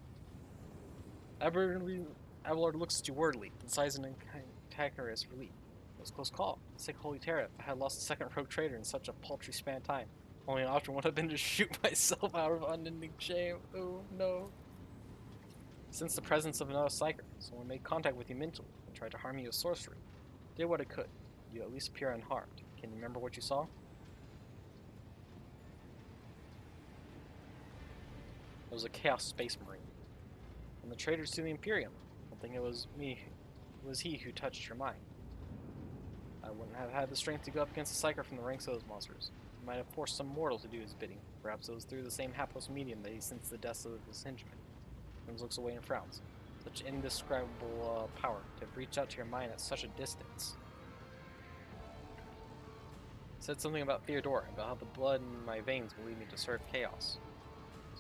Abelard looks at you wordly, and sighs in antagonist relief. It was a close call. The sick Holy Terra, if I had lost a second rogue trader in such a paltry span of time, only an option would have been to shoot myself out of unending shame. Oh no. Since the presence of another psyker, someone made contact with you mentally and tried to harm you with sorcery. Did what it could. You at least appear unharmed. Can you remember what you saw? It was a Chaos Space Marine. From the traitors to the Imperium. I don't think it was me. It was he who touched your mind. I wouldn't have had the strength to go up against a psyker from the ranks of those monsters. He might have forced some mortal to do his bidding. Perhaps it was through the same hapless medium that he sensed the deaths of his henchmen. He looks away and frowns. Such indescribable power to have reached out to your mind at such a distance. He said something about Theodora, about how the blood in my veins will lead me to serve chaos.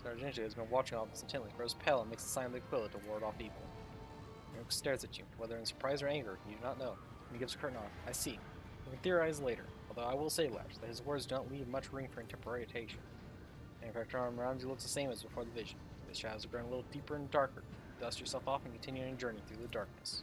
Sargento has been watching all this intently, grows pale and makes the sign of the Aquila to ward off evil. Rook stares at you, whether in surprise or anger, you do not know. And he gives a curt nod. I see. We can theorize later, although I will say, Lash, that his words don't leave much room for interpretation. The Manufactorum around you looks the same as before the vision. The shadows have grown a little deeper and darker. Dust yourself off and continue on your journey through the darkness.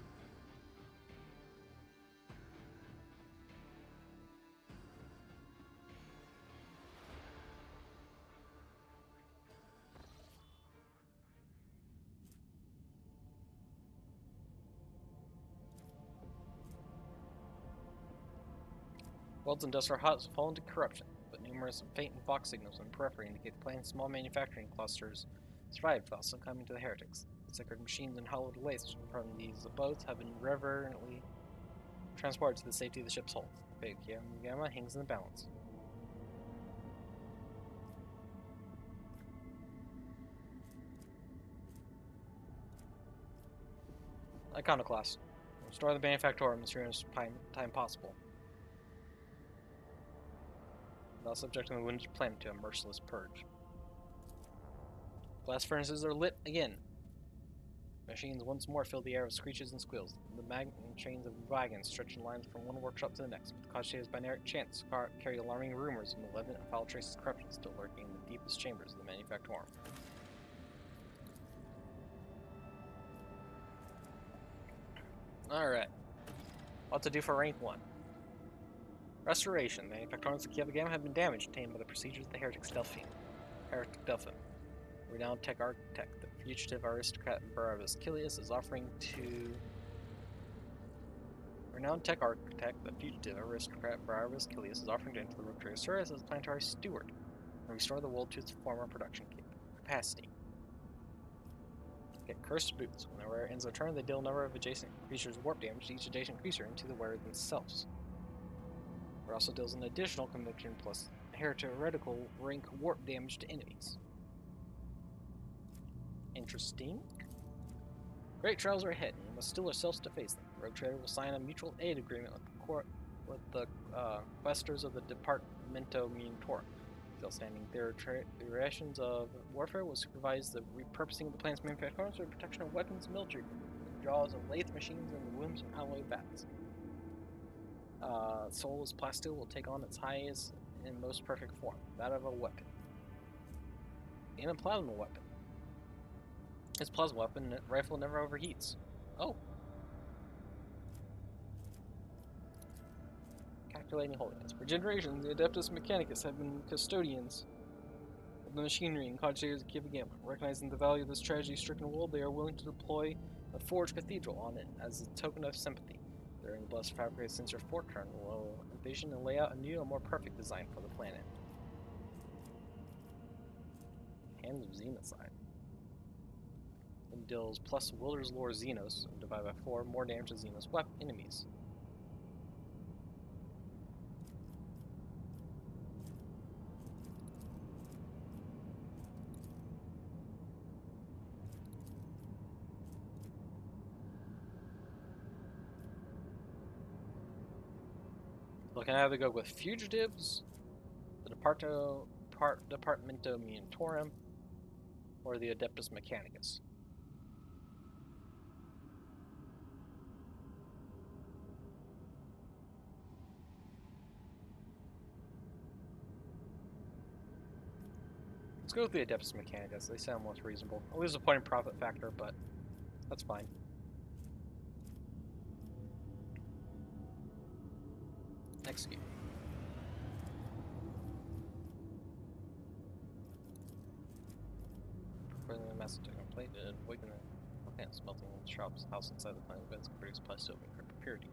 Worlds and dust are hot, fall into corruption, but numerous and faint and fox signals in the periphery indicate the planned small manufacturing clusters survived without succumbing to the heretics. The sacred machines and hollowed wastes from these abodes have been reverently transported to the safety of the ship's hull. The fate of Kiava hangs in the balance. Iconoclast. Restore the Benefactorum as soon as time possible, without subjecting the wounded planet to a merciless purge. Blast furnaces are lit again. Machines once more fill the air with screeches and squeals. The magnet chains of wagons stretch in lines from one workshop to the next, with Cogitator's binary chants carry alarming rumors of malevolent and foul traces of corruption still lurking in the deepest chambers of the Manufactorum. Alright. What to do for rank 1. Restoration. The Manufactorums of Kiava have been damaged, obtained by the procedures of the Heretic Delphine. Heretic Delphine. Renowned tech architect, the fugitive aristocrat Barabbas Kilius is offering to... Renowned tech architect, the fugitive aristocrat Barabbas Kilius is offering to enter the Rogue Trader service as planetary steward and restore the world to its former production capacity. Get cursed boots. When the wearer ends their turn, they deal a number of adjacent creatures warp damage to each adjacent creature and to the wearer themselves. It also deals an additional conviction plus heretical rank warp damage to enemies. Interesting. Great trials are ahead, and we must steel ourselves to face them. Rogue Trader will sign a mutual aid agreement with the questers of the Departamento Munitorum. Still standing theorations of warfare will supervise the repurposing of the planet's manufacturers for the protection of weapons and military equipment, the jaws of lathe machines and the wombs of alloy vats. Soulless plasteel will take on its highest and most perfect form, that of a weapon. And a plasma weapon. His plasma weapon rifle never overheats. Oh. Calculating holiness. For generations, the Adeptus Mechanicus have been custodians of the machinery and Cogitator's of Kiava. Recognizing the value of this tragedy-stricken world, they are willing to deploy a forged cathedral on it as a token of sympathy. During the blessed fabricated sensor fortune will envision and lay out a new and more perfect design for the planet. Hands of Xenocide. It deals plus Wilder's Lore Xenos, divided by 4, more damage to Xenos enemies. Looking at how to go with Fugitives, the Departamento Munitorum, or the Adeptus Mechanicus. Let's go with the Adeptus Mechanicus. They sound most reasonable. I'll lose a point in profit factor, but that's fine. Execute. Further the message completed, awaken the plants melting in the shops, house inside the planet vents produce plasteel and purity.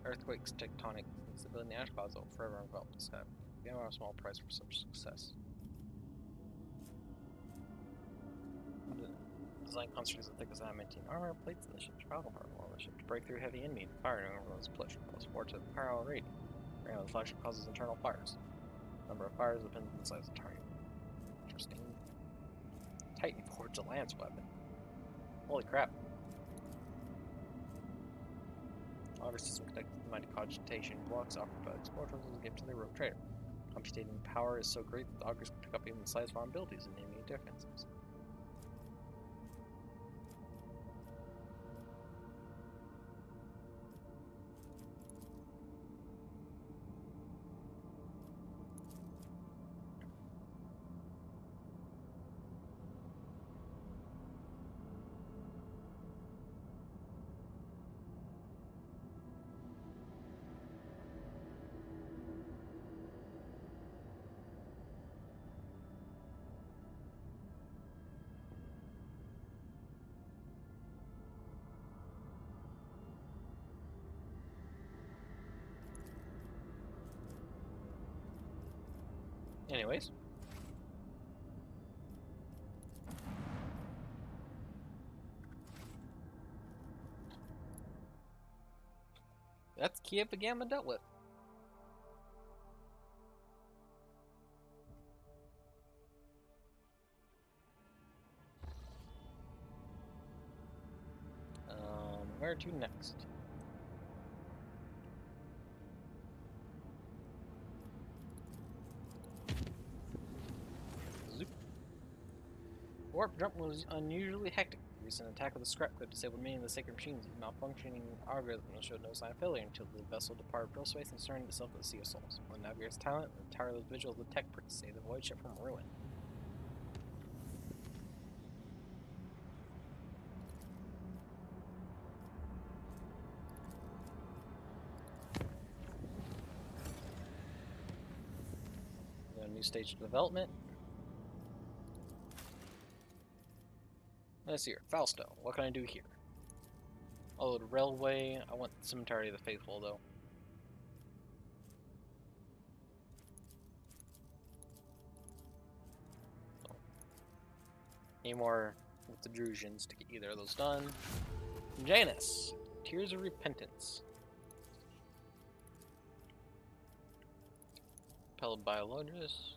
Earthquakes, tectonic instability, and ash clouds will forever envelop the sky. We have a small price for such success. Design constructs as thick as adamantine armor plates in the ship's travel part, while the ship to break through heavy enemy firing over those push, plus 4 to the power rating. The flagship causes internal fires. Number of fires depends on the size of the target. Interesting. Titan forged a lance weapon. Holy crap. Auger system connected to the mighty cogitation blocks offered by the explorers is given to the Rogue Trader. Computating power is so great that the augers can pick up even the size vulnerabilities in enemy defenses. Anyways. That's Kiava Gamma dealt with. Where to next? Zoop. Warp jump was unusually hectic. The recent attack of the scrap code disabled many of the sacred machines. The malfunctioning algorithm showed no sign of failure until the vessel departed real space and turned itself to the Sea of Souls. When the navigator's talent and the tireless vigil of the tech priest saved the void ship from ruin. A new stage of development. Let's see here. Fausto, what can I do here? Oh, the railway. I want the Cemetery of the Faithful, though. So, any more with the Drusians to get either of those done. Janus, Tears of Repentance. Repelled Biologists.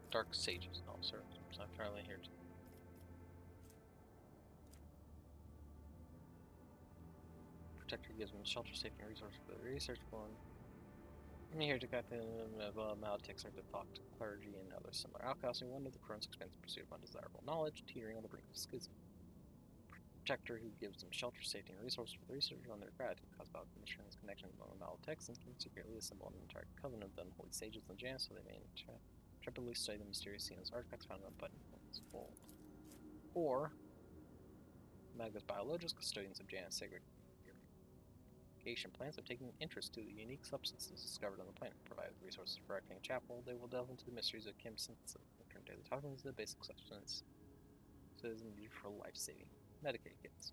Dark Sages. Oh, sorry. It's not entirely here. Protector gives them shelter, safety, and resources for the research one. I'm here to guide the Malatics are defunct clergy and other similar outcasts who wander the Crone's expensive pursuit of undesirable knowledge, teetering on the brink of schism. Protector who gives them shelter, safety, and resources for the research on their gratitude caused by the missionaries' connection among the Malatics and can secretly assemble an entire covenant of the unholy sages and Janus so they may intrepidly study the mysterious scenes artifacts found on the button of its fold. Or Magnus Biologists, custodians of Janus' sacred plans have taken interest to the unique substances discovered on the planet. Provided the resources for erecting a chapel, they will delve into the mysteries of chemosynthesis and turn daily toxins into basic substance. So it is indeed for life-saving Medicaid kits.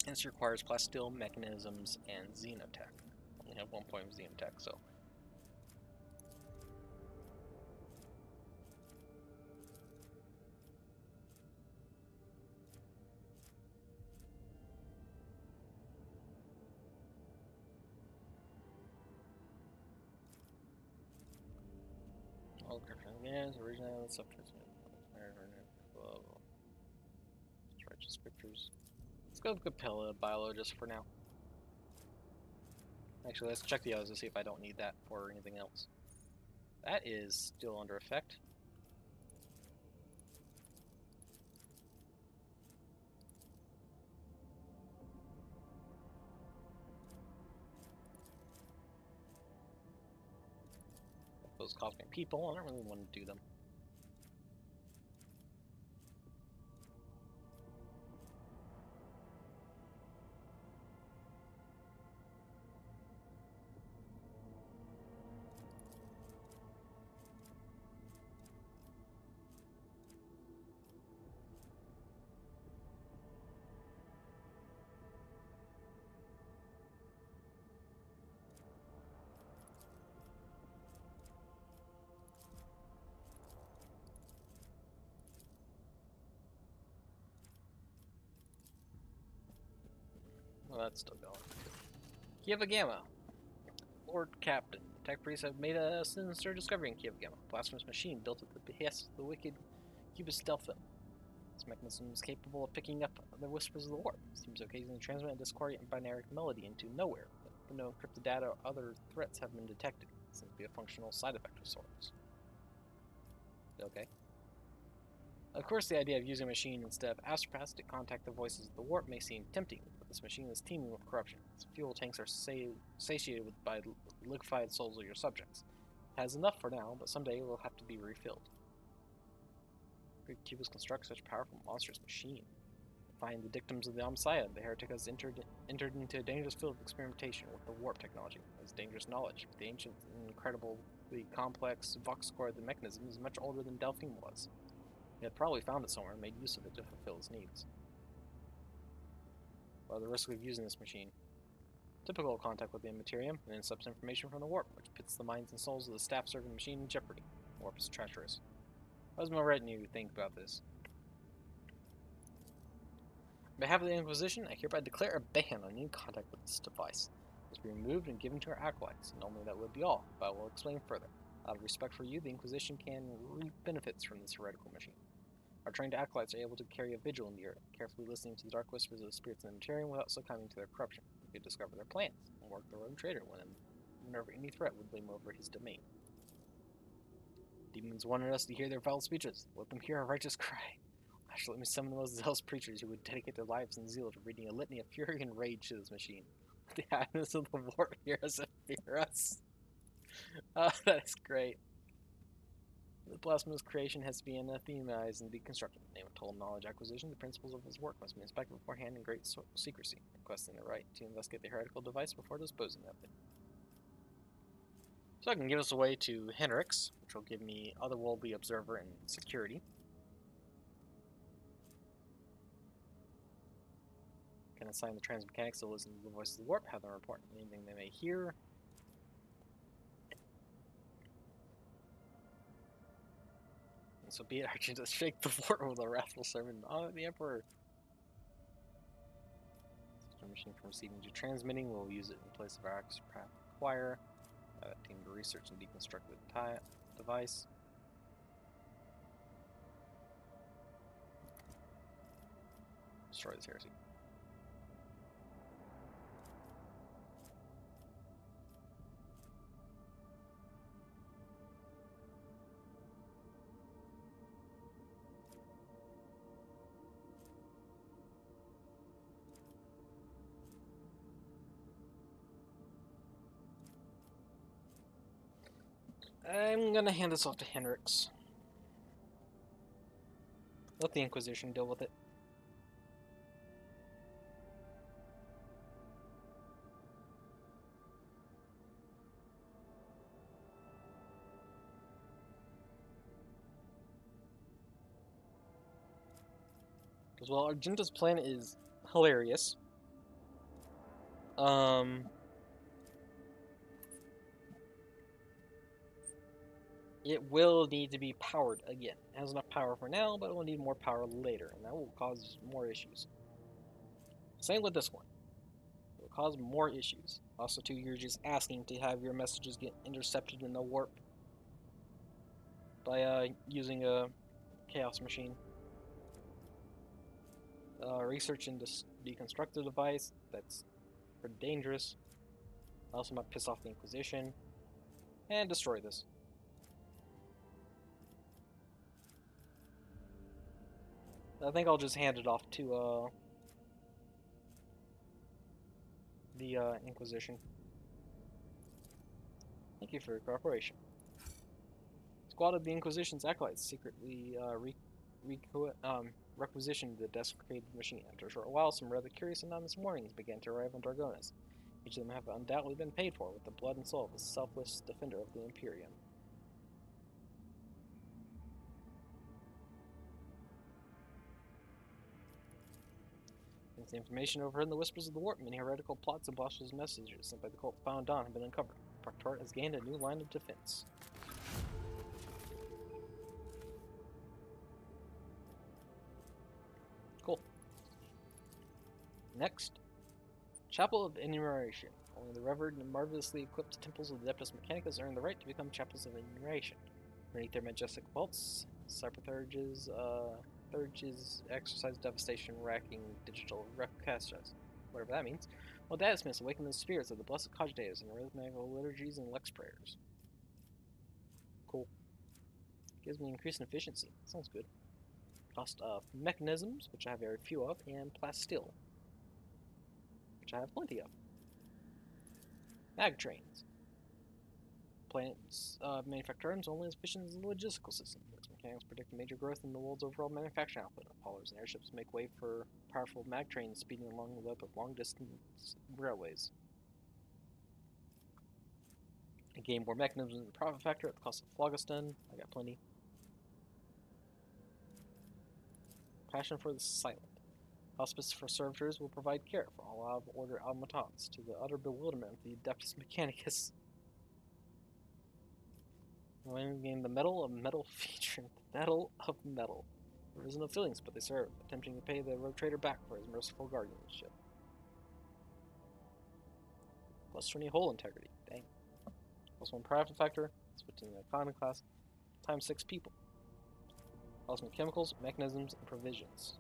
This requires plasteel mechanisms and xenotech. I only have 1 point of xenotech, so. All is originally on the subject. Righteous scriptures. Let's go with Capella Biologist for now. Actually, let's check the others to see if I don't need that for anything else. That is still under effect. Those cosmic people, I don't really want to do them. Well, that's still going. Kiava Gamma. Lord Captain. The tech priests have made a sinister discovery in Kiava Gamma. A blasphemous machine built at the behest of the wicked Cubist Delphin. This mechanism is capable of picking up the whispers of the warp. It seems to occasionally transmit a discordant binary melody into nowhere, but no encrypted data or other threats have been detected. It seems to be a functional side effect of sorts. Okay. Of course, the idea of using a machine instead of astropaths to contact the voices of the warp may seem tempting, but this machine is teeming with corruption. Its fuel tanks are satiated by liquefied souls of your subjects. It has enough for now, but someday it will have to be refilled. Great Cubist construct such a powerful, monstrous machine. Find the dictums of the Messiah, the heretic has entered into a dangerous field of experimentation with the warp technology. It's dangerous knowledge. The ancient and incredibly complex vox core of the mechanism is much older than Delphine was. He had probably found it somewhere and made use of it to fulfill his needs. What are the risks of using this machine? Typical contact with the Immaterium, and intercepts information from the warp, which puts the minds and souls of the staff-serving machine in jeopardy. The warp is treacherous. What does my retinue think about this? On behalf of the Inquisition, I hereby declare a ban on any contact with this device. It must be removed and given to our acolytes. Normally that would be all, but I will explain further. Out of respect for you, the Inquisition can reap benefits from this heretical machine. Our trained acolytes are able to carry a vigil in the earth, carefully listening to the dark whispers of the spirits in the Immaterium without succumbing to their corruption. We could discover their plans, and work their own traitor whenever any threat would loom over his domain. Demons wanted us to hear their foul speeches. Let them hear our righteous cry. Actually, let me summon the most zealous preachers who would dedicate their lives and zeal to reading a litany of fury and rage to this machine. The happiness of the war, hear us and fear us. Oh, that is great. The blasphemous creation has to be anathemized and deconstructed. In the name of total knowledge acquisition, the principles of his work must be inspected beforehand in great secrecy, requesting the right to investigate the heretical device before disposing of it. So I can give us away to Henrix, which will give me otherworldly observer and security. Can assign the transmechanics to listen to the voice of the warp, have them report anything they may hear. And so be it, Archie, to shake the warp with a wrathful servant of the Emperor. System machine from receiving to transmitting, we'll use it in place of our extract acquire. Team to research and deconstruct the device. Destroy this heresy. I'm gonna hand this off to Henrix. Let the Inquisition deal with it. Because while Argenta's plan is hilarious, it will need to be powered again. It has enough power for now, but it will need more power later, and that will cause more issues. Same with this one. It will cause more issues. Also, too, you're just asking to have your messages get intercepted in the warp by using a chaos machine. Research and deconstruct the device. That's pretty dangerous. Also might piss off the Inquisition. And destroy this. I think I'll just hand it off to the Inquisition. Thank you for your cooperation. Squad of the Inquisition's acolytes secretly requisitioned the desecrated machine. After a short while, some rather curious anonymous warnings began to arrive on Dargonis. Each of them have undoubtedly been paid for with the blood and soul of a selfless defender of the Imperium. Since the information overheard in the whispers of the warp, many heretical plots and blasphemous messages sent by the cult found Dawn have been uncovered. Proctor has gained a new line of defense. Cool. Next, Chapel of Enumeration. Only the revered and marvelously equipped temples of the Adeptus Mechanicus earn the right to become chapels of enumeration. Beneath their majestic vaults, Cyberthurges exercise devastation, racking digital recastas. Whatever that means. Well, that Smiths awaken the spirits of the blessed cogitators in rhythmical liturgies and lex prayers. Cool. Gives me increased efficiency. Sounds good. Cost of mechanisms, which I have very few of, and plasteel, which I have plenty of. Mag trains. Plants manufacturers only as efficient as the logistical system. Its mechanics predict major growth in the world's overall manufacturing output. Haulers and airships make way for powerful mag trains speeding along the web of long-distance railways. I gain more mechanisms in the profit factor at the cost of phlogiston. I got plenty. Passion for the silent. Hospice for servitors will provide care for all out of order automatons, to the utter bewilderment of the Adeptus Mechanicus. When we gain the Medal of Metal featuring the Medal of Metal. There is no feelings, but they serve, attempting to pay the rogue trader back for his merciful guardianship. Plus 20 hull integrity, dang. Plus 1 private factor, switching the iconoclast, times 6 people. Plus 1 chemicals, mechanisms, and provisions.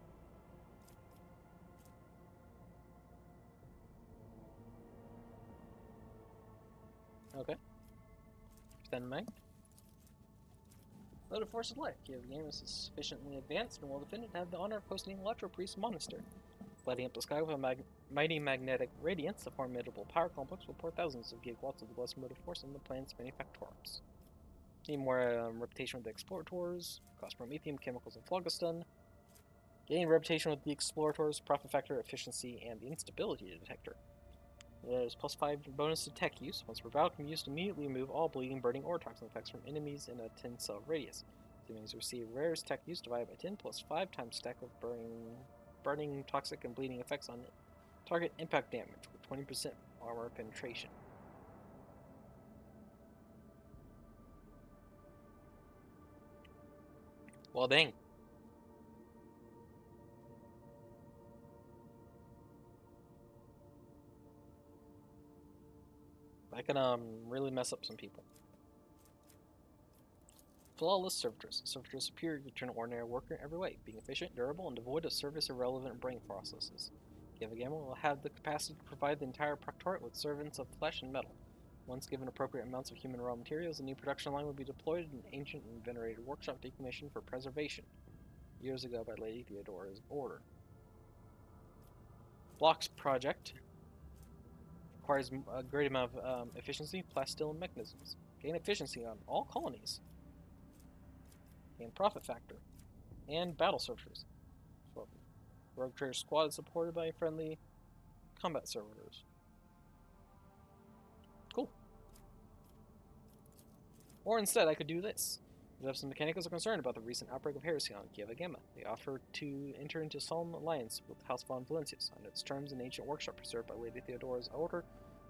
Okay. Keep that in mind. Though the force of life, Kiava game is sufficiently advanced and well defended to have the honor of hosting an Electro Priest monastery. Lighting up the sky with a mighty magnetic radiance, the formidable power complex will pour thousands of gigawatts of the blessed motive force in the planet's manufactorums. Need more reputation with the explorators, cost promethium, chemicals, and phlogiston. Gain reputation with the explorators, profit factor, efficiency, and the instability detector. There's plus 5 bonus to tech use. Once per battle, can be used to immediately remove all bleeding, burning, or toxin effects from enemies in a 10 cell radius. Enemies receive rarest tech use divided by 10 plus 5 times stack of burning, toxic, and bleeding effects on target impact damage with 20% armor penetration. Well, dang. I can really mess up some people. Flawless servitors. Servitors superior to an ordinary worker in every way, being efficient, durable, and devoid of service-irrelevant brain processes. Kiava Gamma will have the capacity to provide the entire Proctorate with servants of flesh and metal. Once given appropriate amounts of human raw materials, a new production line will be deployed in an ancient and venerated workshop decommissioned for preservation, years ago by Lady Theodora's order. Blocks Project requires a great amount of efficiency, plasteel, and mechanisms. Gain efficiency on all colonies. Gain profit factor. And battle servitors. So, Rogue Trader Squad is supported by friendly combat servitors. Cool. Or instead, I could do this. The Adeptus Mechanicus are concerned about the recent outbreak of heresy on Kiava Gamma. They offer to enter into solemn alliance with House von Valencius. Under its terms, an ancient workshop preserved by Lady Theodora's order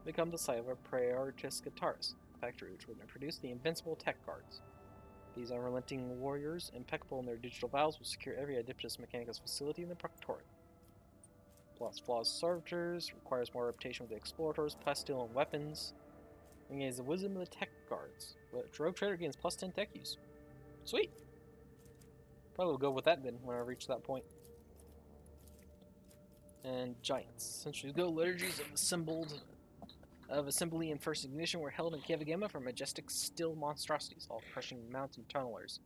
become the site of a Praetorius Guitarus, a factory which would produce the invincible tech guards. These unrelenting warriors, impeccable in their digital vows, will secure every Adeptus Mechanicus facility in the Proctorate. Plus flaws servitors, requires more reputation with the explorators, plasteel, and weapons. And gains the wisdom of the tech guards. But Rogue Trader gains plus 10 tech use. Sweet! Probably will go with that then when I reach that point. And Giants. Centuries ago, liturgies of assembly and first ignition were held in Kiava Gamma for majestic steel monstrosities, all crushing mountain tunnelers,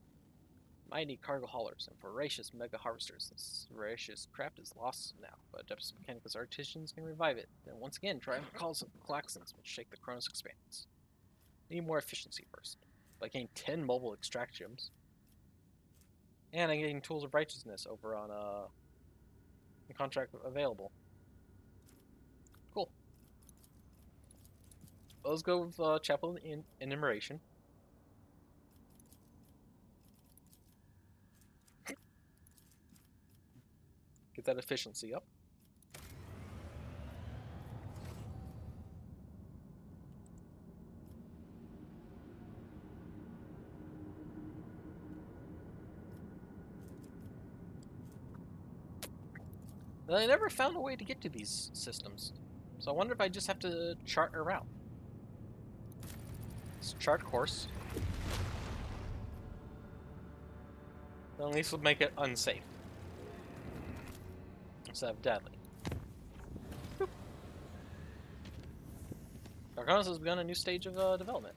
mighty cargo haulers, and voracious mega harvesters. This voracious craft is lost now, but Adeptus Mechanicus artisans can revive it. Then once again, triumphant calls of klaxons which shake the Chronos expanse. Need more efficiency first. But I gain 10 mobile extract gems. And I'm getting Tools of Righteousness over on the contract available. Cool. Let's go with Chapel in Enumeration. Get that efficiency up. And I never found a way to get to these systems, so I wonder if I just have to chart a route. Let's chart course. Then at least we'll make it unsafe. Instead of deadly. Boop. Darkonos has begun a new stage of development.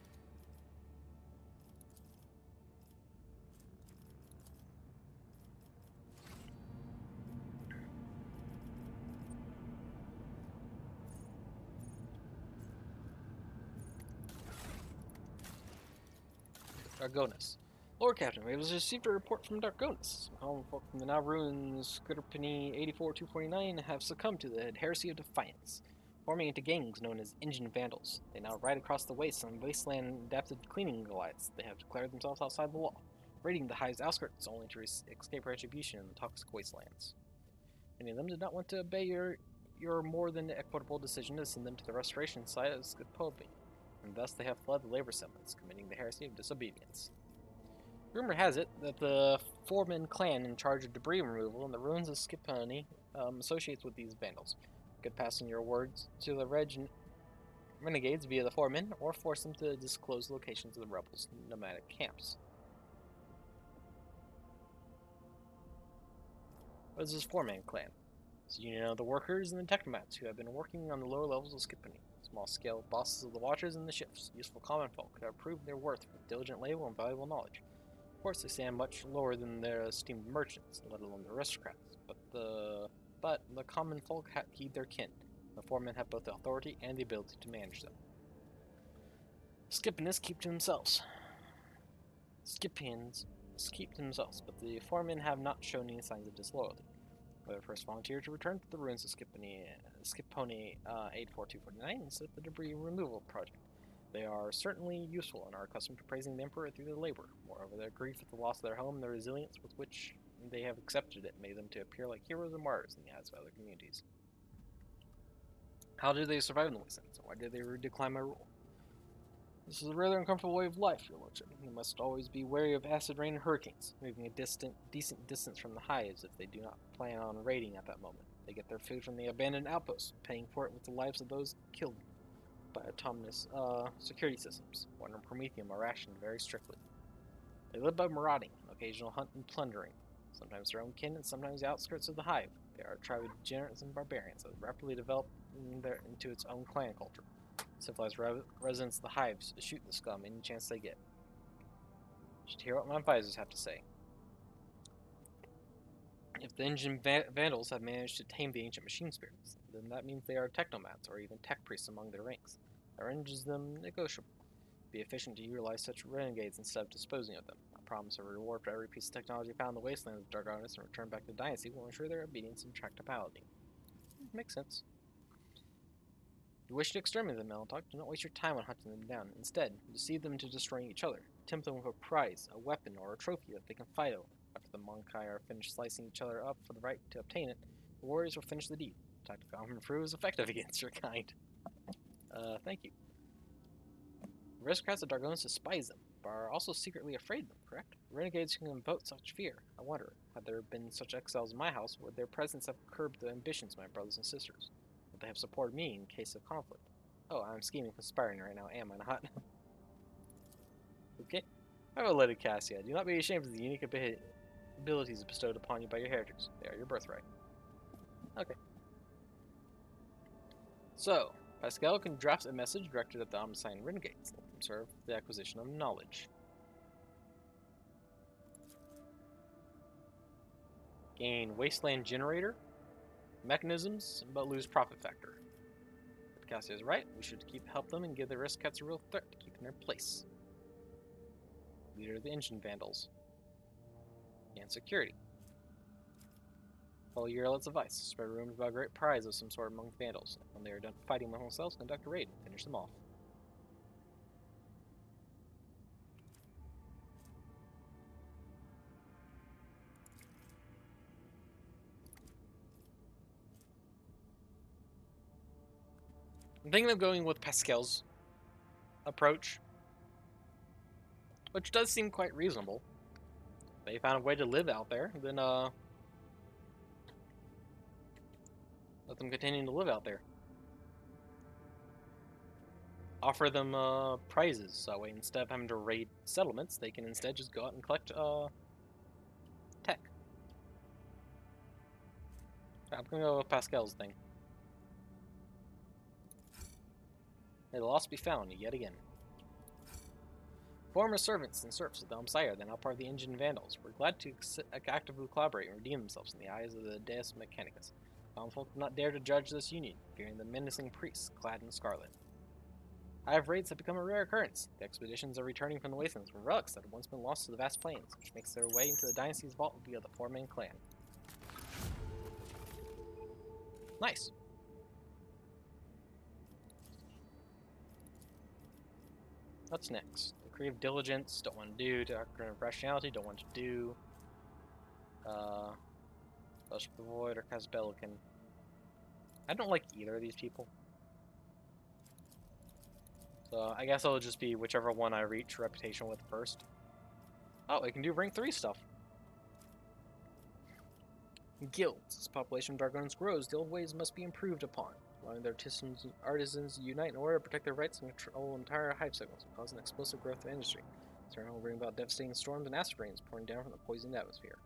Darkonos. Lord Captain, we have received a report from Darkonos. Home folk from the now ruined Skripini 84-249 have succumbed to the heresy of defiance, forming into gangs known as Engine Vandals. They now ride across the waste on wasteland-adapted cleaning Goliaths. They have declared themselves outside the law, raiding the hive's outskirts only to escape retribution in the toxic wastelands. Many of them did not want to obey your more than equitable decision to send them to the restoration site of Skipobi, and thus they have fled the labor settlements, committing the heresy of disobedience. Rumor has it that the Foreman clan in charge of debris removal in the ruins of Skiponi associates with these vandals. You could pass on your words to the renegades via the Foreman, or force them to disclose locations of the rebels' nomadic camps. What is this Foreman clan? It's a union of the workers and the technomats who have been working on the lower levels of Skiponi. Small-scale bosses of the Watchers and the shifts, useful common folk who have proved their worth with diligent labor and valuable knowledge. Of course, they stand much lower than their esteemed merchants, let alone the aristocrats, but the common folk heed their kin. The foremen have both the authority and the ability to manage them. Skippinists keep to themselves. Skipians keep to themselves, but the foremen have not shown any signs of disloyalty. They were first volunteered to return to the ruins of Skiponi 84249 and set the debris removal project. They are certainly useful and are accustomed to praising the Emperor through their labor. Moreover, their grief at the loss of their home and the resilience with which they have accepted it made them to appear like heroes and martyrs in the eyes of other communities. How did they survive in the wastelands? Why did they decline my rule? This is a rather uncomfortable way of life, your lordship. You must always be wary of acid rain and hurricanes, moving a decent distance from the hives if they do not plan on raiding at that moment. They get their food from the abandoned outposts, paying for it with the lives of those killed by autonomous security systems. Water and Prometheum are rationed very strictly. They live by marauding, an occasional hunt and plundering, sometimes their own kin and sometimes the outskirts of the hive. They are a tribe of degenerates and barbarians that rapidly develop into its own clan culture. Civilized residents of the hives shoot the scum any chance they get. You should hear what my advisors have to say. If the engine vandals have managed to tame the ancient machine spirits, then that means they are technomats or even tech priests among their ranks. That renders them negotiable. Be efficient to utilize such renegades instead of disposing of them. I promise a reward for every piece of technology found in the wastelands of Dargonis and return back to the dynasty will ensure their obedience and tractability. Makes sense. If you wish to exterminate the Melantok, do not waste your time on hunting them down. Instead, deceive them into destroying each other. Tempt them with a prize, a weapon, or a trophy that they can fight over. After the Monkai are finished slicing each other up for the right to obtain it, the warriors will finish the deed. The tactic often proves effective against your kind. Thank you. The aristocrats of Dargonis despise them, but are also secretly afraid of them, correct? Renegades can invoke such fear. I wonder, had there been such exiles in my house, would their presence have curbed the ambitions of my brothers and sisters? Would they have supported me in case of conflict? Oh, I'm scheming conspiring right now, am I not? Okay. I will let it, Cassia. Do not be ashamed of the unique abilities bestowed upon you by your heritage. They are your birthright. Okay. So, Pascal can draft a message directed at the Omniscient Renegades. Let them serve the acquisition of knowledge. Gain Wasteland Generator mechanisms, but lose profit factor. But Cassia is right. We should help them and give the aristocrats a real threat to keep in their place. Leader of the Engine Vandals. And security. Follow Urlet's advice. Spread rumors about a great prize of some sort among the Vandals. When they are done fighting among themselves, conduct a raid and finish them off. I'm thinking of going with Pascal's approach, which does seem quite reasonable. If they found a way to live out there, then let them continue to live out there. Offer them prizes, so instead of having to raid settlements, they can instead just go out and collect tech. I'm gonna go with Pascal's thing. May the lost be found yet again. Former servants and serfs of the Omsire, then now part of the Engine Vandals, were glad to actively collaborate and redeem themselves in the eyes of the Deus Mechanicus. Common folk did not dare to judge this union, fearing the menacing priests clad in scarlet. Hive raids have become a rare occurrence. The expeditions are returning from the wastelands with relics that had once been lost to the vast plains, which makes their way into the dynasty's vault via the Foreman clan. Nice. What's next? Decree of Diligence, don't want to do. Doctrine of Rationality, don't want to do. Fellowship of the Void or cast Belican. I don't like either of these people. So I guess it'll just be whichever one I reach reputation with first. Oh, I can do rank 3 stuff. Guilds. As population of Dargonans grows, the old ways must be improved upon, allowing their artisans to unite in order to protect their rights and control entire hive segments, causing explosive growth of industry. This will bring about devastating storms and acid rains pouring down from the poisoned atmosphere.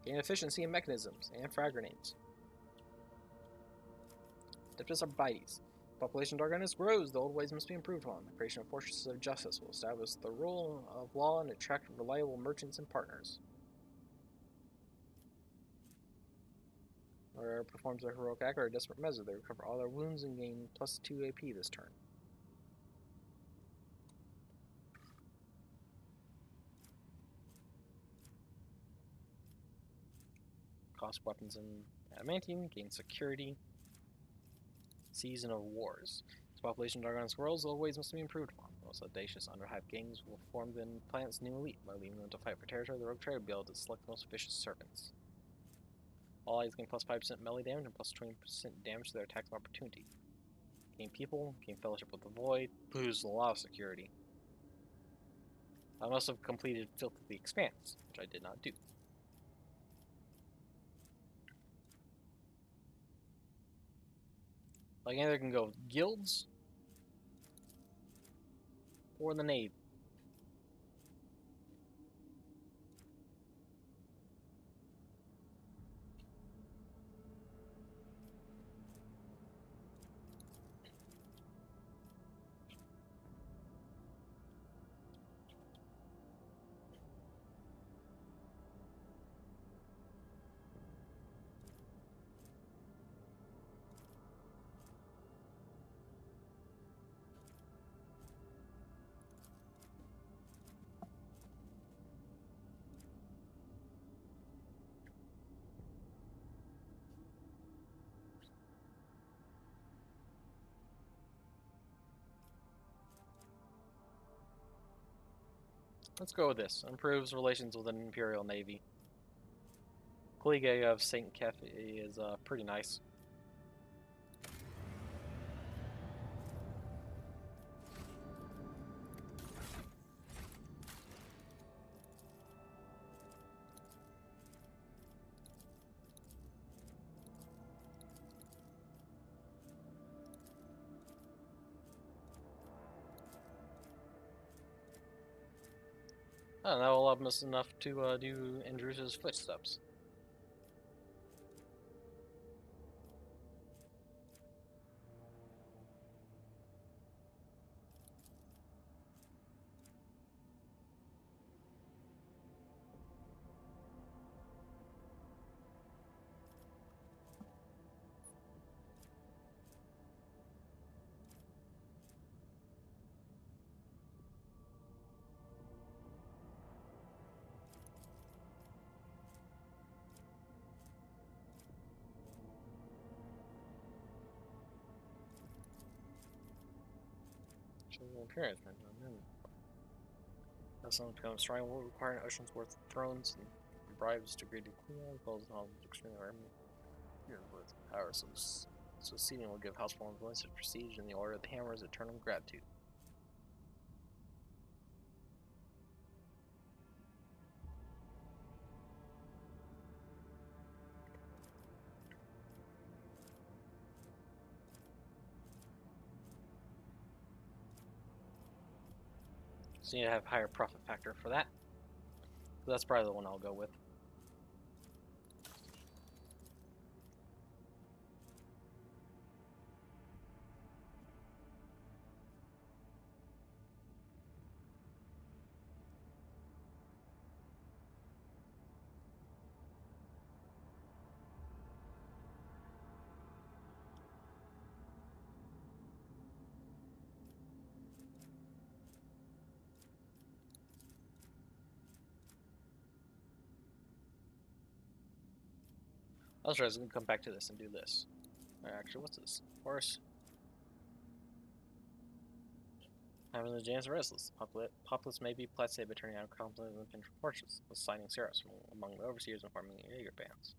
Gain efficiency in mechanisms and frag grenades. Adeptus Arbites. Population of Dargonans grows, the old ways must be improved upon. The creation of fortresses of justice will establish the rule of law and attract reliable merchants and partners. Or performs a heroic act or a desperate measure. They recover all their wounds and gain plus 2 AP this turn. Cost weapons and adamantium, gain security. Season of Wars. As population of Dargonans grows, the old ways must be improved upon. The most audacious underhive gangs will form the planet's new elite. By leaving them to fight for territory, the rogue trader will be able to select the most vicious servants. All allies gain plus 5% melee damage and plus 20% damage to their attacks of opportunity. Gain people, gain Fellowship with the Void, lose a lot of security. I must have completed Filth of the Expanse, which I did not do. Like either can go guilds or the Navy. Let's go with this. Improves relations with an Imperial Navy. Colleague of St. Cathy is pretty nice. Oh, that will help us enough to do Andrew's footsteps. Appearance. That's not become strong will require an ocean's worth of thrones and bribes to great queen, as well as knowledge extremely rare with power. So seating will give household influence and prestige, and the order of the hammer is eternal gratitude. So you need to have higher profit factor for that. So that's probably the one I'll go with. I was going to come back to this and do this. Actually, what's this? Horse. Having the Janus Restless. Populace may be placid by turning out conflict in the Pinch Fortress, assigning Seraphs from among the overseers and forming Jaeger bands.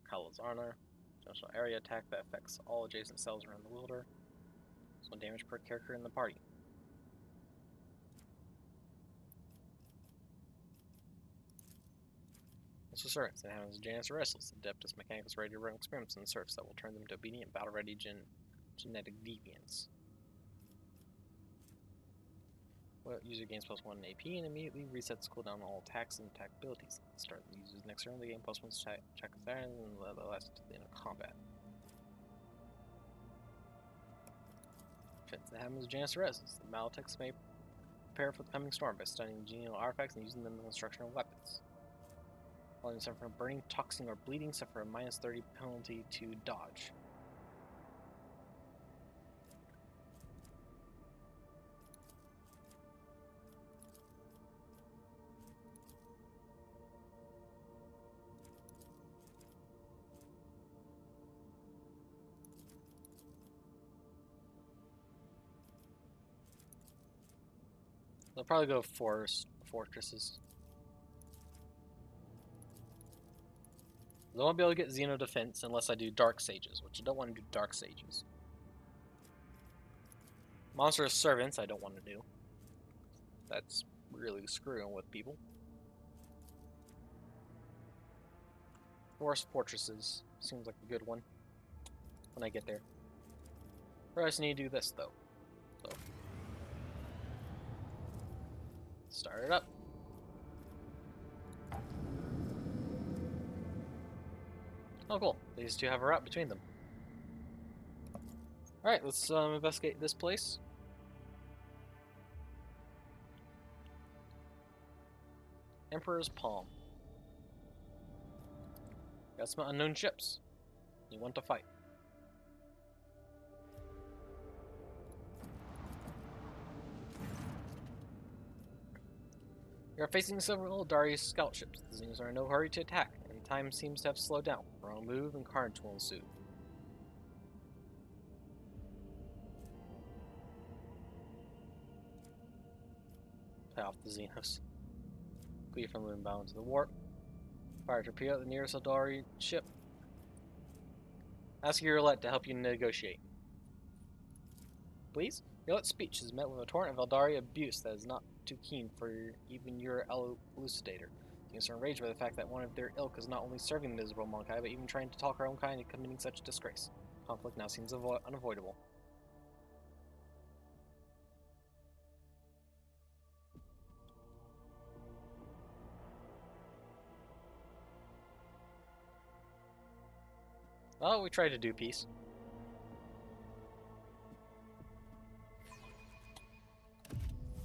Kala's honor. General area attack that affects all adjacent cells around the wielder. So 1 damage per character in the party. Also servants that have Janus Restless, Adeptus Mechanicus ready to run experiments in the serfs that will turn them to obedient, battle-ready genetic deviants. Well, user gains +1 AP and immediately resets cooldown on all attacks and attack abilities. Start the user's next turn, they gain +1 check attack and the last to the end of combat. Defense that happens Janus Restless. The Maltechs may prepare for the coming storm by studying genial artifacts and using them in the construction of weapons. While you suffer from burning, toxin, or bleeding, suffer a -30 penalty to dodge. They'll probably go fortresses. I won't be able to get Xeno Defense unless I do Dark Sages, which I don't want to do Dark Sages. Monstrous Servants I don't want to do. That's really screwing with people. Forest Fortresses seems like a good one when I get there. First, I just need to do this though. So start it up. Oh, cool. These two have a route between them. Alright, let's investigate this place. Emperor's Palm. Got some unknown ships. You want to fight. You are facing several Darius scout ships. The Xenos are in no hurry to attack, and time seems to have slowed down. Wrong move and carnage will ensue. Play off the Xenos. Clear from the inbound to the warp. Fire torpedo at the nearest Eldari ship. Ask your roulette to help you negotiate. Please? Your speech is met with a torrent of Eldari abuse that is not too keen for even your elucidator. Things are enraged by the fact that one of their ilk is not only serving the miserable Monkai, but even trying to talk our own kind into committing such disgrace. Conflict now seems unavoidable. Oh, we tried to do peace.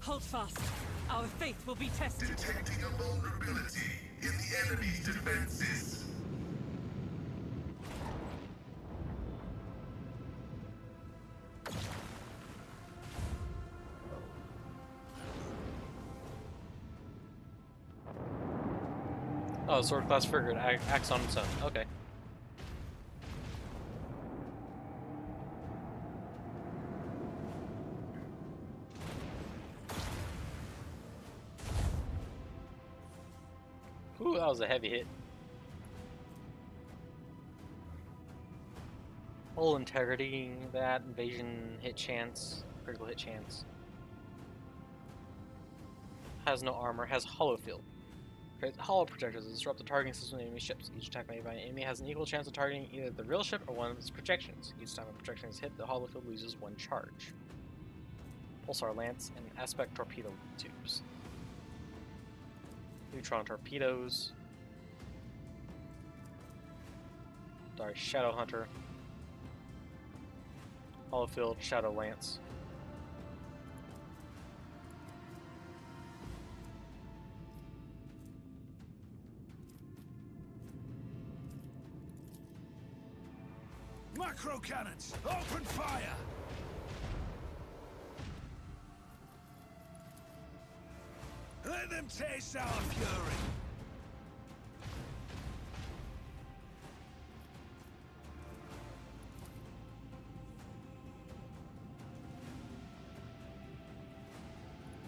Hold fast. Our faith will be tested. Detecting a vulnerability in the enemy's defenses. Oh, sword class frigate acts on its own. Okay. Ooh, that was a heavy hit. Full integrity, that invasion hit chance, critical hit chance. Has no armor, has hollow field. Creates hollow projectors that disrupt the targeting system of enemy ships. Each attack made by an enemy has an equal chance of targeting either the real ship or one of its projections. Each time a projection is hit, the hollow field loses 1 charge. Pulsar Lance and Aspect Torpedo Tubes. Neutron Torpedoes. Darius Shadow Hunter. Hollowfield Shadow Lance. Macro cannons, open fire! Let them taste our fury!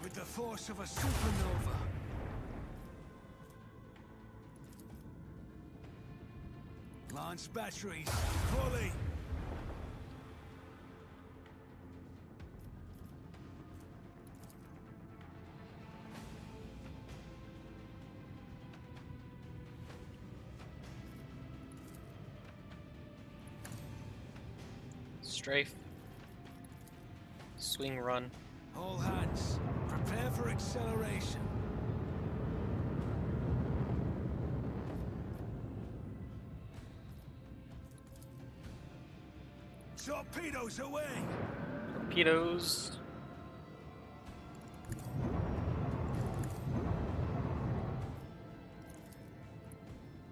With the force of a supernova. Launch batteries, fully. Strafe. Swing run. All hands, prepare for acceleration. Torpedoes away! Torpedoes.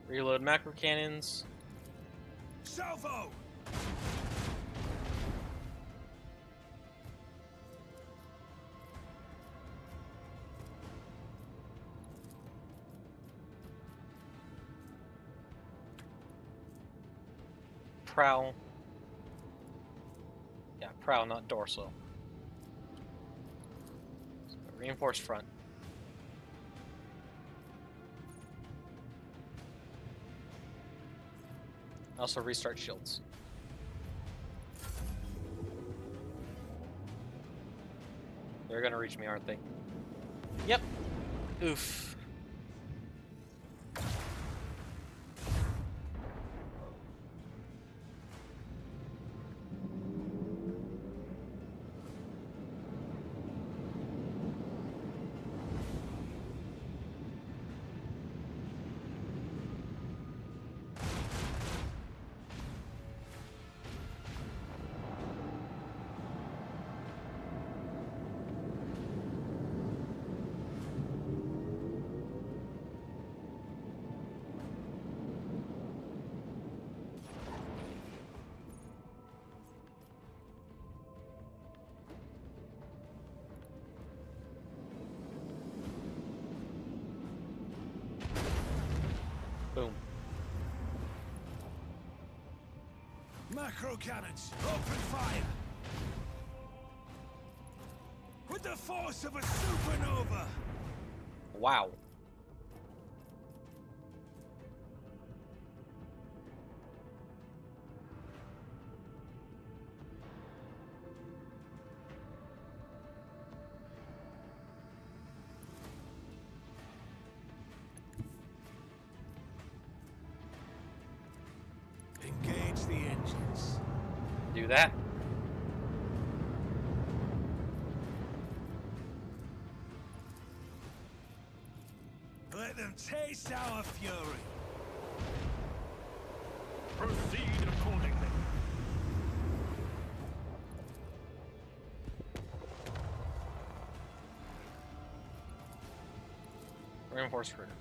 Reload macro cannons. Salvo! Prowl. Yeah, prowl, not dorsal. So, reinforced front. Also restart shields. They're gonna reach me, aren't they? Yep. Oof. Boom. Macro cannons, open fire! With the force of a supernova! Wow. Engage the engines. Do that. Let them taste our fury. Proceed accordingly. Reinforced rigor.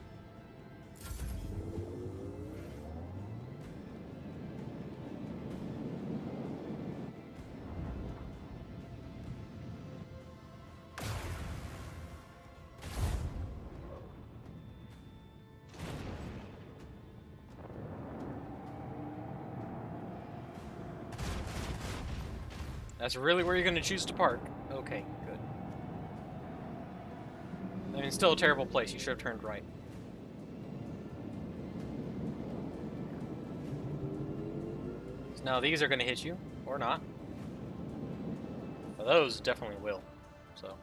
That's really where you're going to choose to park. Okay, good. I mean, still a terrible place. You should have turned right. So now these are going to hit you, or not. Well, those definitely will. So.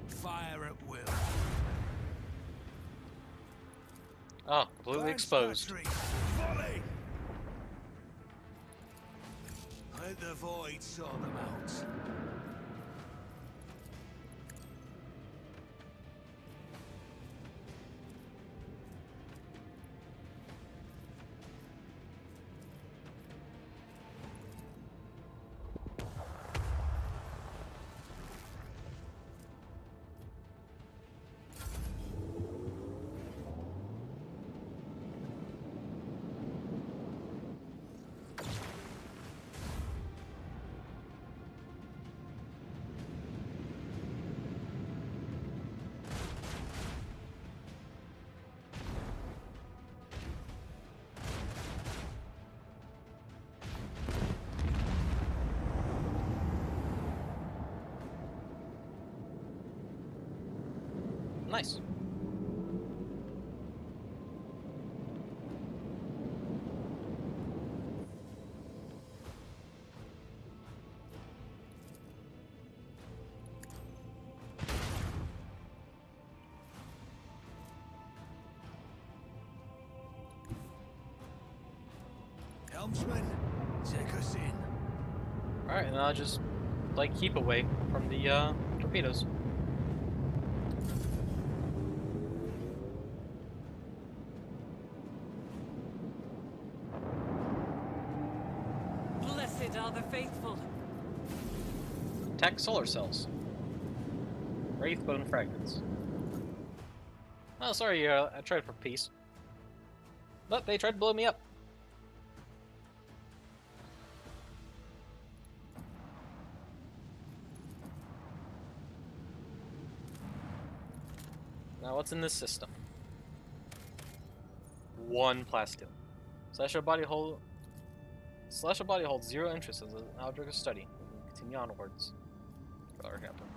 Fire at will. Oh, completely Launch exposed. batteries, volley! Let the void sort them out. Nice. Helmsman, take us in. Alright, and I'll just, like, keep away from the, torpedoes. Blessed are the faithful. Attack solar cells. Wraithbone fragments. Oh, sorry, I tried for peace. But they tried to blow me up. Now, what's in this system? One plasteel. Celestial body holds 0 interest as an object of study. We can continue onwards. Whatever happened.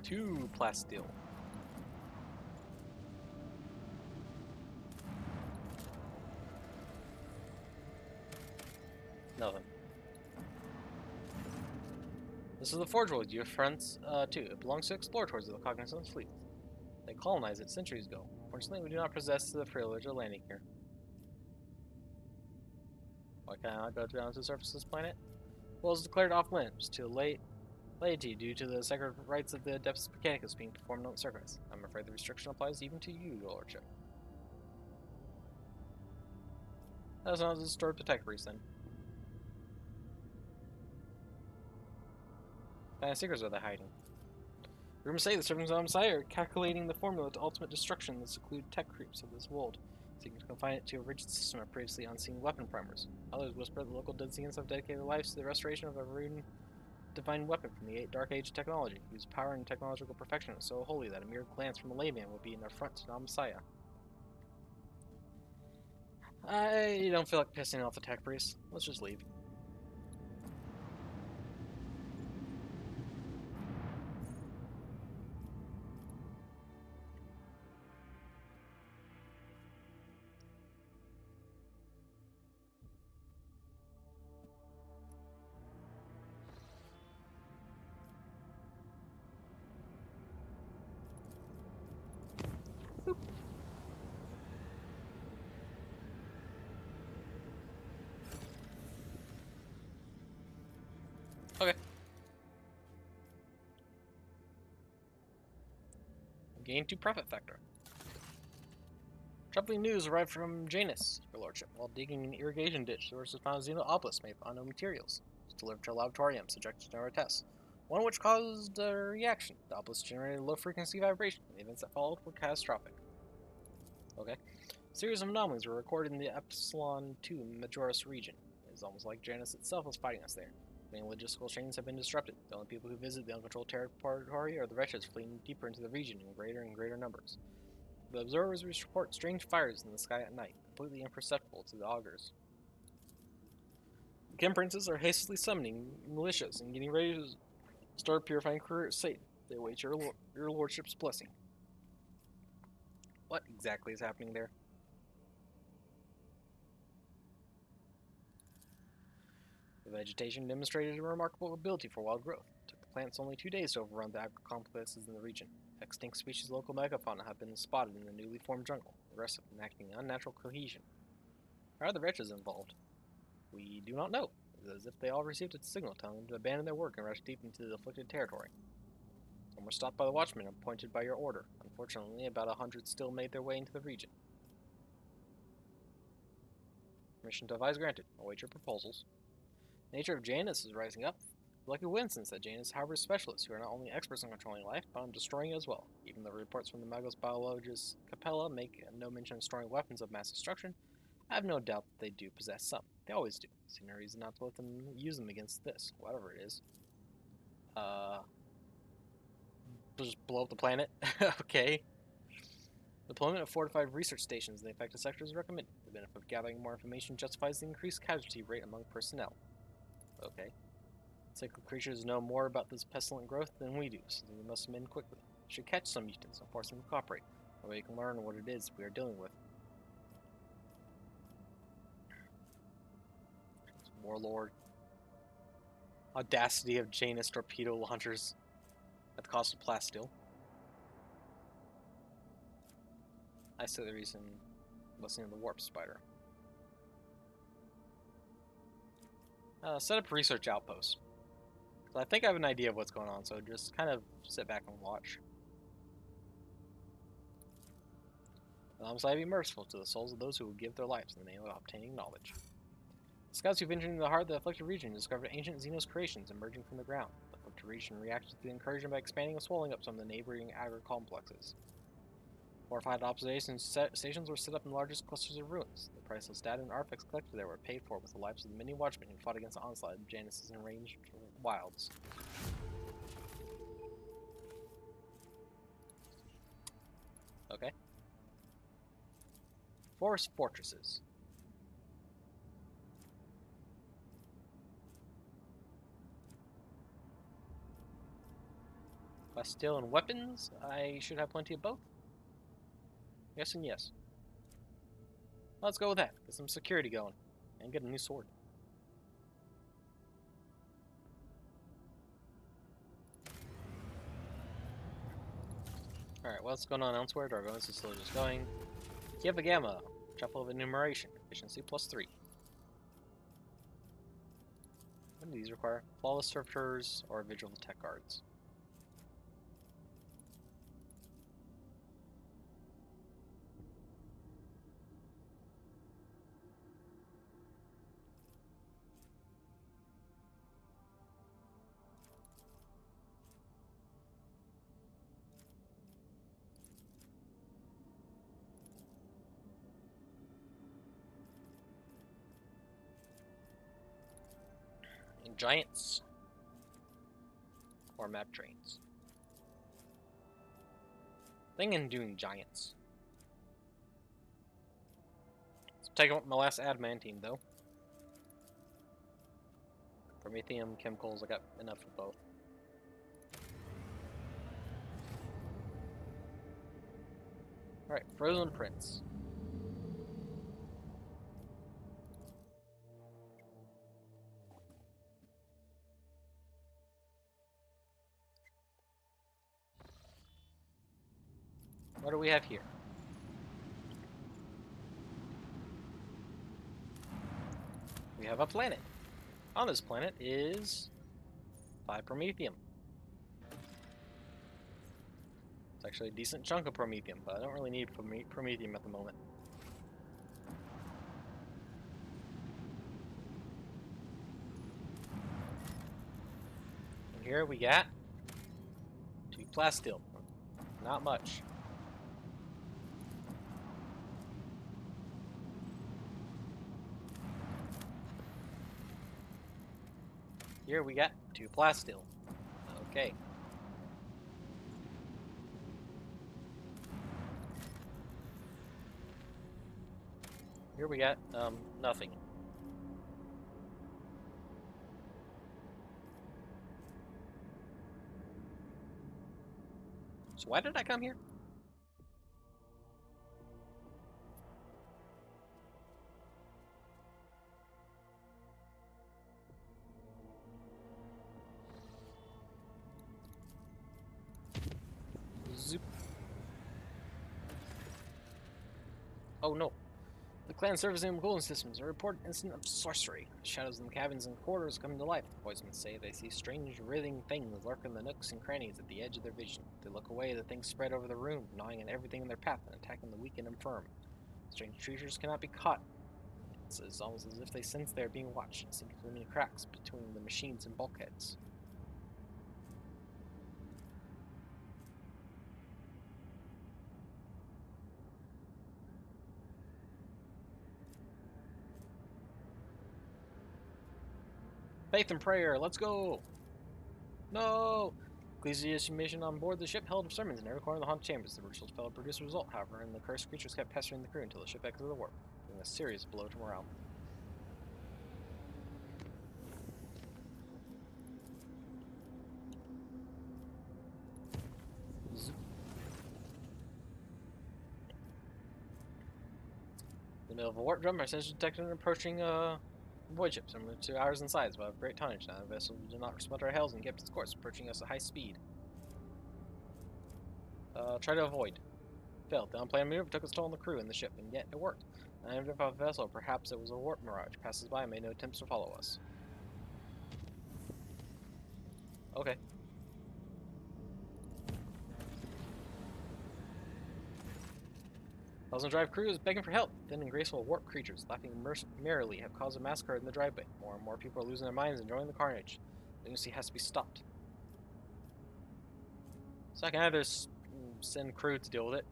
Two plasteel. Nothing. This is the Forge World you have friends, too. It belongs to explorers of the Cognizant fleet. They colonized it centuries ago. Fortunately, we do not possess the privilege of landing here. Why can't I not go down to the surface of this planet? Well, it's declared off limits to laity due to the sacred rites of the Adeptus Mechanicus being performed on the surface. I'm afraid the restriction applies even to you, Your Lordship. That's not the stored tech priest then. What kind of secrets are they hiding? Rumors say the servants of Messiah are calculating the formula to ultimate destruction that seclude tech creeps of this world, seeking to confine it to a rigid system of previously unseen weapon primers. Others whisper that the local Dunsians have dedicated their lives to the restoration of a rune divine weapon from the Dark Age technology, whose power and technological perfection is so holy that a mere glance from a layman would be an affront to the Messiah. I don't feel like pissing off the tech priest. Let's just leave. Okay. Gain 2 profit factor. Troubling news arrived from Janus, Your Lordship. While digging an irrigation ditch, sources found a xeno-obelisk made of unknown materials. It was delivered to a laboratorium, subjected to our tests. One which caused a reaction. The obelisk generated a low-frequency vibration. The events that followed were catastrophic. Okay. A series of anomalies were recorded in the Epsilon 2 Majoris region. It is almost like Janus itself was fighting us there. Many logistical chains have been disrupted. The only people who visit the uncontrolled territory are the wretches fleeing deeper into the region in greater and greater numbers. The observers report strange fires in the sky at night, completely imperceptible to the augurs. The Kim Princes are hastily summoning militias and getting ready to start purifying career at Satan. They await your lordship's blessing. What exactly is happening there? The vegetation demonstrated a remarkable ability for wild growth. It took the plants only 2 days to overrun the agro-complexes in the region. Extinct species of local megafauna have been spotted in the newly formed jungle, the rest of them acting unnatural cohesion. How are the wretches involved? We do not know. It is as if they all received a signal telling them to abandon their work and rush deep into the afflicted territory. Some were stopped by the watchmen and appointed by your order. Unfortunately, about 100 still made their way into the region. Permission to advise granted. Await your proposals. The nature of Janus is rising up. Lucky coincidence that Janus harbors specialists who are not only experts on controlling life, but on destroying it as well. Even the reports from the Magos biologist Capella make no mention of storing weapons of mass destruction. I have no doubt that they do possess some. They always do. See no reason not to let them use them against this, whatever it is. Just blow up the planet? Okay. Deployment of fortified research stations in the affected sectors is recommended. The benefit of gathering more information justifies the increased casualty rate among personnel. Okay. Cyclic creatures know more about this pestilent growth than we do, so we must mend quickly. We should catch some mutants and force them to cooperate. That way we can learn what it is we are dealing with. Warlord. Audacity of Janus torpedo launchers at the cost of plasteel. I say the reason listening to the warp spider. Set up a research outpost. So I think I have an idea of what's going on, so just kind of sit back and watch. I be merciful to the souls of those who will give their lives in the name of obtaining knowledge. Scouts who ventured into the heart of the afflicted region discovered ancient Xenos creations emerging from the ground. The afflicted region reacted to the incursion by expanding and swelling up some of the neighboring agri-complexes. Fortified observation stations were set up in the largest clusters of ruins. The priceless data and artifacts collected there were paid for with the lives of the many watchmen who fought against the onslaught of Janus' enraged wilds. Okay. Forest fortresses. Plasteel and weapons? I should have plenty of both. Yes and yes. Let's go with that. Get some security going. And get a new sword. Alright, what's going on elsewhere? Dargonis is still just going. Kiava Gamma. Shuffle of enumeration. Efficiency +3. What do these require? Flawless servitors or vigil tech guards? Giants or map trains. Thinking doing giants. Let's take up my last adamantine though. Promethium, chemicals, I got enough of both. Alright, Frozen Prince. What do we have here? We have a planet. On this planet is 5 Promethium. It's actually a decent chunk of Promethium, but I don't really need Promethium at the moment. And here we got 2 plasteel. Not much. Here we got 2 plasteel. Okay. Here we got, nothing. So why did I come here? Zoop. Oh no. The clan servicing cooling systems are reported incident of sorcery. Shadows in the cabins and corridors come to life. The voicemen say they see strange, writhing things lurk in the nooks and crannies at the edge of their vision. They look away, the things spread over the room, gnawing at everything in their path and attacking the weak and infirm. Strange creatures cannot be caught. It's almost as if they sense they are being watched and seem to gleam in cracks between the machines and bulkheads. Faith and prayer, let's go! No! Ecclesia's mission on board the ship held sermons in every corner of the haunted chambers. The rituals failed to produce a result, however, and the cursed creatures kept pestering the crew until the ship exited the warp, doing a serious blow to morale. middle of a warp jump, our sensors detected an approaching void ship, similar to ours in size, but of great tonnage. Now the vessel did not respond to our hails and kept its course, approaching us at high speed. Try to avoid. Failed. The unplanned maneuver took its toll on the crew and the ship, and yet it worked. An unidentified vessel, perhaps it was a warp mirage, passes by and made no attempts to follow us. Okay. Thousand Drive crew is begging for help. Thin and graceful warp creatures, laughing merrily, have caused a massacre in the driveway. More and more people are losing their minds and enjoying the carnage. The lunacy has to be stopped. So I can either send crew to deal with it.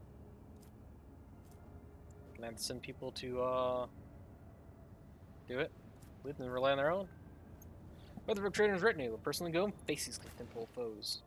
I can either send people to do it, with and rely on their own. Whether the trader's retinue will personally go and face these contemptible foes.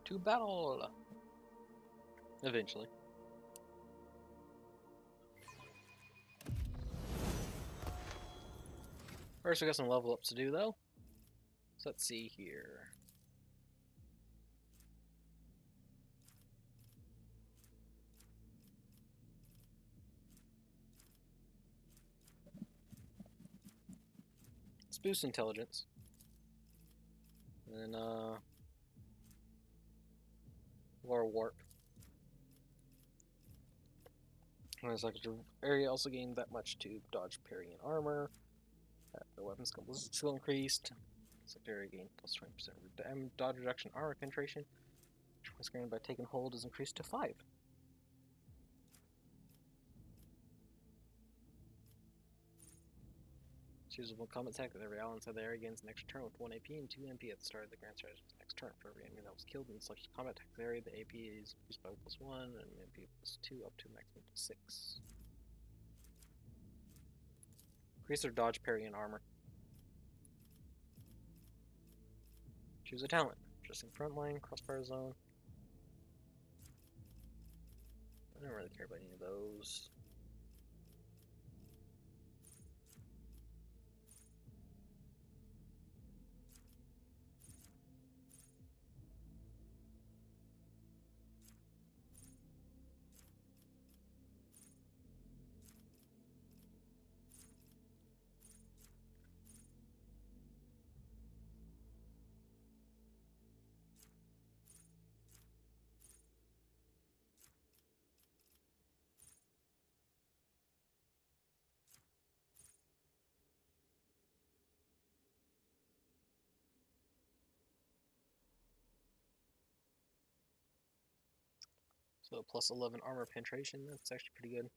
To battle! Eventually. First, we got some level ups to do, though. So let's see here. Let's boost intelligence. And then, lower warp. And it's like the area also gained that much to dodge, parry, and armor. The weapon skill increased. Secondary gain plus 20% dodge reduction, armor penetration. Which was gained by taking hold is increased to 5. Choosable combat attack that every ally inside the area gains an extra turn with 1 AP and 2 MP at the start of the grand strategy's next turn. For every enemy that was killed in such combat attack area, the AP is increased by +1 and MP +2 up to a maximum of 6. Increase their dodge, parry, and armor. Choose a talent. Just in frontline, crossfire zone. I don't really care about any of those. So +11 armor penetration, that's actually pretty good.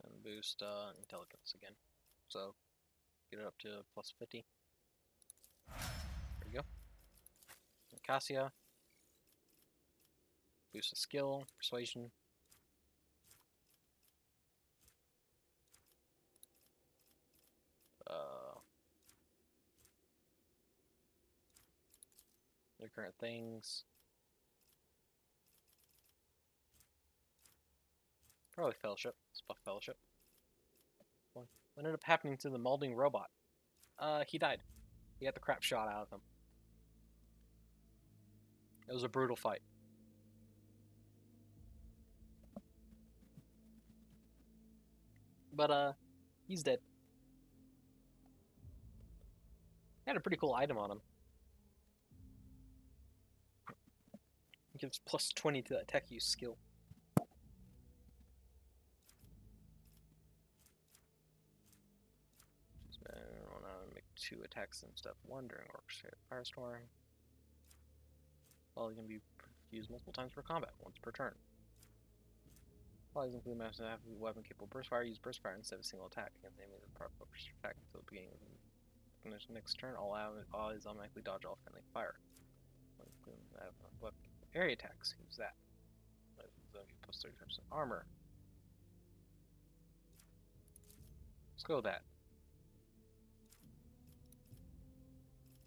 And boost intelligence again. So get it up to +50. There we go. And Cassia. Boost the skill, persuasion. Their current things. Probably Fellowship. Let's buff Fellowship. What ended up happening to the molding robot? He died. He had the crap shot out of him. It was a brutal fight. But, he's dead. He had a pretty cool item on him. It gives +20 to that tech use skill. I want to make 2 attacks and stuff. 1 during Orchestrated Firestorm. Well, it can be used multiple times per combat, once per turn. Qualities include maps that have a weapon capable burst fire. Use burst fire instead of a single attack against the enemy with a proper attack until the beginning of the next turn. All allies automatically dodge all friendly fire. Area attacks. Who's that? Plus 30% armor. Let's go with that.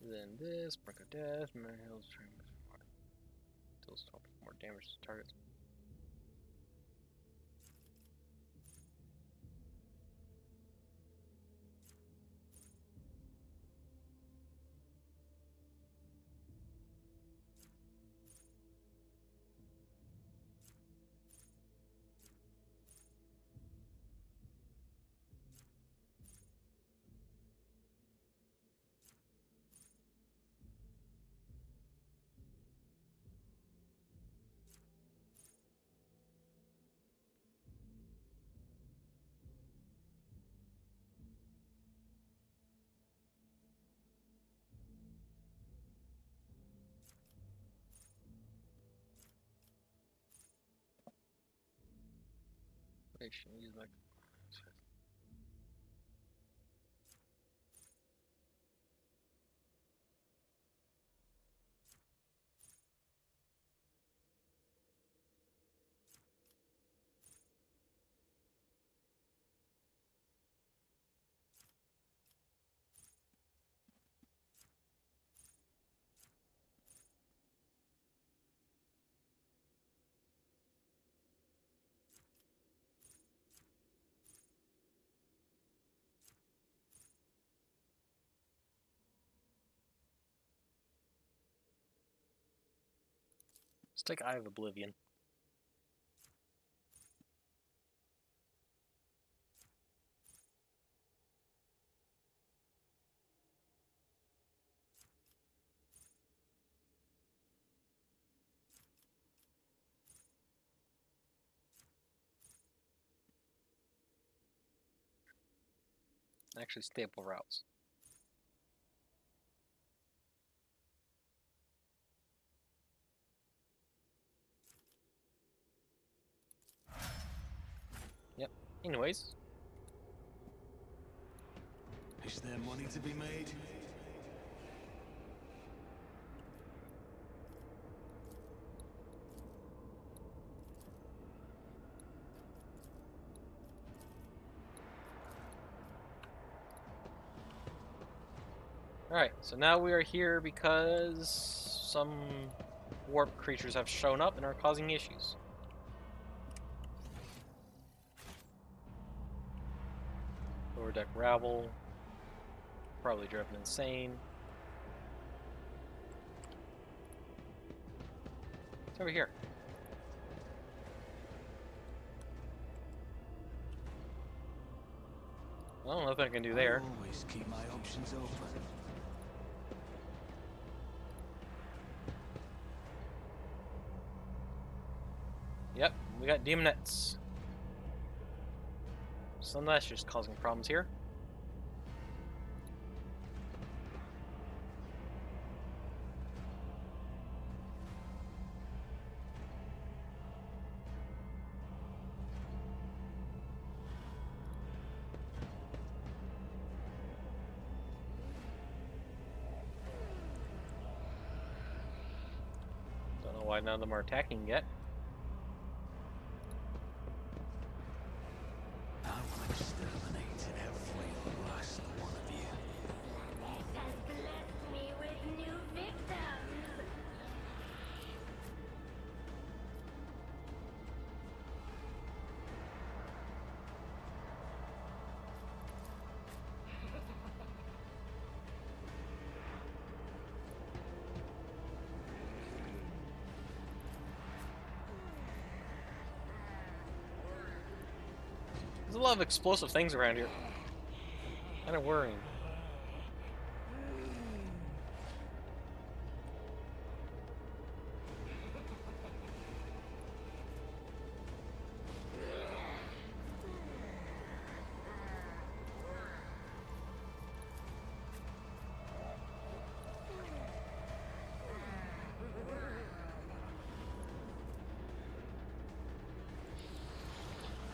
Then this, Brink of Death, Mary Hills, deals more damage to targets. Use like let's take Eye of Oblivion. Actually, staple routes. Yep. Anyways. Is there money to be made? Alright, so now we are here because some warp creatures have shown up and are causing issues. Lower deck rabble. Probably driven insane. It's over here. Well, nothing I can do there. I always keep my options open. Yep, we got demonettes. So that's just causing problems here. Don't know why none of them are attacking yet. I want to exterminate every last one of you. This has blessed me with new victims. There's a lot of explosive things around here. Kind of worrying.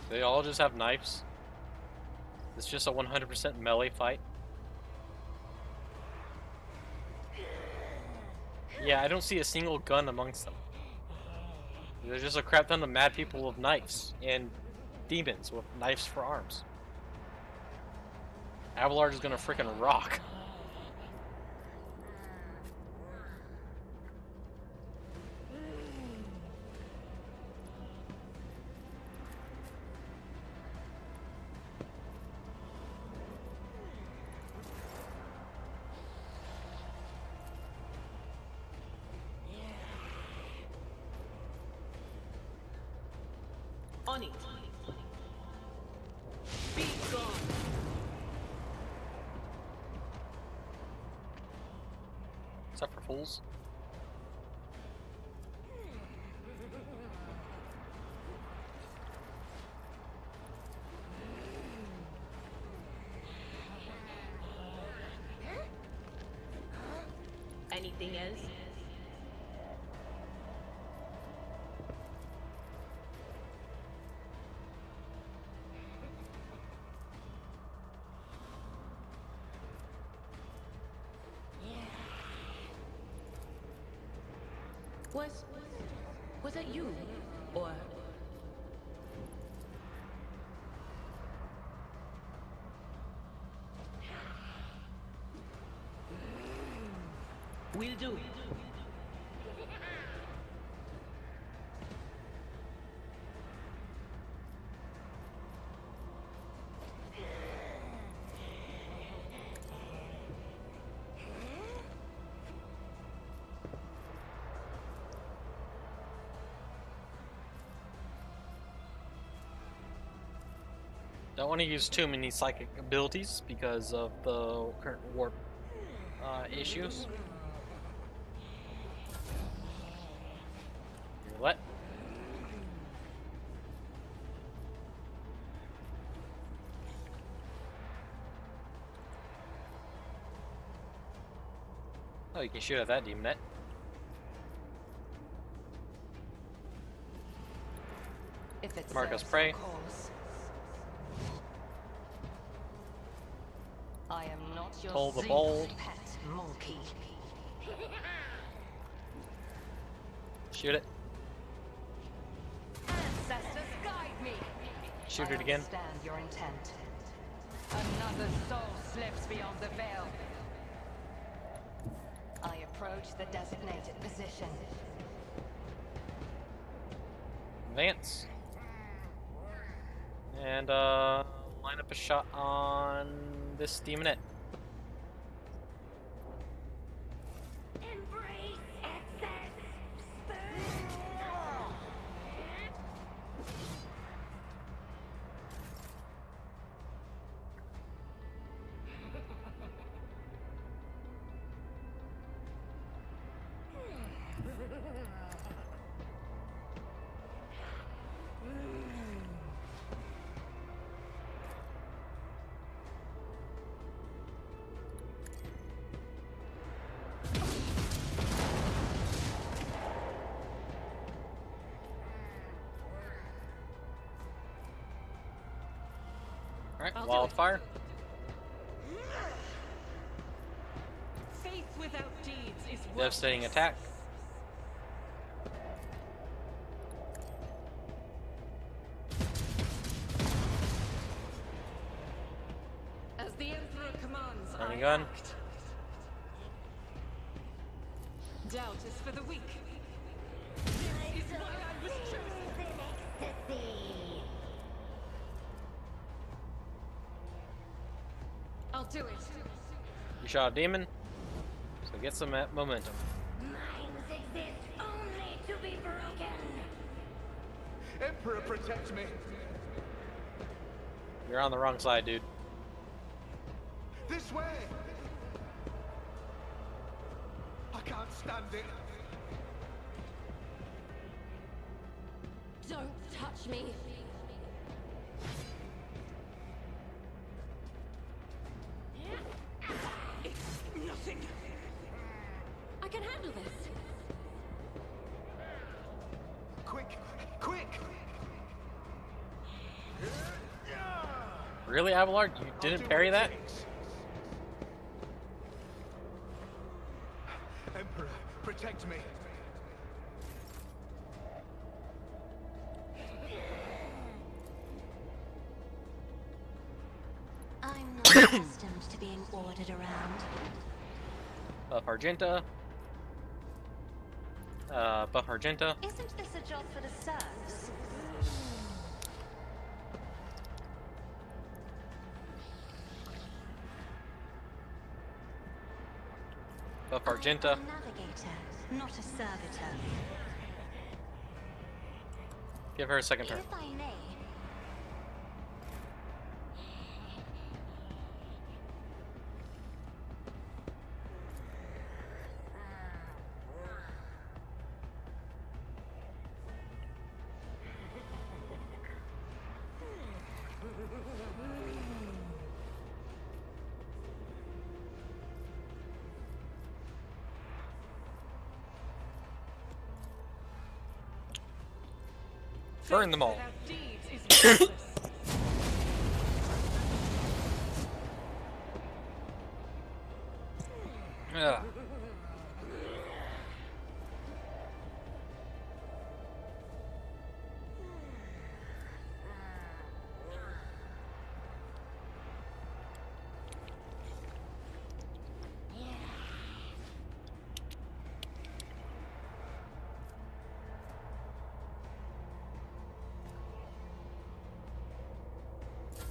They all just have knives. It's just a 100% melee fight. Yeah, I don't see a single gun amongst them. There's just a crap ton of mad people with knives and demons with knives for arms. Abelard is gonna freaking rock. On it. Be gone. Except for fools. Anything else? Was that you? Or... Will do. Don't want to use too many psychic abilities because of the current warp issues. What? Oh, you can shoot at that demonette. If it's Marcus Prey. I am not your Toll the Zeus Bold. pet monkey. Shoot it. Ancestors, guide me. Shoot I it again. understand your intent. Another soul slips beyond the veil. I approach the designated position. Advance. And line up a shot on this demonette. Embrace excess. Alright, I'll do wildfire. Faith without deeds is Devastating worthless. attack. As the Emperor commands, Running I gun. act. Doubt is for the weak. This is why I was chosen. Ecstasy. I'll do it. You shot a demon, so get some momentum. Minds exist only to be broken. Emperor, protect me! You're on the wrong side, dude. This way! I can't stand it. Don't touch me. It's nothing. I can handle this. Quick! Quick! Really, Abelard? You didn't parry that? Emperor, protect me. I'm not accustomed to being ordered around. Buff Argenta. Buff Argenta. Isn't this a job for the serfs? Buff Argenta. I'm a navigator, not a servitor. Give her a second turn. If I may. Burn them all. Without deeds is useless. Ugh.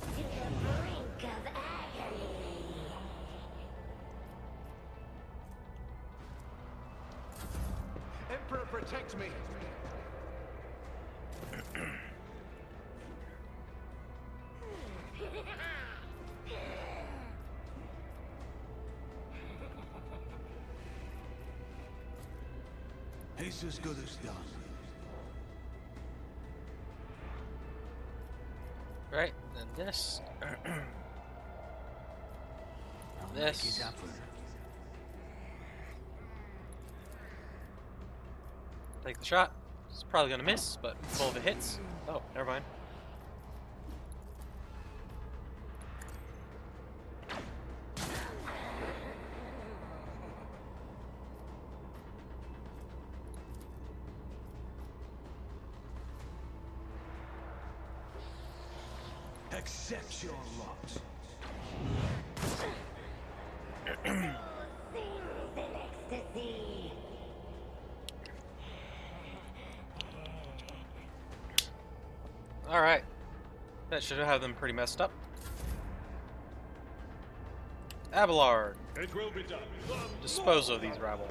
To the brink of agony. Emperor, protect me. He's as good as done. Right, then this. I'll This. make it happen. Take the shot. It's probably gonna miss, but full of it hits. Oh, never mind. Accept your lot. Sings in ecstasy. Alright. That should have them pretty messed up. Abelard. It will be done. Dispose of these rabble.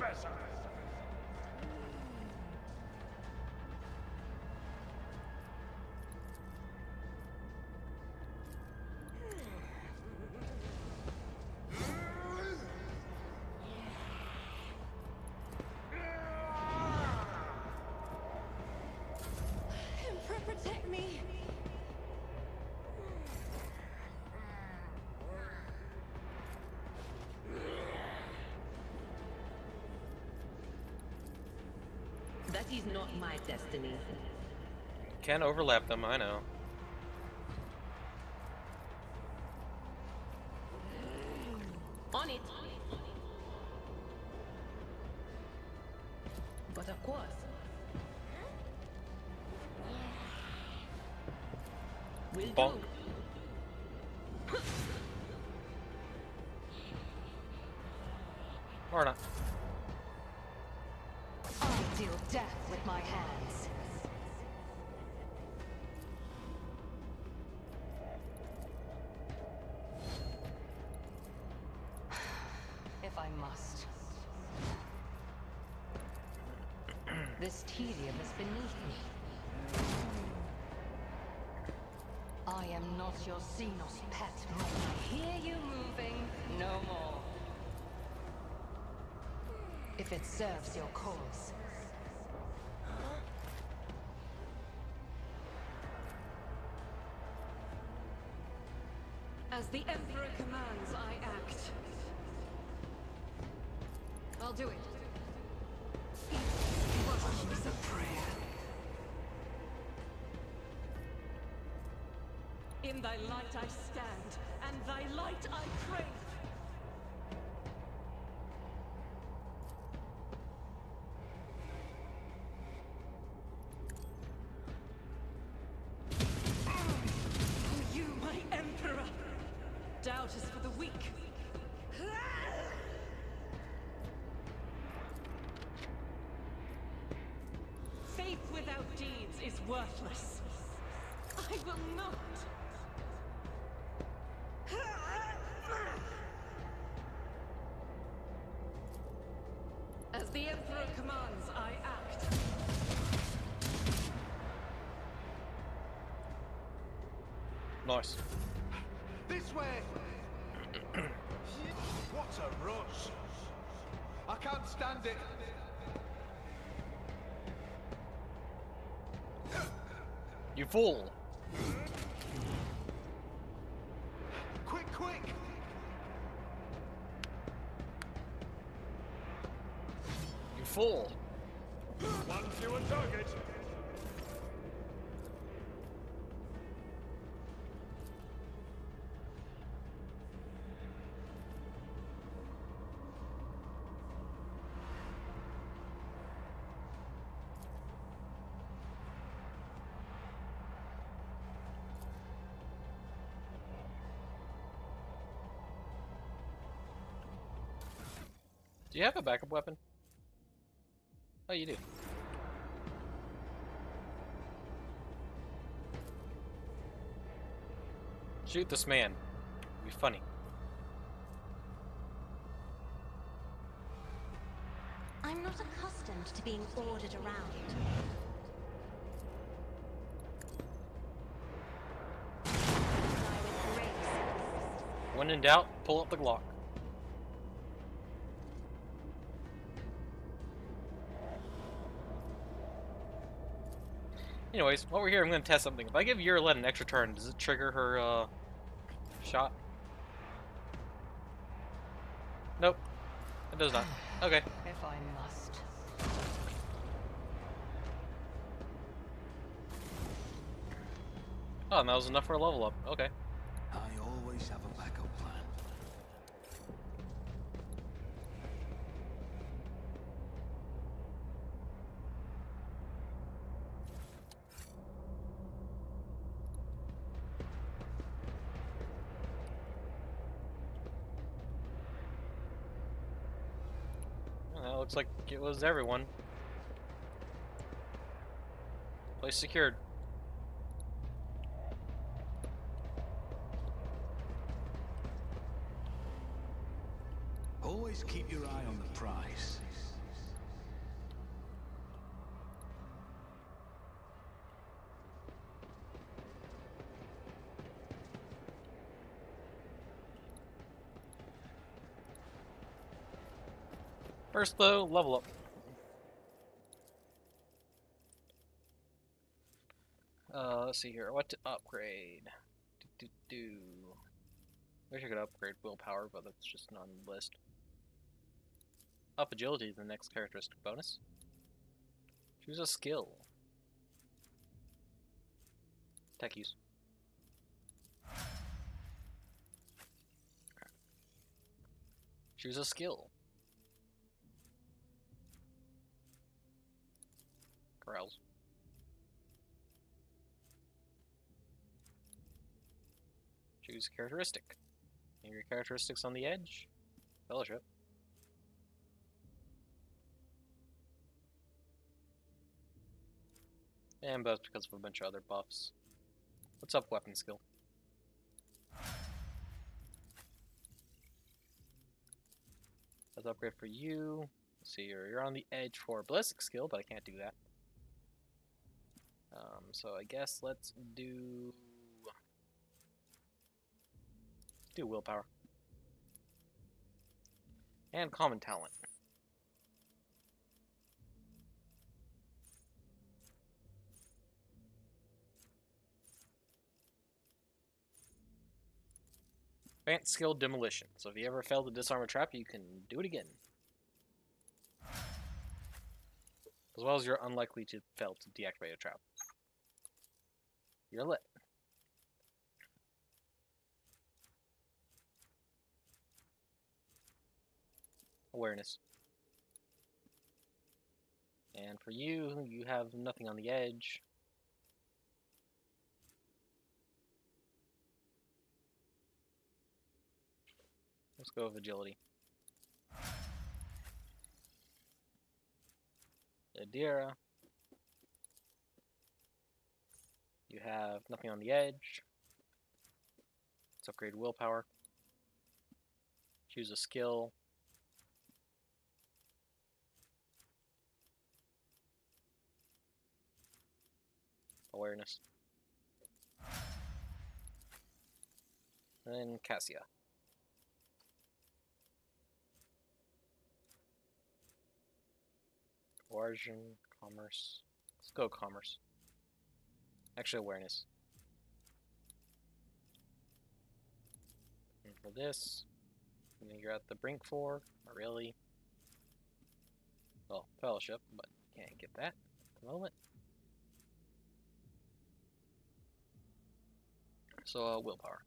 Emperor, protect me. That is not my destiny. Can't overlap them, I know. On it. But of course. Will Bonk. do. Or not. I deal death with my hands. If I must. This tedium is beneath me. I am not your Xenos pet. When I hear you moving, no more. If it serves your cause. As the Emperor commands, I act. I'll do it. Each is a prayer. In thy light I stand, and thy light I crave. will not! As the Emperor commands, I act. Nice. This way! What a rush! I can't stand it! You fool! Quick, quick! You fool! One fewer target. Do you have a backup weapon? Oh, you do. Shoot this man. It'd be funny. I'm not accustomed to being ordered around. Die with grace. When in doubt, pull up the Glock. Anyways, while we're here, I'm going to test something. If I give Urlet an extra turn, does it trigger her, shot? Nope. It does not. Okay. If I must. Oh, and that was enough for a level up. Okay. I always have a backup plan. Well, that looks like it was everyone. Place secured. Always keep your eye on the prize. First, though, level up. Let's see here. What to upgrade? Wish I could upgrade willpower, but that's just not on the list. Up agility is the next characteristic bonus. Choose a skill. Tech use. Choose a skill. Corrals. Choose a characteristic. Name your characteristics on the edge. Fellowship. And both because of a bunch of other buffs. What's up, weapon skill? Let's upgrade for you. Let's see, you're on the edge for ballistic skill, but I can't do that. So I guess let's do willpower. And common talent. Advanced skill demolition. So if you ever fail to disarm a trap, you can do it again. As well as you're unlikely to fail to deactivate a trap. You're lit. Awareness. And for you, you have nothing on the edge. Let's go with agility. Adira. You have nothing on the edge. Let's upgrade willpower. Choose a skill. Awareness. And then Cassia. Origin, commerce. Let's go commerce. Actually, awareness. And for this, you're at the brink for, not really. Well, fellowship, but can't get that at the moment. So, willpower.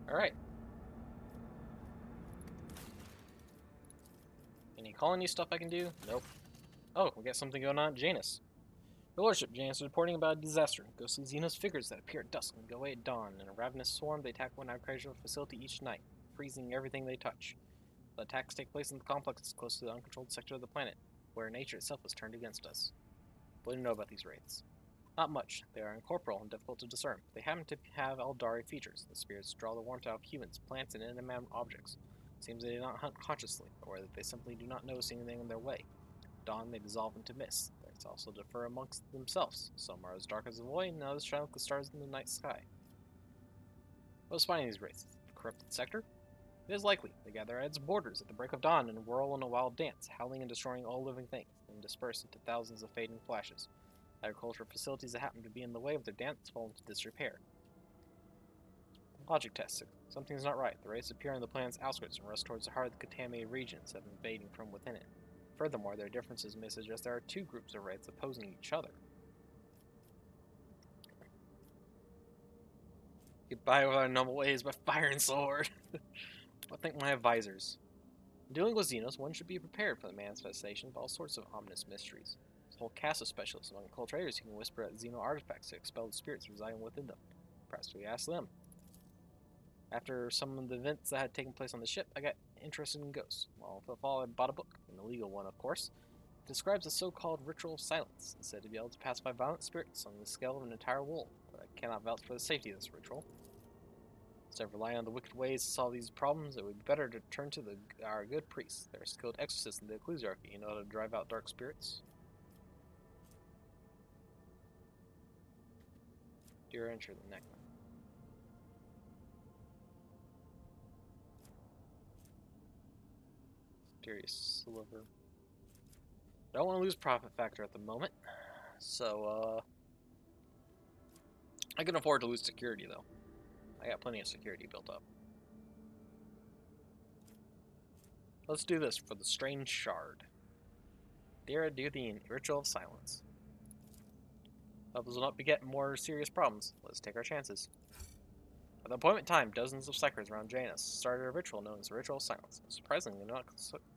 Alright. Any colony stuff I can do? Nope. Oh, we got something going on at Janus. Your Lordship, Janus is reporting about a disaster. Ghostly Xenos figures that appear at dusk and go away at dawn. In a ravenous swarm, they attack one agricultural facility each night, freezing everything they touch. The attacks take place in the complexes close to the uncontrolled sector of the planet, where nature itself is turned against us. What do you know about these raids? Not much. They are incorporeal and difficult to discern. They happen to have Eldari features. The spirits draw the warmth out of humans, plants, and inanimate objects. It seems they do not hunt consciously, or that they simply do not notice anything in their way. At dawn, they dissolve into mist. They also differ amongst themselves. Some are as dark as the void, and others shine like the stars in the night sky. What is finding these races? The corrupted sector? It is likely. They gather at its borders at the break of dawn and whirl in a wild dance, howling and destroying all living things, and disperse into thousands of fading flashes. Agricultural facilities that happen to be in the way of their dance fall into disrepair. Logic test. Something's not right. The race appear on the planet's outskirts and rush towards the heart of the contaminated regions that are invading from within it. Furthermore, their differences may suggest there are two groups of wraiths opposing each other. Get by with our noble ways by fire and sword. I think my advisors. In dealing with Xenos, one should be prepared for the manifestation of all sorts of ominous mysteries. There's a whole cast of specialists among cultivators who can whisper at Xeno artifacts to expel the spirits residing within them. Perhaps we ask them. After some of the events that had taken place on the ship, I got interested in ghosts. Well, for the fall, I bought a book, an illegal one, of course. It describes a so-called ritual of silence. It's said to be able to pacify violent spirits on the scale of an entire world, but I cannot vouch for the safety of this ritual. Instead of relying on the wicked ways to solve these problems, it would be better to turn to our good priests. They're skilled exorcists in the ecclesiarchy, you know how to drive out dark spirits. Dear enter the neck. Mysterious sliver. I don't want to lose profit factor at the moment, so I can afford to lose security though. I got plenty of security built up. Let's do this for the strange shard. Dare do the ritual of silence. Others will not beget more serious problems. Let's take our chances. At the appointment time, dozens of psychers around Janus started a ritual known as the Ritual of Silence, surprisingly not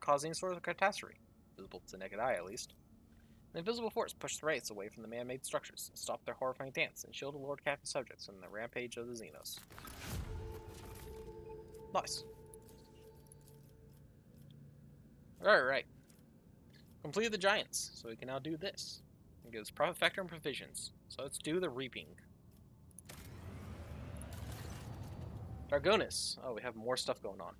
causing any sort of catastrophe, visible to the naked eye at least. An invisible force pushed the wraiths away from the man-made structures, stopped their horrifying dance, and shielded Lord Captain subjects from the rampage of the Xenos. Nice. Alright. Completed the Giants, so we can now do this. It gives profit factor and provisions. So let's do the reaping. Dargonis. Oh, we have more stuff going on.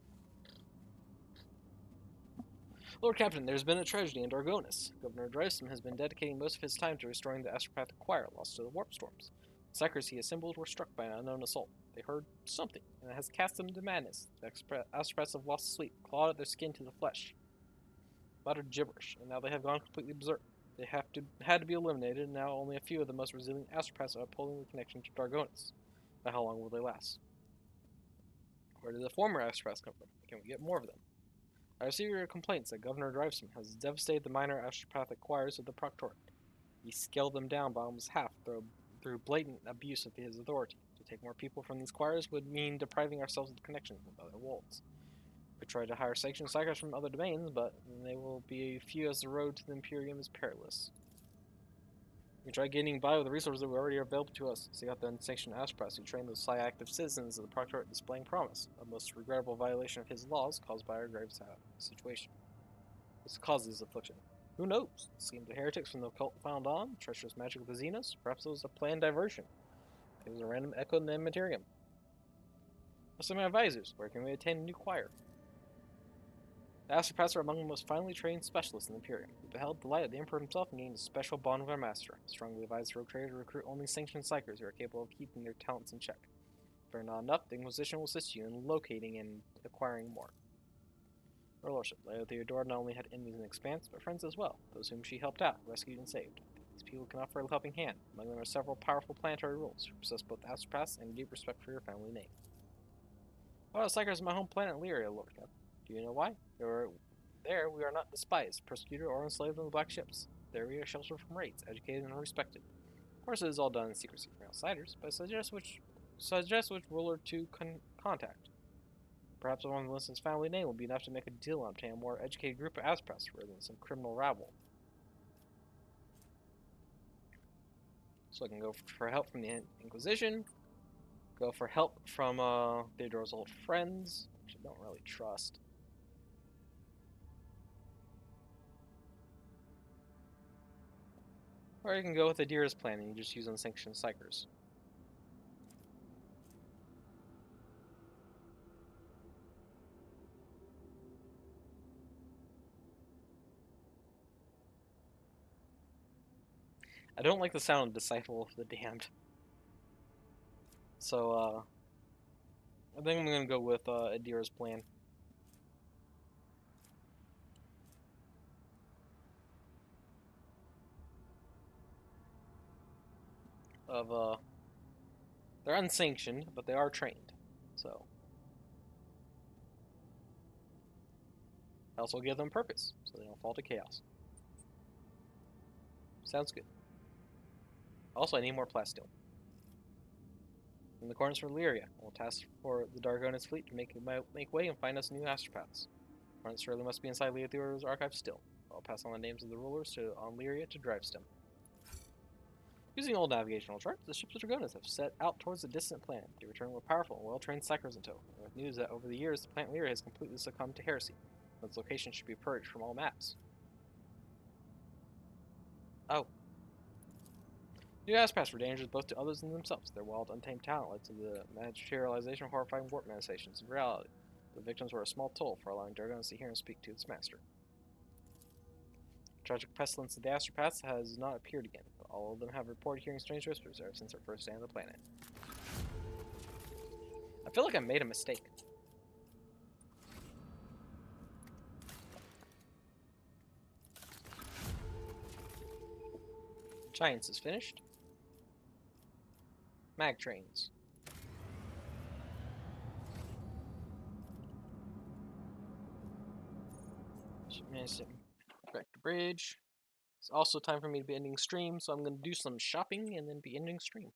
Lord Captain, there's been a tragedy in Dargonis. Governor Dreyson has been dedicating most of his time to restoring the astropathic choir lost to the warp storms. The psychers he assembled were struck by an unknown assault. They heard something, and it has cast them into madness. The astropaths have lost sleep, clawed at their skin to the flesh. Muttered gibberish, and now they have gone completely berserk. They had to be eliminated, and now only a few of the most resilient astropaths are upholding the connection to Dargonis. But how long will they last? Where did the former astropaths come from? Can we get more of them? I receive complaints that Governor Drivesome has devastated the minor astropathic choirs of the Proctorate. He scaled them down by almost half through blatant abuse of his authority. To take more people from these choirs would mean depriving ourselves of the connection with other worlds. We tried to hire sanctioned psychers from other domains, but they will be few as the road to the Imperium is perilous. We tried getting by with the resources that were already available to us. So you got the unsanctioned Aspress who trained those active citizens of the Proctorate displaying promise, a most regrettable violation of his laws caused by our grave situation. This causes affliction. Who knows? The schemes of heretics from the occult found on, treacherous magic of the Xenos, perhaps it was a planned diversion. It was a random echo in the Imperium. What's my advisors? Where can we attain a new choir? The Astropaths are among the most finely trained specialists in the Imperium. We beheld the light of the Emperor himself and gained a special bond with our master. Strongly advised Rogue Trader to recruit only sanctioned psychers who are capable of keeping their talents in check. If they're not enough, the Inquisition will assist you in locating and acquiring more. Her Lordship, Leo Theodora not only had enemies in the Expanse, but friends as well, those whom she helped out, rescued, and saved. These people can offer a helping hand. Among them are several powerful planetary rulers who possess both Astropaths and deep respect for your family name. What about psychers on my home planet, Lyria, Lord Cap? Do you know why? There we are not despised, persecuted, or enslaved on the black ships. There we are sheltered from raids, educated, and respected. Of course, it is all done in secrecy from outsiders, but suggest which ruler to contact. Perhaps one of the listen's family name will be enough to make a deal and obtain a more educated group of Aspress rather than some criminal rabble. So I can go for help from the Inquisition, go for help from Theodora's old friends, which I don't really trust. Or you can go with Adira's plan and you just use unsanctioned psychers. I don't like the sound of Disciple of the Damned. So, I think I'm gonna go with Adira's plan. They're unsanctioned, but they are trained. So. I also give them purpose, so they don't fall to chaos. Sounds good. Also, I need more plasteel. In the corners for Lyria, I will task for the Dargonis fleet to make way and find us new Astropaths. One surely must be inside Leothor's archive still. I'll pass on the names of the rulers on Lyria to Drivestem. Using old navigational charts, the ships of Dragonis have set out towards a distant planet. They return with powerful and well-trained psychers in tow, with news that over the years the planet Lyria has completely succumbed to heresy. Its location should be purged from all maps. Oh. New Aspas were dangerous both to others and themselves. Their wild, untamed talent led to the materialization of horrifying warp manifestations. In reality, the victims were a small toll for allowing Dargonis to hear and speak to its master. The tragic pestilence of the Astropaths has not appeared again, but all of them have reported hearing strange whispers ever since their first day on the planet. I feel like I made a mistake. Giants is finished. Mag trains. Back to bridge. It's also time for me to be ending stream, so I'm going to do some shopping and then be ending stream.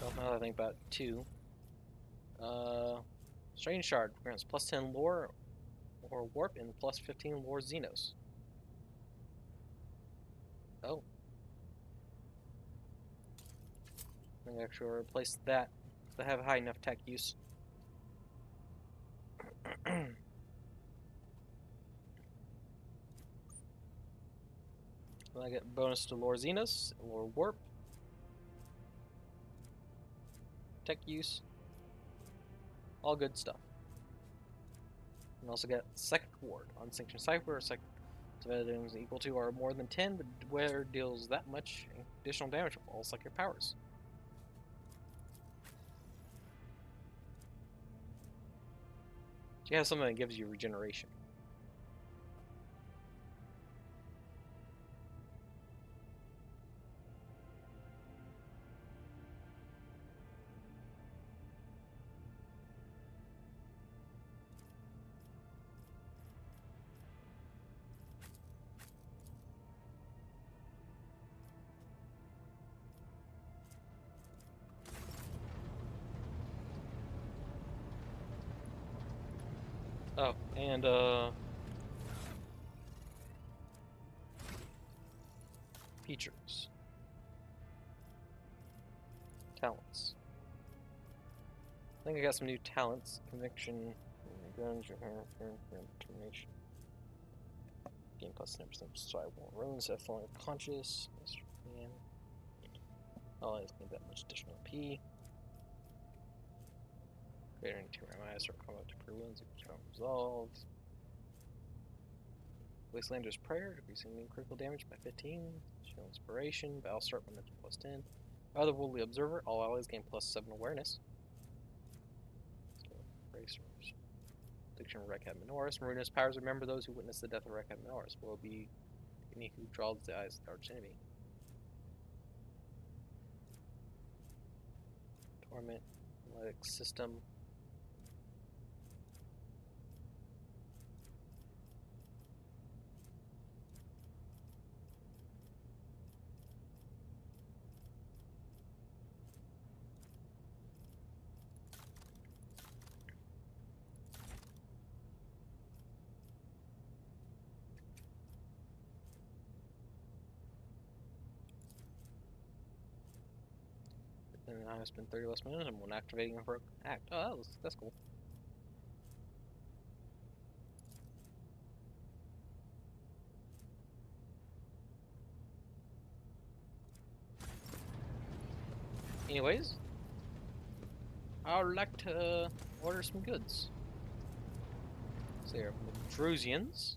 Well, now that I think about it, 2. Strange Shard grants plus 10 lore or warp and plus 15 lore Xenos. Oh. I'm gonna actually replace that to have high enough tech use. Then I get bonus to lore Xenos, lore warp, tech use, all good stuff. And also get Psychic Ward on Sanctioned Cypher or If items equal to or more than 10, the wearer deals that much additional damage with all psychic powers. So you have something that gives you regeneration. Oh, and features. Talents. I think I got some new talents. Conviction, grunge, determination. Game plus 10% survival. Runes that fall unconscious. Oh, I just need that much additional P. Greater than 2 RMI, start combat to per wounds, resolved. Wastelander's Prayer, decreasing mean critical damage by 15. Show Inspiration, Battle Start momentum plus 10. Otherworldly Observer, all allies gain plus 7 awareness. Bracers. Prediction of Rekhat Minoris. Marinus powers remember those who witness the death of Rekhat Minoris. Will be any who draws the eyes of the arch enemy. Torment, Analytic System. And I spend 30 less minutes and when activating a heroic act. Oh, that's cool. Anyways, I would like to order some goods. So here, Drusians.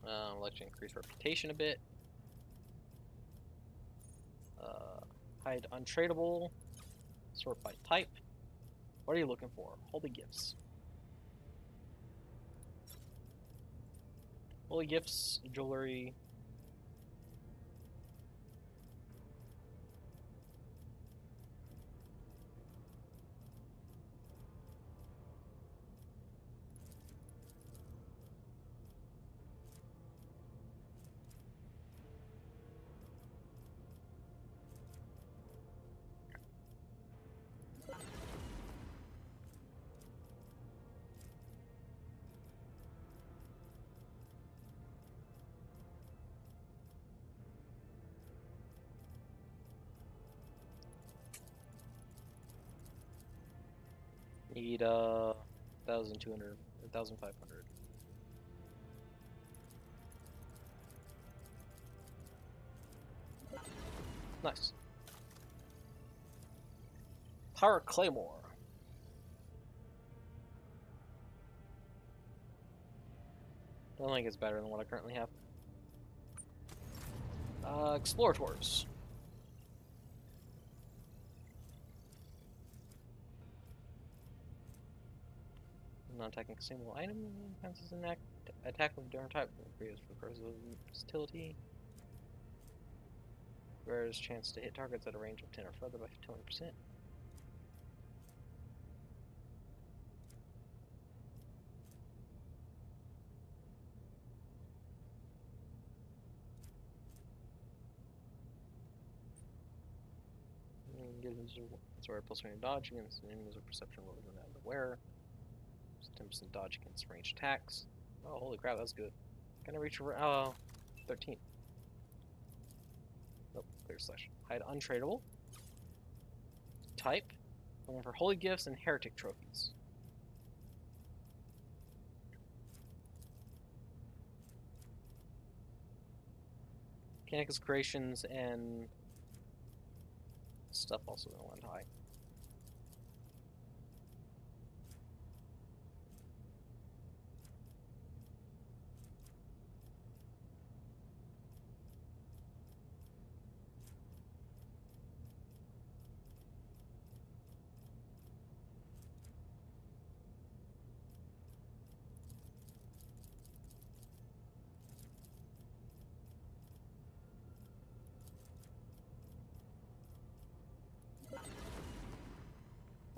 I'd like to increase reputation a bit. Hide untradeable. Sort by type. What are you looking for? Holy gifts. Holy gifts, jewelry. Need 1,200, 1,500. Nice. Power Claymore. I don't think it's better than what I currently have. Explorators. Non-attacking consumable item enhances an attack of a different type. Increases for versatility. Bears chance to hit targets at a range of 10 or further by 20%. Sorry, plus 1 dodge against enemies with perception lower than that of the wearer. 10% dodge against ranged attacks. Oh, holy crap, that's good. Can I reach for 13? Nope, clear slash. Hide untradeable. Type. Looking for holy gifts and heretic trophies. Mechanicus creations and Stuff also went high.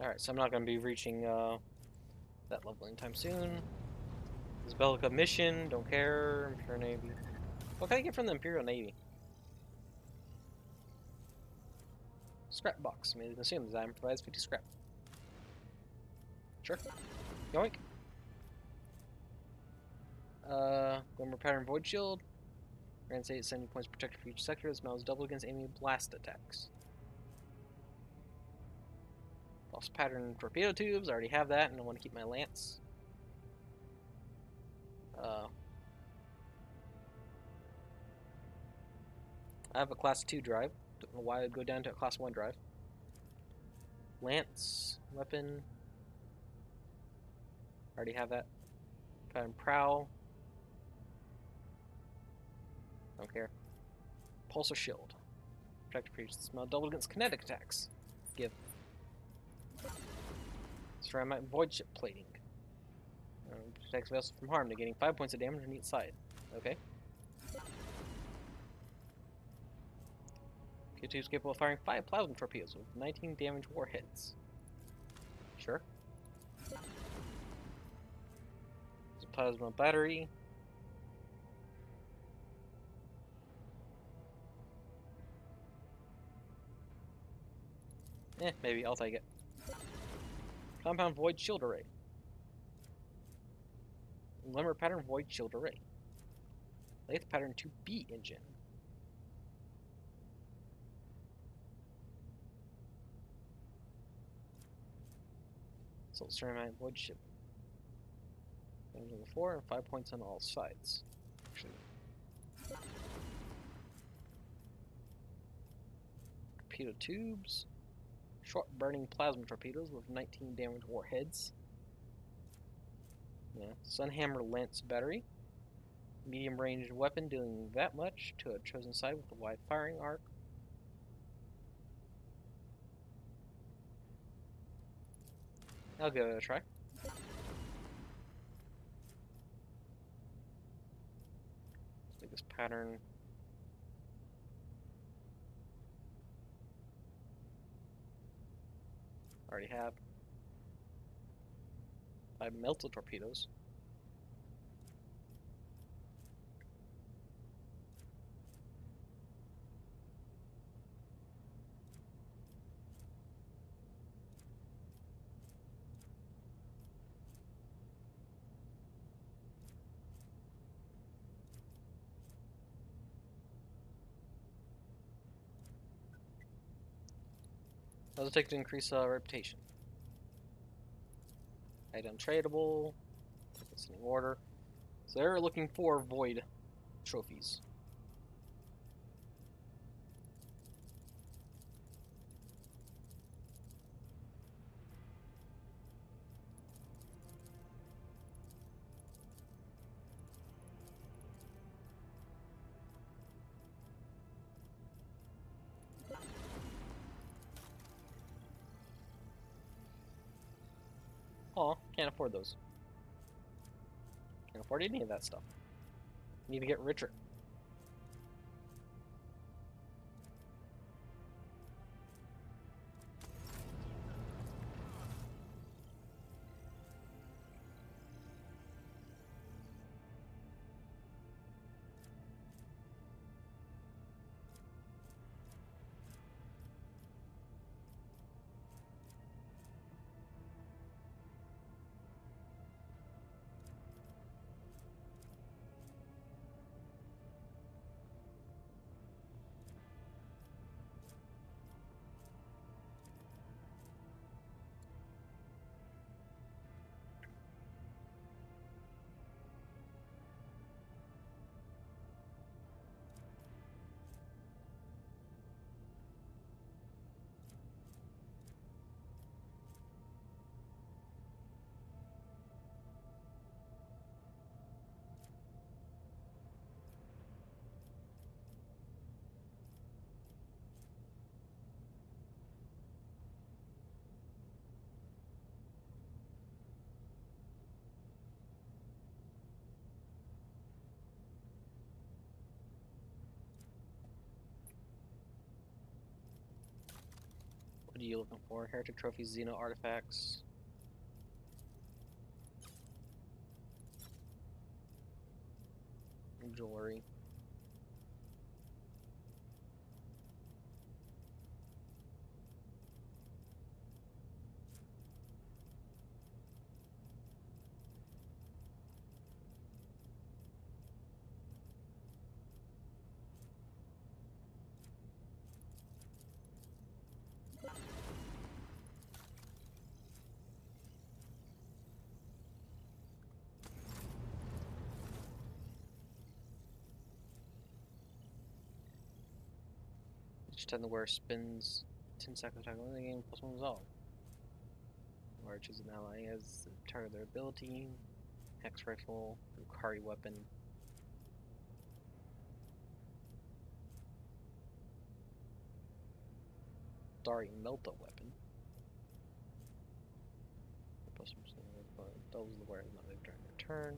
Alright, so I'm not going to be reaching that level anytime soon. This Bellica mission, don't care. Imperial Navy. What can I get from the Imperial Navy? Scrap box. I mean, you can assume design provides 50 scrap. Sure. Yoink. Glimmer Pattern Void Shield. Grants 8 70 points protected for each sector. This model is double against enemy blast attacks. Lost Pattern Torpedo Tubes. I already have that, and I want to keep my Lance. I have a Class 2 drive. Don't know why I'd go down to a Class 1 drive. Lance. Weapon. Already have that. Pattern Prowl. Don't care. Pulsar Shield. Protected creatures. Smell double against kinetic attacks. Give. Ceramite Void Ship Plating. Protects vessel from harm, negating 5 points of damage on each side. Okay. K2 is capable of firing 5 plasma torpedoes with 19 damage warheads. Sure. There's a plasma battery. Maybe, I'll take it. Compound Void Shield Array. Glimmer Pattern Void Shield Array. Lathe Pattern 2B Engine. So Ceramite Void Ship. Engine 4 and 5 points on all sides. Actually. Torpedo tubes. Short burning plasma torpedoes with 19 damage warheads. Yeah. Sunhammer Lance battery. Medium range weapon doing that much to a chosen side with a wide firing arc. I'll give it a try. Let's take this pattern. Already have. I melted torpedoes. What does it take to increase reputation? Item tradable. Listening order. So they're looking for void trophies. Aw, can't afford those. Can't afford any of that stuff. Need to get richer. are you looking for? Heretic trophies, Xeno artifacts. Jewelry. Each time the wearer spins 10 seconds attack in the game, plus 1 resolve. Or choose an ally as target their ability. Hex rifle, Ukari weapon. Dari Melta weapon. Doubles the wearer's not during their turn.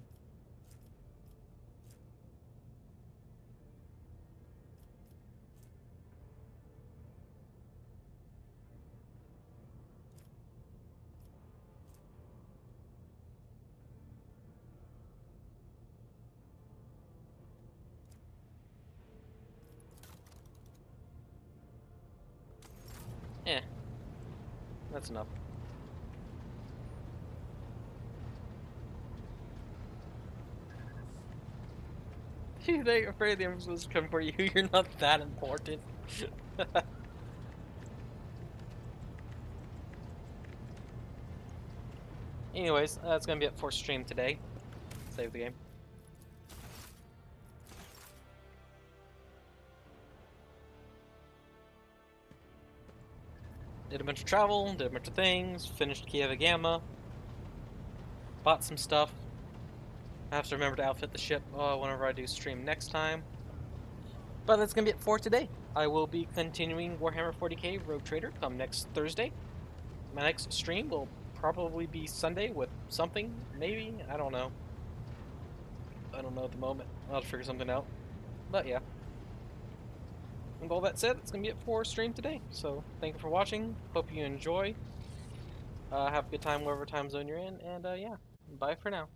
Eh. That's enough. You ain't afraid the Empress was coming for you. You're not that important. Anyways, that's gonna be it for stream today. Save the game. Did a bunch of travel, did a bunch of things, finished Kiava Gamma, bought some stuff. I have to remember to outfit the ship whenever I do stream next time. But that's gonna be it for today. I will be continuing Warhammer 40k Rogue Trader come next Thursday. My next stream will probably be Sunday with something, maybe? I don't know. I don't know at the moment. I'll have to figure something out. But yeah. And with all that said, that's going to be it for stream today. So thank you for watching. Hope you enjoy. Have a good time wherever time zone you're in. And yeah, bye for now.